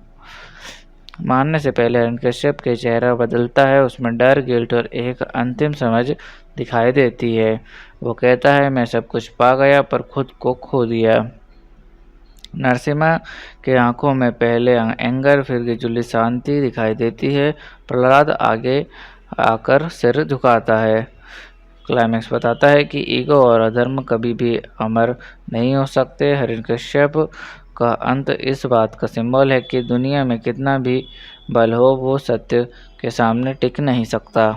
A: मारने से पहले हिरण्यकश्यप के चेहरा बदलता है, उसमें डर, गिल्ट और एक अंतिम समझ दिखाई देती है। वो कहता है, मैं सब कुछ पा गया पर खुद को खो दिया। नरसिम्हा के आंखों में पहले एंगर फिर गिजुली शांति दिखाई देती है। प्रहलाद आगे आकर सिर झुकाता है। क्लाइमैक्स बताता है कि ईगो और अधर्म कभी भी अमर नहीं हो सकते। हिरण्यकश्यप का अंत इस बात का सिंबल है कि दुनिया में कितना भी बल हो, वो सत्य के सामने टिक नहीं सकता।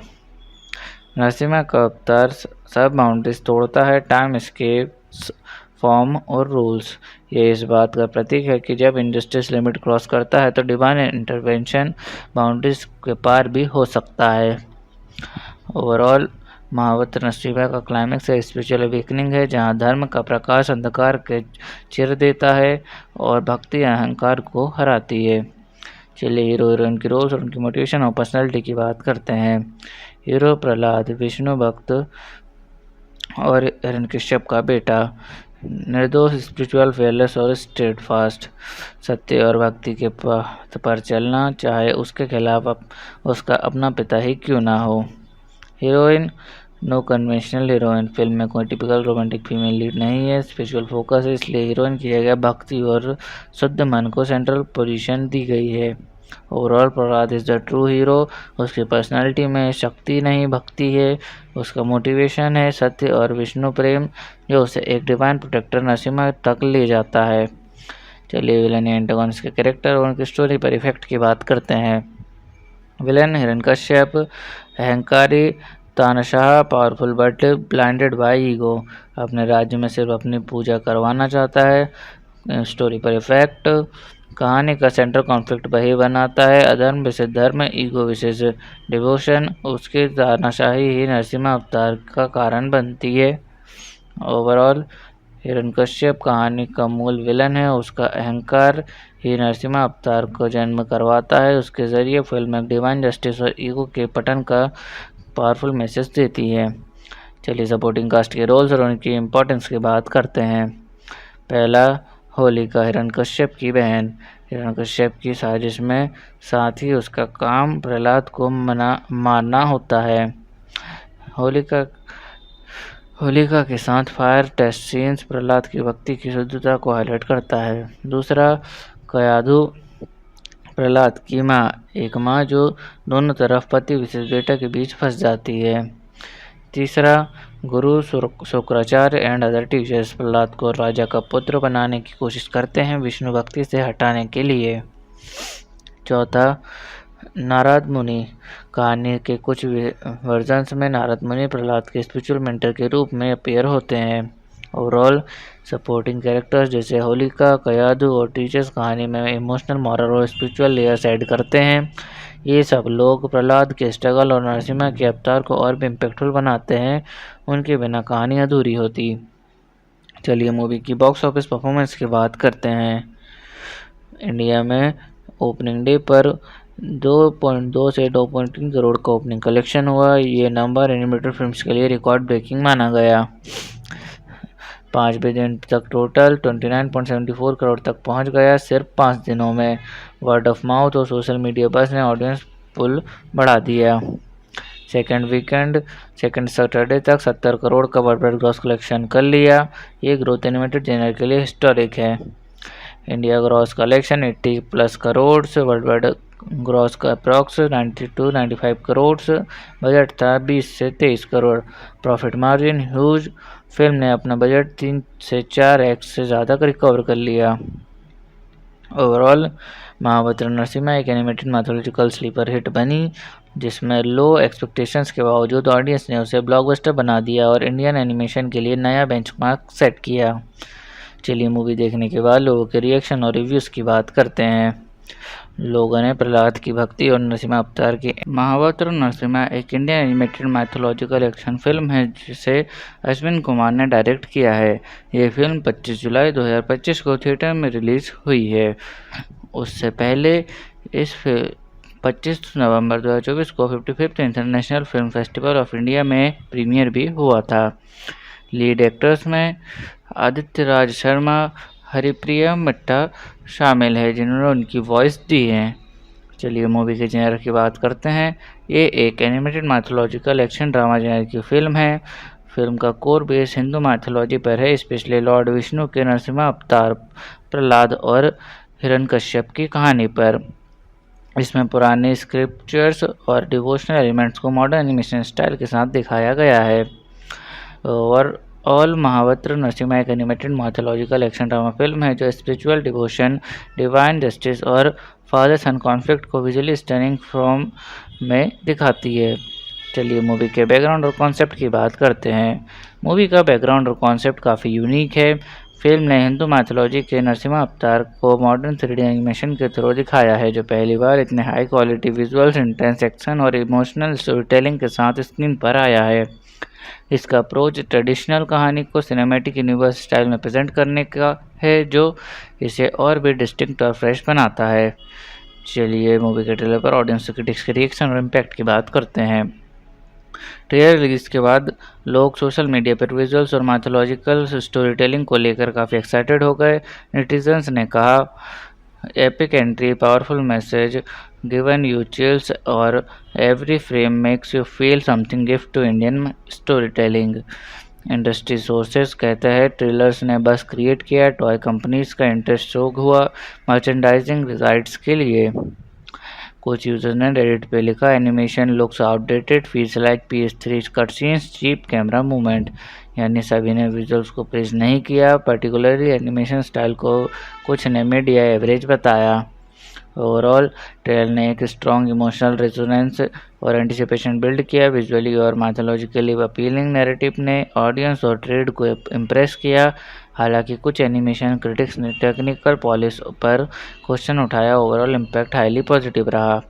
A: नरसिम्हा का अवतार सब बाउंड्रीज तोड़ता है, टाइम, स्केप्स, फॉर्म और रूल्स। ये इस बात का प्रतीक है कि जब इंजस्टिस लिमिट क्रॉस करता है तो डिवाइन इंटरवेंशन बाउंड्रीज के पार भी हो सकता है। ओवरऑल महावत नरसिम्हा का क्लाइमैक्स स्पिरिचुअल अवेकनिंग है, जहाँ धर्म का प्रकाश अंधकार के चिर देता है और भक्ति अहंकार को हराती है। चलिए हीरो हीरोइन की रोल्स और उनकी मोटिवेशन और पर्सनैलिटी की बात करते हैं। हीरो प्रहलाद विष्णु भक्त और हिरण्यकश्यप का बेटा, निर्दोष, स्पिरिचुअल, फेयरलेस और स्टेड फास्ट, सत्य और भक्ति के पथ पर चलना, चाहे उसके खिलाफ उसका अपना पिता ही क्यों ना हो। Heroine, no conventional heroine, film में कोई टिपिकल रोमांटिक फीमेल लीड नहीं है। स्पिरिचुअल फोकस है, इसलिए हीरोइन की जगह भक्ति और शुद्ध मन को सेंट्रल पोजीशन दी गई है। Overall Prahlad is the true hero. उसकी पर्सनालिटी में शक्ति नहीं भक्ति है, उसका मोटिवेशन है सत्य और विष्णु प्रेम, जो उसे एक डिवाइन प्रोटेक्टर नरसिम्हा तक ले जाता है। चलिए विलन या एंटागोनिस्ट के कैरेक्टर और उनकी स्टोरी पर इफेक्ट की बात करते हैं। विलन हिरण्यकश्यप, अहंकारी, तानाशाह, powerful but blinded bye ego, अपने राज्य में सिर्फ अपनी पूजा करवाना चाहता है। स्टोरी पर इफेक्ट, कहानी का सेंट्रल कॉन्फ्लिक्ट वही बनाता है, अधर्म विशेष धर्म, ईगो विशेष डिवोशन, उसकी तानाशाही ही नरसिम्हा अवतार का कारण बनती है। ओवरऑल हिरण्यकश्यप कहानी का मूल विलन है, उसका अहंकार ही नरसिम्हा अवतार को जन्म करवाता है। उसके जरिए फिल्म एक डिवाइन जस्टिस और ईगो के पतन का पावरफुल मैसेज देती है। चलिए सपोर्टिंग कास्ट के रोल्स और उनकी इम्पोर्टेंस की बात करते हैं। पहला, होलिका, हिरण्यकश्यप की बहन। हिरण्यकश्यप की साजिश में साथ ही उसका काम प्रहलाद को मारना होता है। होलिका के साथ फायर टेस्ट सीन्स प्रहलाद की भक्ति की शुद्धता को हाईलाइट करता है। दूसरा, कयाधु, प्रहलाद की माँ, एक माँ जो दोनों तरफ पति विशेष बेटा के बीच फंस जाती है। तीसरा, गुरु Shukracharya and other teachers Prahlad को राजा का पुत्र बनाने की कोशिश करते हैं विष्णु भक्ति से हटाने के लिए। चौथा, नारद मुनि, कहानी के कुछ वर्जन्स में नारद मुनि प्रहलाद के स्पिरिचुअल मेंटर के रूप में अपीयर होते हैं। ओवरऑल सपोर्टिंग कैरेक्टर्स जैसे होलिका, कयाधु और टीचर्स कहानी में इमोशनल, मॉरल और स्पिरिचुअल लेयर्स ऐड करते हैं। ये सब लोग प्रहलाद के स्ट्रगल और नरसिम्हा के अवतार को और भी इम्पैक्टफुल बनाते हैं, उनके बिना कहानी अधूरी होती। चलिए मूवी की बॉक्स ऑफिस परफॉर्मेंस की बात करते हैं। इंडिया में ओपनिंग डे पर 2.2 से 2.3 करोड़ का ओपनिंग कलेक्शन हुआ। ये नंबर एनिमेटेड फिल्म्स के लिए रिकॉर्ड ब्रेकिंग माना गया। 5 बिलियन तक टोटल 29.74 करोड़ तक पहुंच गया सिर्फ 5 दिनों में। वर्ड ऑफ माउथ और सोशल मीडिया बस ने ऑडियंस पुल बढ़ा दिया। सेकेंड सैटरडे तक 70 करोड़ का वर्ल्ड ग्रॉस कलेक्शन कर लिया। ये ग्रोथ एनिमेटेड जेनर के लिए हिस्टोरिक है। India gross collection 80 plus crore, world wide gross का अप्रॉक्स 92-95 करोड़, बजट था 20 से 23 crore. Profit margin huge, film ने अपना बजट 3 से 4x से ज़्यादा रिकवर कर लिया। ओवरऑल महावत नरसिम्हा एक एनिमेटेड मैथोलॉजिकल स्लीपर हिट बनी, जिसमें लो एक्सपेक्टेशंस के बावजूद ऑडियंस ने उसे ब्लॉकबस्टर बना दिया और इंडियन एनिमेशन के लिए नया बेंचमार्क सेट किया। चलिए मूवी देखने के बाद लोगों के रिएक्शन और रिव्यूज़ की बात करते हैं। लोगों ने प्रहलाद की भक्ति और नरसिम्हा अवतार की। महावत नरसिम्हा एक Indian animated mythological action film है जिसे अश्विन कुमार ने डायरेक्ट किया है। ये फिल्म 25 जुलाई 2025 को थिएटर में रिलीज़ हुई है। उससे पहले इस 25 नवंबर 2024 को 55th international film festival of India में प्रीमियर भी हुआ था। लीड एक्टर्स में आदित्य राज शर्मा, हरिप्रिया मट्टा शामिल है, जिन्होंने उनकी वॉइस दी है। चलिए मूवी के जेनर की बात करते हैं। ये एक animated mythological action drama genre की फिल्म है। फिल्म का कोर बेस हिंदू माइथोलॉजी पर है, स्पेशली लॉर्ड विष्णु के नरसिम्हा अवतार, प्रहलाद और हिरण्यकश्यप की कहानी पर। इसमें पुराने स्क्रिप्चर्स और डिवोशनल एलिमेंट्स को मॉडर्न एनिमेशन स्टाइल के साथ दिखाया गया है। और ऑल महावत नरसिम्हा एक animated mythological action drama film है जो स्पिरिचुअल डिवोशन, डिवाइन जस्टिस और फादर सन कॉन्फ्लिक्ट को विजुअली स्टनिंग फॉर्म में दिखाती है। चलिए मूवी के बैकग्राउंड और कॉन्सेप्ट की बात करते हैं। मूवी का बैकग्राउंड और कॉन्सेप्ट काफ़ी यूनिक है। फिल्म ने हिंदू माइथोलॉजी के नरसिम्हा अवतार को मॉडर्न 3D एनिमेशन के थ्रू दिखाया है, जो पहली बार इतने high quality visuals, intense action और इमोशनल स्टोरी टेलिंग के साथ स्क्रीन पर आया है। इसका अप्रोच ट्रेडिशनल कहानी को सिनेमैटिक यूनिवर्स स्टाइल में प्रेजेंट करने का है, जो इसे और भी डिस्टिंक्ट और फ्रेश बनाता है। चलिए मूवी के ट्रेलर पर ऑडियंस क्रिटिक्स के रिएक्शन और इम्पैक्ट की बात करते हैं। ट्रेलर रिलीज के बाद लोग सोशल मीडिया पर विजुअल्स और माइथोलॉजिकल स्टोरी टेलिंग को लेकर काफ़ी एक्साइटेड हो गए। नेटिजन्स ने कहा, epic entry, powerful message, given you chills और every frame makes you feel something gift to Indian story telling. Industry sources कहते हैं ट्रेलर्स ने बस क्रिएट किया, टॉय कंपनीज का इंटरेस्ट शो हुआ मर्चेंडाइजिंग राइट्स के लिए। कुछ यूजर्स ने रेडिट पे लिखा, animation looks outdated, feels like PS3 cutscenes, cheap camera movement. यानी सभी ने विजुअल्स को प्रेज नहीं किया, पर्टिकुलरली एनिमेशन स्टाइल को कुछ ने मिड या एवरेज बताया। ओवरऑल ट्रेलर ने एक स्ट्रॉन्ग इमोशनल रेजोनेंस और एंटिसिपेशन बिल्ड किया। विजुअली और मैथोलॉजिकली अपीलिंग नैरेटिव ने ऑडियंस और ट्रेड को इम्प्रेस किया। हालांकि कुछ एनिमेशन क्रिटिक्स ने टेक्निकल पॉलिश पर क्वेश्चन उठाया। ओवरऑल इम्पैक्ट हाईली पॉजिटिव रहा।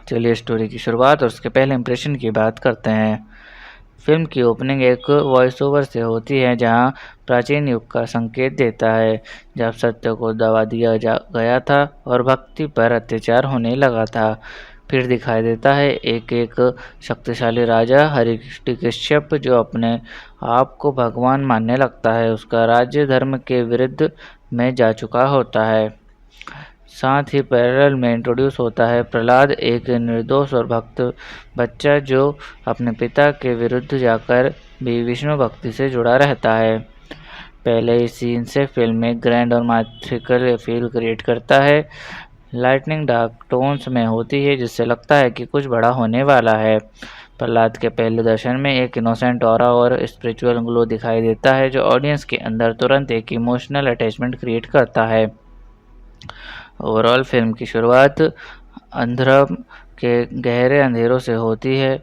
A: चलिए स्टोरी की शुरुआत और उसके पहले इंप्रेशन की बात करते हैं। फिल्म की ओपनिंग एक वॉइस ओवर से होती है, जहां प्राचीन युग का संकेत देता है, जब सत्य को दबा दिया गया था और भक्ति पर अत्याचार होने लगा था। फिर दिखाई देता है एक शक्तिशाली राजा हिरण्यकश्यप, जो अपने आप को भगवान मानने लगता है। उसका राज्य धर्म के विरुद्ध में जा चुका होता है। साथ ही पैरेलल में इंट्रोड्यूस होता है प्रहलाद, एक निर्दोष और भक्त बच्चा जो अपने पिता के विरुद्ध जाकर भी विष्णु भक्ति से जुड़ा रहता है। पहले ही सीन से फिल्म में ग्रैंड और मैथिकल फील क्रिएट करता है। लाइटनिंग डार्क टोन्स में होती है, जिससे लगता है कि कुछ बड़ा होने वाला है। प्रहलाद के पहले दर्शन में एक इनोसेंट ऑरा और स्पिरिचुअल ग्लो दिखाई देता है, जो ऑडियंस के अंदर तुरंत एक इमोशनल अटैचमेंट क्रिएट करता है। ओवरऑल फिल्म की शुरुआत अंधरम के गहरे अंधेरों से होती है,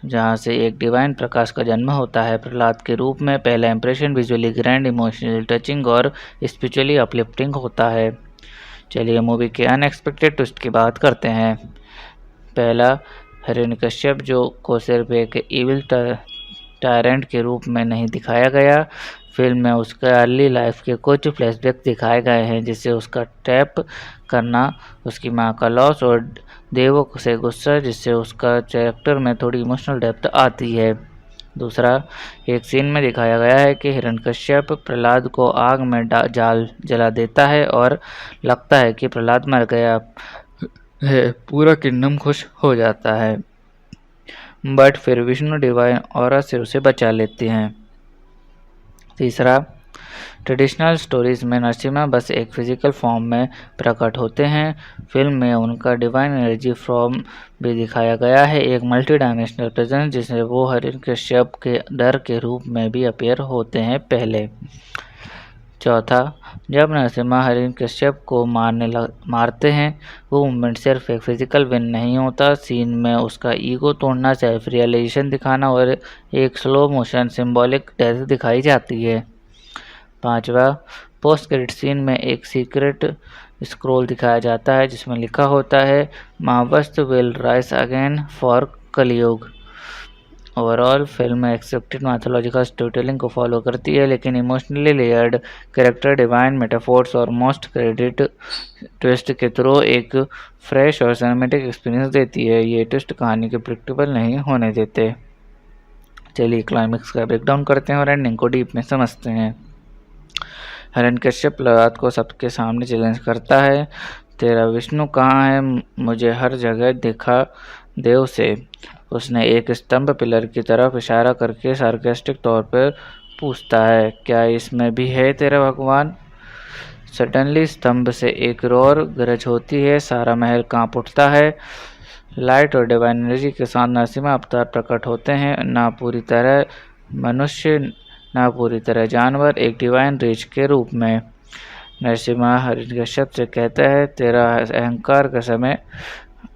A: जहां से एक डिवाइन प्रकाश का जन्म होता है प्रहलाद के रूप में। पहला impression visually grand, emotionally touching और स्पिरिचुअली अपलिफ्टिंग होता है। चलिए मूवी के अनएक्सपेक्टेड ट्विस्ट की बात करते हैं। पहला, हिरण्यकश्यप जो को सिर्फ एक इविल टायरेंट के रूप में नहीं दिखाया गया। फिल्म में उसका अर्ली लाइफ के कुछ फ्लैशबैक दिखाए गए हैं, जिससे उसका टैप करना, उसकी मां का लॉस और देवों से गुस्सा, जिससे उसका कैरेक्टर में थोड़ी इमोशनल डेप्थ आती है। दूसरा, एक सीन में दिखाया गया है कि हिरण्यकश्यप प्रहलाद को आग में जाल जला देता है और लगता है कि प्रहलाद मर गया है। पूरा किंगडम खुश हो जाता है, बट फिर विष्णु डिवाइन ऑरा से उसे बचा लेते हैं। तीसरा, ट्रेडिशनल स्टोरीज में नरसिम्हा बस एक फिजिकल फॉर्म में प्रकट होते हैं। फिल्म में उनका डिवाइन एनर्जी फॉर्म भी दिखाया गया है, एक मल्टी डायमेंशनल प्रेजेंस जिसमें वो हिरण्यकश्यप के डर के रूप में भी अपीयर होते हैं पहले। चौथा, जब नरसिम्हा हिरण्यकश्यप को मारते हैं, वो मूवमेंट सिर्फ एक फिजिकल विन नहीं होता, सीन में उसका ईगो तोड़ना, सेल्फ रियलाइजेशन दिखाना और एक स्लो मोशन सिंबॉलिक डेथ दिखाई जाती है। पांचवा, पोस्ट क्रेडिट सीन में एक सीक्रेट स्क्रोल दिखाया जाता है जिसमें लिखा होता है Mahavastra will rise again for Kalyug. Overall film accepted mythological story telling को फॉलो करती है, लेकिन emotionally layered character, divine metaphors और मोस्ट क्रेडिट ट्विस्ट के थ्रू एक फ्रेश और सिनेमैटिक एक्सपीरियंस देती है। ये ट्विस्ट कहानी के प्रेडिक्टेबल नहीं होने देते। चलिए क्लाइमेक्स का ब्रेकडाउन करते हैं और एंडिंग को डीप में समझते हैं। हिरण्यकश्यप प्रहलाद को सबके सामने चैलेंज करता है, तेरा विष्णु कहाँ है, मुझे हर जगह दिखा दे उसे। उसने एक स्तंभ पिलर की तरफ इशारा करके सार्केस्टिक तौर पर पूछता है, क्या इसमें भी है तेरा भगवान? सडनली स्तंभ से एक रोर गरज होती है, सारा महल कांप उठता है। लाइट और डिवाइन एनर्जी के साथ नरसिम्हा अवतार प्रकट होते हैं, ना पूरी तरह मनुष्य ना पूरी तरह जानवर, एक डिवाइन रीच के रूप में। नरसिम्हा हिरण्यकश्यप से कहता है, तेरा अहंकार का समय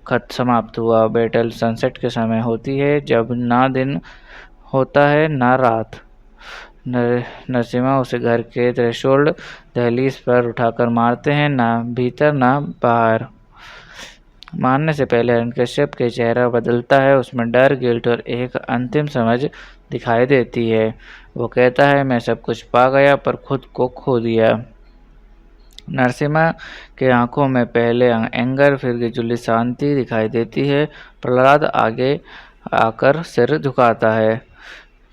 A: समाप्त हुआ। बैटल सनसेट के समय होती है, जब ना दिन होता है ना रात। नरसिम्हा उसे घर के थ्रेशोल्ड दहलीज पर उठाकर मारते हैं, ना भीतर ना बाहर। मारने से पहले हिरण्यकश्यप के चेहरा बदलता है, उसमें डर, गिल्ट और एक अंतिम समझ दिखाई देती है। वो कहता है, मैं सब कुछ पा गया पर खुद को खो दिया। नरसिम्हा के आंखों में पहले एंगर फिर गिजुली शांति दिखाई देती है। प्रहलाद आगे आकर सिर झुकाता है।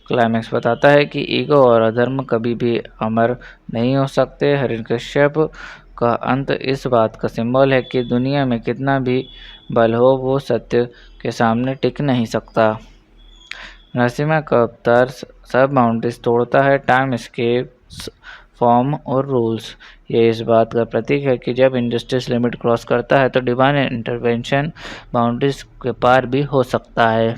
A: क्लाइमेक्स बताता है कि ईगो और अधर्म कभी भी अमर नहीं हो सकते। हिरण्यकश्यप का अंत इस बात का सिंबल है कि दुनिया में कितना भी बल हो, वो सत्य के सामने टिक नहीं सकता। नरसिम्हा का अवतार सब बाउंड्रीज तोड़ता है, टाइम, स्केप्स, फॉर्म और रूल्स। ये इस बात का प्रतीक है कि जब इंजस्टिस लिमिट क्रॉस करता है तो डिवाइन इंटरवेंशन बाउंड्रीज के पार भी हो सकता है।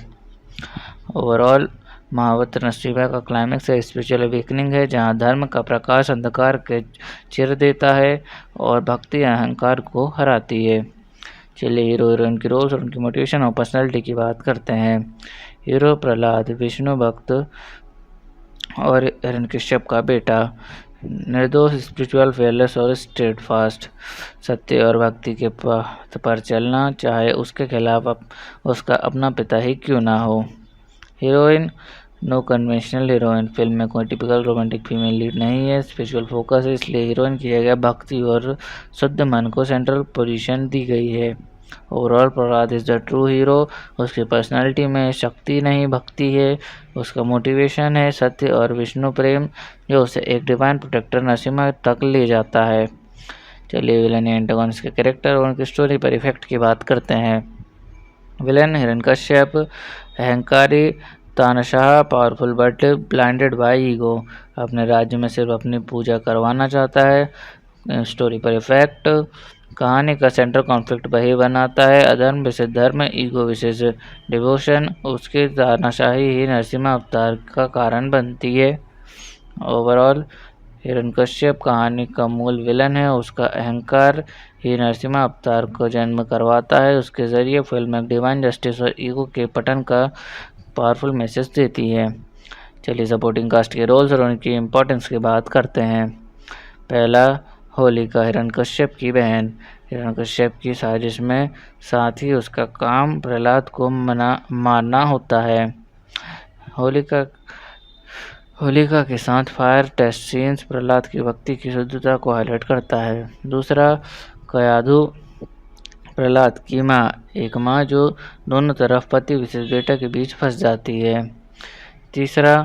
A: ओवरऑल महावत नरसिम्हा का क्लाइमेक्स है स्पिरिचुअल अवेकनिंग है, जहाँ धर्म का प्रकाश अंधकार के चिर देता है और भक्ति अहंकार को हराती है। चलिए हीरो हीरोइन की रोल्स और उनकी मोटिवेशन और पर्सनैलिटी की बात करते हैं। हीरो प्रहलाद विष्णु भक्त और हिरण्यकश्यप का बेटा, निर्दोष, स्पिरिचुअल, फेयरलेस और स्टेड फास्ट, सत्य और भक्ति के पथ पर चलना, चाहे उसके खिलाफ उसका अपना पिता ही क्यों ना हो। Heroine, no conventional heroine, film में कोई टिपिकल रोमांटिक फीमेल लीड नहीं है, स्पिरिचुअल फोकस है, इसलिए हीरोइन की जगह भक्ति और शुद्ध मन को सेंट्रल पोजीशन दी गई है। Overall Prahlad is the true hero. उसकी पर्सनालिटी में शक्ति नहीं भक्ति है, उसका मोटिवेशन है सत्य और विष्णु प्रेम, जो उसे एक डिवाइन प्रोटेक्टर नरसिम्हा तक ले जाता है। चलिए विलन एंटागोनिस्ट के कैरेक्टर और उनकी स्टोरी पर इफेक्ट की बात करते हैं। विलन हिरण्यकश्यप, अहंकारी, तानाशाह, powerful but blinded bye ego, अपने राज्य में सिर्फ अपनी पूजा करवाना चाहता है। स्टोरी पर इफेक्ट, कहानी का सेंट्रल कॉन्फ्लिक्ट वही बनाता है, अधर्म विशेष धर्म, ईगो विशेष डिवोशन, उसकी तानाशाही ही नरसिम्हा अवतार का कारण बनती है। ओवरऑल हिरण्यकश्यप कहानी का मूल विलन है, उसका अहंकार ही नरसिम्हा अवतार को जन्म करवाता है। उसके जरिए फिल्म एक डिवाइन जस्टिस और ईगो के पतन का पावरफुल मैसेज देती है। चलिए सपोर्टिंग कास्ट के रोल्स और उनकी इम्पोर्टेंस की बात करते हैं। पहला, होलिका, हिरण्यकश्यप की बहन। हिरण्यकश्यप की साजिश में साथ ही उसका काम प्रहलाद को मारना होता है। होलिका के साथ फायर टेस्ट सीन्स प्रहलाद की भक्ति की शुद्धता को हाईलाइट करता है। दूसरा, कयाधु, प्रहलाद की माँ, एक माँ जो दोनों तरफ पति विशेष बेटा के बीच फंस जाती है। तीसरा,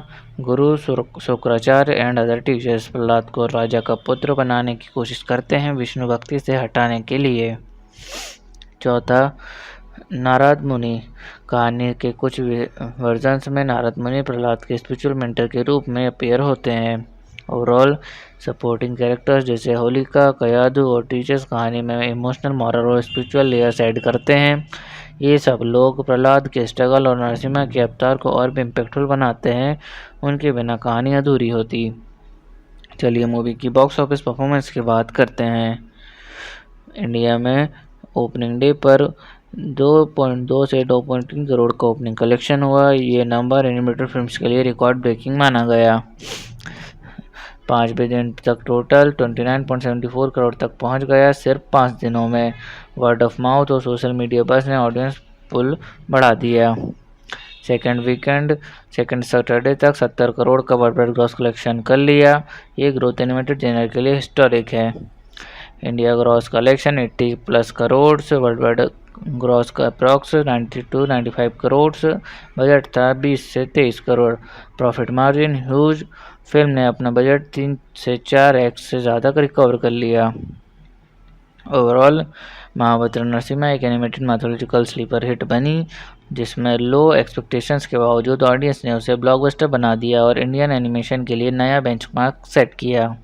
A: गुरु Shukracharya and other teachers Prahlad को राजा का पुत्र बनाने की कोशिश करते हैं विष्णु भक्ति से हटाने के लिए। चौथा, नारद मुनि। कहानी के कुछ वर्जन्स में नारद मुनि प्रहलाद के स्पिरिचुअल मेंटर के रूप में अपीयर होते हैं। ओवरऑल सपोर्टिंग कैरेक्टर्स जैसे होलिका, कयाधु और टीचर्स कहानी में इमोशनल, मॉरल और स्पिरिचुअल लेयर्स ऐड करते हैं। ये सब लोग प्रहलाद के स्ट्रगल और नरसिम्हा के अवतार को और भी इम्पैक्टफुल बनाते हैं। उनके बिना कहानी अधूरी होती। चलिए मूवी की बॉक्स ऑफिस परफॉर्मेंस की बात करते हैं। इंडिया में ओपनिंग डे पर 2.2 से 2.3 करोड़ का ओपनिंग कलेक्शन हुआ। ये नंबर एनिमेटेड फिल्म्स के लिए रिकॉर्ड ब्रेकिंग माना गया। 5वें दिन तक टोटल 29.74 करोड़ तक पहुंच गया सिर्फ 5 दिनों में। वर्ड ऑफ माउथ और सोशल मीडिया बस ने ऑडियंस पुल बढ़ा दिया। सेकंड सैटरडे तक 70 करोड़ का वर्ल्ड ग्रॉस कलेक्शन कर लिया। ये ग्रोथ एनिमेटेड जेनर के लिए हिस्टोरिक है। India gross collection 80+ crore, world wide gross का अप्रॉक्स 90-95 करोड़, बजट था 20 से 23 crore. Profit margin huge, film ने अपना बजट 3 से 4x से ज़्यादा रिकवर कर लिया। ओवरऑल महाबत्र नरसिम्हा एक एनिमेटेड मैथोलॉजिकल स्लीपर हिट बनी, जिसमें लो एक्सपेक्टेशंस के बावजूद ऑडियंस ने उसे ब्लॉकबस्टर बना दिया और इंडियन एनिमेशन के लिए नया बेंचमार्क सेट किया।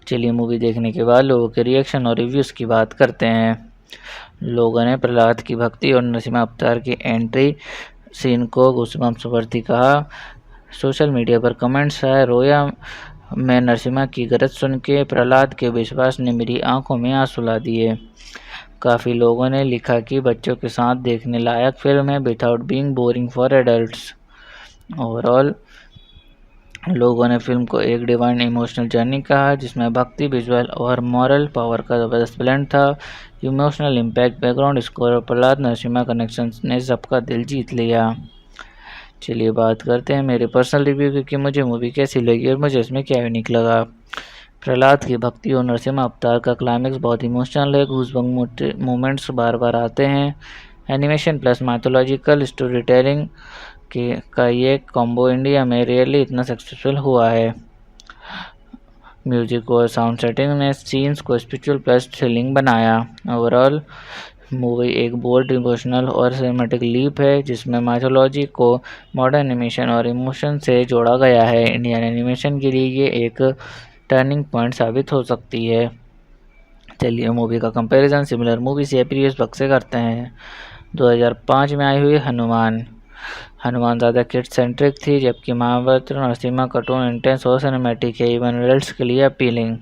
A: चलिए मूवी देखने के बाद लोगों के रिएक्शन और रिव्यूज़ की बात करते हैं। लोगों ने प्रहलाद की भक्ति और नरसिम्हा अवतार की एंट्री सीन को गूज़बम्प्स वर्दी कहा। सोशल मीडिया पर कमेंट्स आए, रोया मैं नरसिम्हा की गरज सुन के, प्रहलाद के विश्वास ने मेरी आंखों में आंसू ला दिए। काफ़ी लोगों ने लिखा कि बच्चों के साथ देखने लायक फिल्म है without being boring for adults. Overall लोगों ने फिल्म को एक डिवाइन इमोशनल जर्नी कहा, जिसमें भक्ति, विजुअल और मॉरल पावर का ज़बरदस्त ब्लेंड था। इमोशनल इम्पैक्ट, बैकग्राउंड स्कोर और प्रहलाद नरसिम्हा कनेक्शन ने सबका दिल जीत लिया। चलिए बात करते हैं मेरे पर्सनल रिव्यू की कि मुझे मूवी कैसी लगी और मुझे इसमें क्या यूनिक लगा। प्रहलाद की भक्ति और नरसिम्हा अवतार का क्लाइमेक्स बहुत इमोशनल है। गूज़बम्प मोमेंट्स बार बार आते हैं। Animation plus mythological story telling का ये कॉम्बो इंडिया में रियली इतना सक्सेसफुल हुआ है। म्यूजिक और साउंड सेटिंग ने सीन्स को स्पिरिचुअल प्लस थ्रिलिंग बनाया। ओवरऑल मूवी एक बोल्ड, इमोशनल और सिनेमैटिक लीप है, जिसमें माइथोलॉजी को मॉडर्न एनिमेशन और इमोशन से जोड़ा गया है। इंडियन एनिमेशन के लिए ये एक टर्निंग पॉइंट साबित हो सकती है। चलिए मूवी का कंपैरिजन सिमिलर मूवीज या प्रीवियस वर्क से करते हैं। 2005 में आई हुई हनुमान ज़्यादा किड्स सेंट्रिक थी, जबकि महाभारत नरसिम्हा कार्टून इंटेंस और सिनेमैटिक है, इवन एडल्ट्स के लिए अपीलिंग।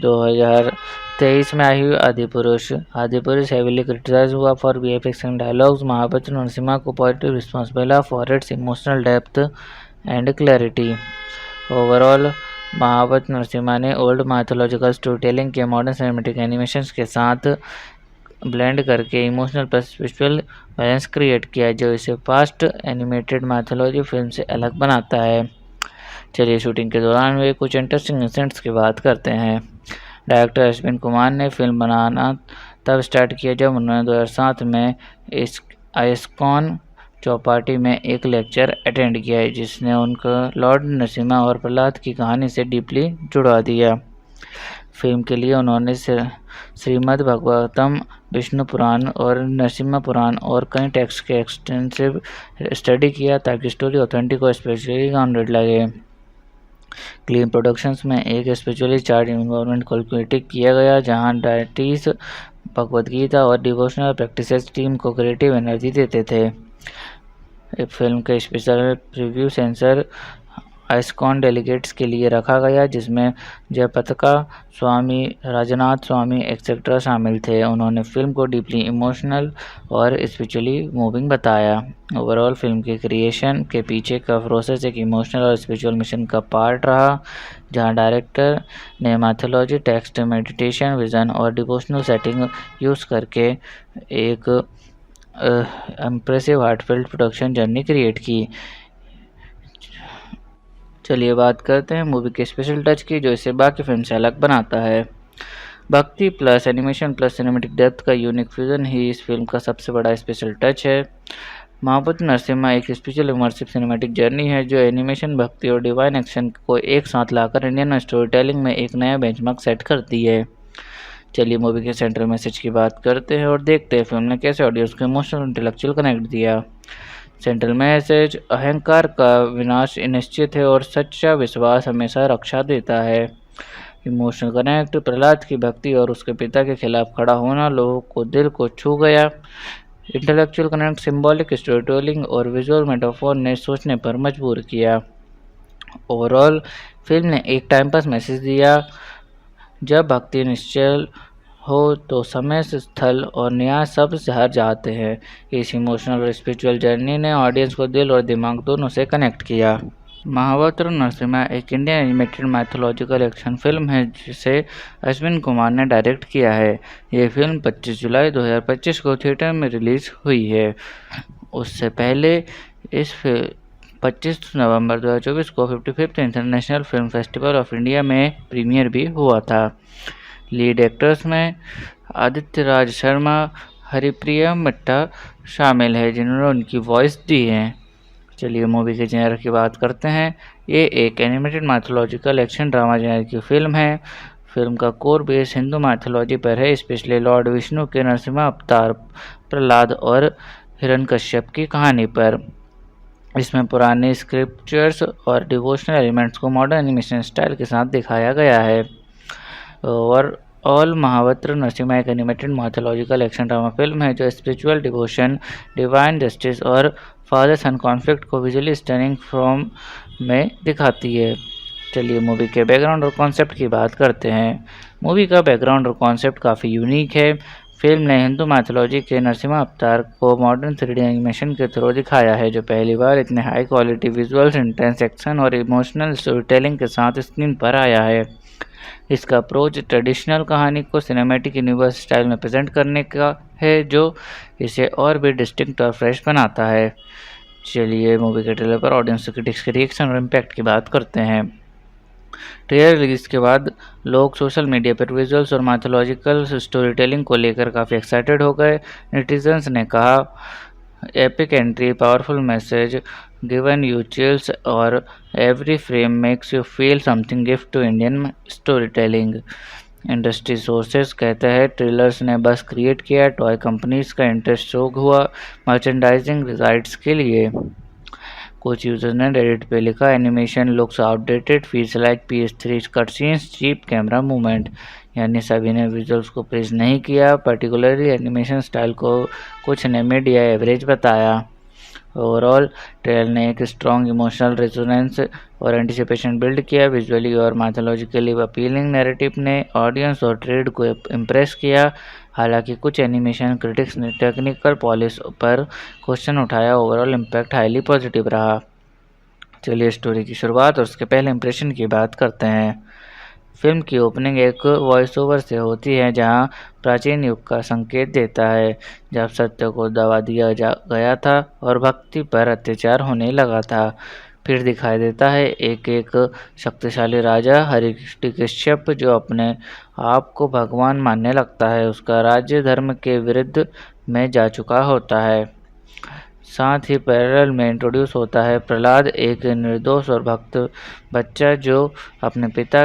A: 2023 में आई हुई आदिपुरुष हेवीली क्रिटिसाइज हुआ for VFX and dialogues. Mahabharat Narsimha को पॉजिटिव रिस्पॉन्स मिला for its emotional depth and clarity. Overall Mahabharat Narsimha ने ओल्ड माइथोलॉजिकल स्टोरी टेलिंग के मॉडर्न सिनेमैटिक एनिमेशंस के साथ ब्लेंड करके emotional plus visual balance create किया, जो इसे फास्ट एनिमेटेड माइथोलॉजी फिल्म से अलग बनाता है। चलिए शूटिंग के दौरान हुए कुछ इंटरेस्टिंग इंसिडेंट्स की बात करते हैं। डायरेक्टर अश्विन कुमार ने फिल्म बनाना तब स्टार्ट किया जब उन्होंने 2007 में आइस्कॉन चौपाटी में एक लेक्चर अटेंड किया है, जिसने उनको लॉर्ड नरसिम्हा और प्रहलाद की कहानी से डीपली जुड़ा दिया। फिल्म के लिए उन्होंने श्रीमद् भागवतम, विष्णु पुराण और नरसिम्हा पुराण और कई टेक्स्ट के एक्सटेंसिव स्टडी किया ताकि स्टोरी ऑथेंटिक और स्पिरिचुअली ग्राउंडेड लगे। क्लीन प्रोडक्शंस में एक स्पिरिचुअली चार्ज इन्वायरमेंट कैलकुलेट किया गया, जहां डायटीज भगवद गीता और डिवोशनल प्रैक्टिसेस टीम को क्रिएटिव एनर्जी देते थे। फिल्म के special preview sensor ISKCON delegates के लिए रखा गया, जिसमें जयपताका स्वामी, राजनाथ स्वामी एक्सेट्रा शामिल थे। उन्होंने फिल्म को डीपली इमोशनल और स्पिरिचुअली मूविंग बताया। ओवरऑल फिल्म के क्रिएशन के पीछे का प्रोसेस एक इमोशनल और स्पिरिचुअल मिशन का पार्ट रहा, जहां डायरेक्टर ने मैथोलॉजी, टेक्स्ट, मेडिटेशन, विजन और डिवोशनल सेटिंग यूज़ करके एक impressive heartfelt production journey create की। चलिए बात करते हैं मूवी के स्पेशल टच की, जो इसे बाकी फिल्म से अलग बनाता है। भक्ति plus animation plus cinematic depth का यूनिक फ्यूजन ही इस फिल्म का सबसे बड़ा स्पेशल टच है। महापुत्र नरसिम्हा एक स्पेशल इमर्सिव सिनेमैटिक जर्नी है जो एनिमेशन, भक्ति और डिवाइन एक्शन को एक साथ लाकर इंडियन स्टोरी टेलिंग में एक नया बेंचमार्क सेट करती है। चलिए मूवी के सेंट्रल मैसेज की बात करते हैं और देखते हैं फिल्म ने कैसे ऑडियंस को इमोशनल और इंटेलेक्चुअल कनेक्ट दिया। सेंट्रल मैसेज: अहंकार का विनाश निश्चित है और सच्चा विश्वास हमेशा रक्षा देता है। इमोशनल कनेक्ट: प्रहलाद की भक्ति और उसके पिता के खिलाफ खड़ा होना लोगों को दिल को छू गया। Intellectual connect: symbolic story telling और विजुअल मेटाफोर ने सोचने पर मजबूर किया। ओवरऑल फिल्म ने एक टाइम पास मैसेज दिया। जब भक्ति निश्चल हो तो समय, स्थल और न्याय सब हार जाते हैं। इस इमोशनल और स्पिरिचुअल जर्नी ने ऑडियंस को दिल और दिमाग दोनों से कनेक्ट किया। महापुत्र नरसिम्हा एक Indian animated mythological action film है जिसे अश्विन कुमार ने डायरेक्ट किया है। ये फिल्म 25 जुलाई 2025 को थिएटर में रिलीज हुई है। उससे पहले इस 25 नवंबर 2024 को 55th international film festival of India में प्रीमियर भी हुआ था। लीड एक्टर्स में आदित्य राज शर्मा, हरिप्रिया मट्टा शामिल है जिन्होंने उनकी वॉइस दी है। चलिए मूवी के जेनर की बात करते हैं। ये एक animated mythological action drama genre की फिल्म है। फिल्म का कोर बेस हिंदू माइथोलॉजी पर है, स्पेशली लॉर्ड विष्णु के नरसिम्हा अवतार, प्रहलाद और हिरण्यकश्यप की कहानी पर। इसमें पुराने स्क्रिप्चर्स और डिवोशनल एलिमेंट्स को मॉडर्न एनिमेशन स्टाइल के साथ दिखाया गया है। और ऑल महापुत्र नरसिम्हा एक animated mythological action drama film है जो स्पिरिचुअल डिवोशन, डिवाइन जस्टिस और फादर सन कॉन्फ्लिक्ट को विजुअली स्टनिंग फॉर्म में दिखाती है। चलिए मूवी के बैकग्राउंड और कॉन्सेप्ट की बात करते हैं। मूवी का बैकग्राउंड और कॉन्सेप्ट काफ़ी यूनिक है। फिल्म ने हिंदू माइथोलॉजी के नरसिम्हा अवतार को मॉडर्न 3D एनिमेशन के थ्रू दिखाया है जो पहली बार इतने high quality visuals, intense action और इमोशनल स्टोरी टेलिंग के साथ स्क्रीन पर आया है। इसका अप्रोच ट्रेडिशनल कहानी को सिनेमैटिक यूनिवर्स स्टाइल में प्रेजेंट करने का है जो इसे और भी डिस्टिंक्ट और फ्रेश बनाता है। चलिए मूवी के ट्रेलर पर ऑडियंस क्रिटिक्स के रिएक्शन और इम्पैक्ट की बात करते हैं। ट्रेलर रिलीज के बाद लोग सोशल मीडिया पर विजुअल्स और माइथोलॉजिकल स्टोरी टेलिंग को लेकर काफ़ी एक्साइटेड हो गए। नेटिजन्स ने कहा, epic entry, powerful message, given you chills और every frame makes you feel something gift to Indian story telling. Industry sources कहते हैं ट्रेलर्स ने बस क्रिएट किया, टॉय कंपनीज का इंटरेस्ट शो हुआ मर्चेंडाइजिंग राइट्स के लिए। कुछ यूजर्स ने रेडिट पे लिखा, animation looks outdated, feels like PS3 cutscenes, cheap camera movement. यानी सभी ने विजुअल्स को प्रेज नहीं किया, पर्टिकुलरली एनिमेशन स्टाइल को कुछ ने मिड या एवरेज बताया। ओवरऑल ट्रेलर ने एक स्ट्रॉन्ग इमोशनल रेजोनेंस और एंटिसिपेशन बिल्ड किया। विजुअली और माइथोलॉजिकली अपीलिंग नैरेटिव ने ऑडियंस और ट्रेड को इम्प्रेस किया। हालांकि कुछ एनिमेशन क्रिटिक्स ने टेक्निकल पॉलिश पर क्वेश्चन उठाया। ओवरऑल इम्पैक्ट हाईली पॉजिटिव रहा। चलिए स्टोरी की शुरुआत और उसके पहले इंप्रेशन की बात करते हैं। फिल्म की ओपनिंग एक वॉइस ओवर से होती है जहां प्राचीन युग का संकेत देता है जब सत्य को दबा दिया गया था और भक्ति पर अत्याचार होने लगा था। फिर दिखाई देता है एक शक्तिशाली राजा हिरण्यकश्यप जो अपने आप को भगवान मानने लगता है। उसका राज्य धर्म के विरुद्ध में जा चुका होता है। साथ ही पैरेलल में इंट्रोड्यूस होता है प्रहलाद, एक निर्दोष और भक्त बच्चा जो अपने पिता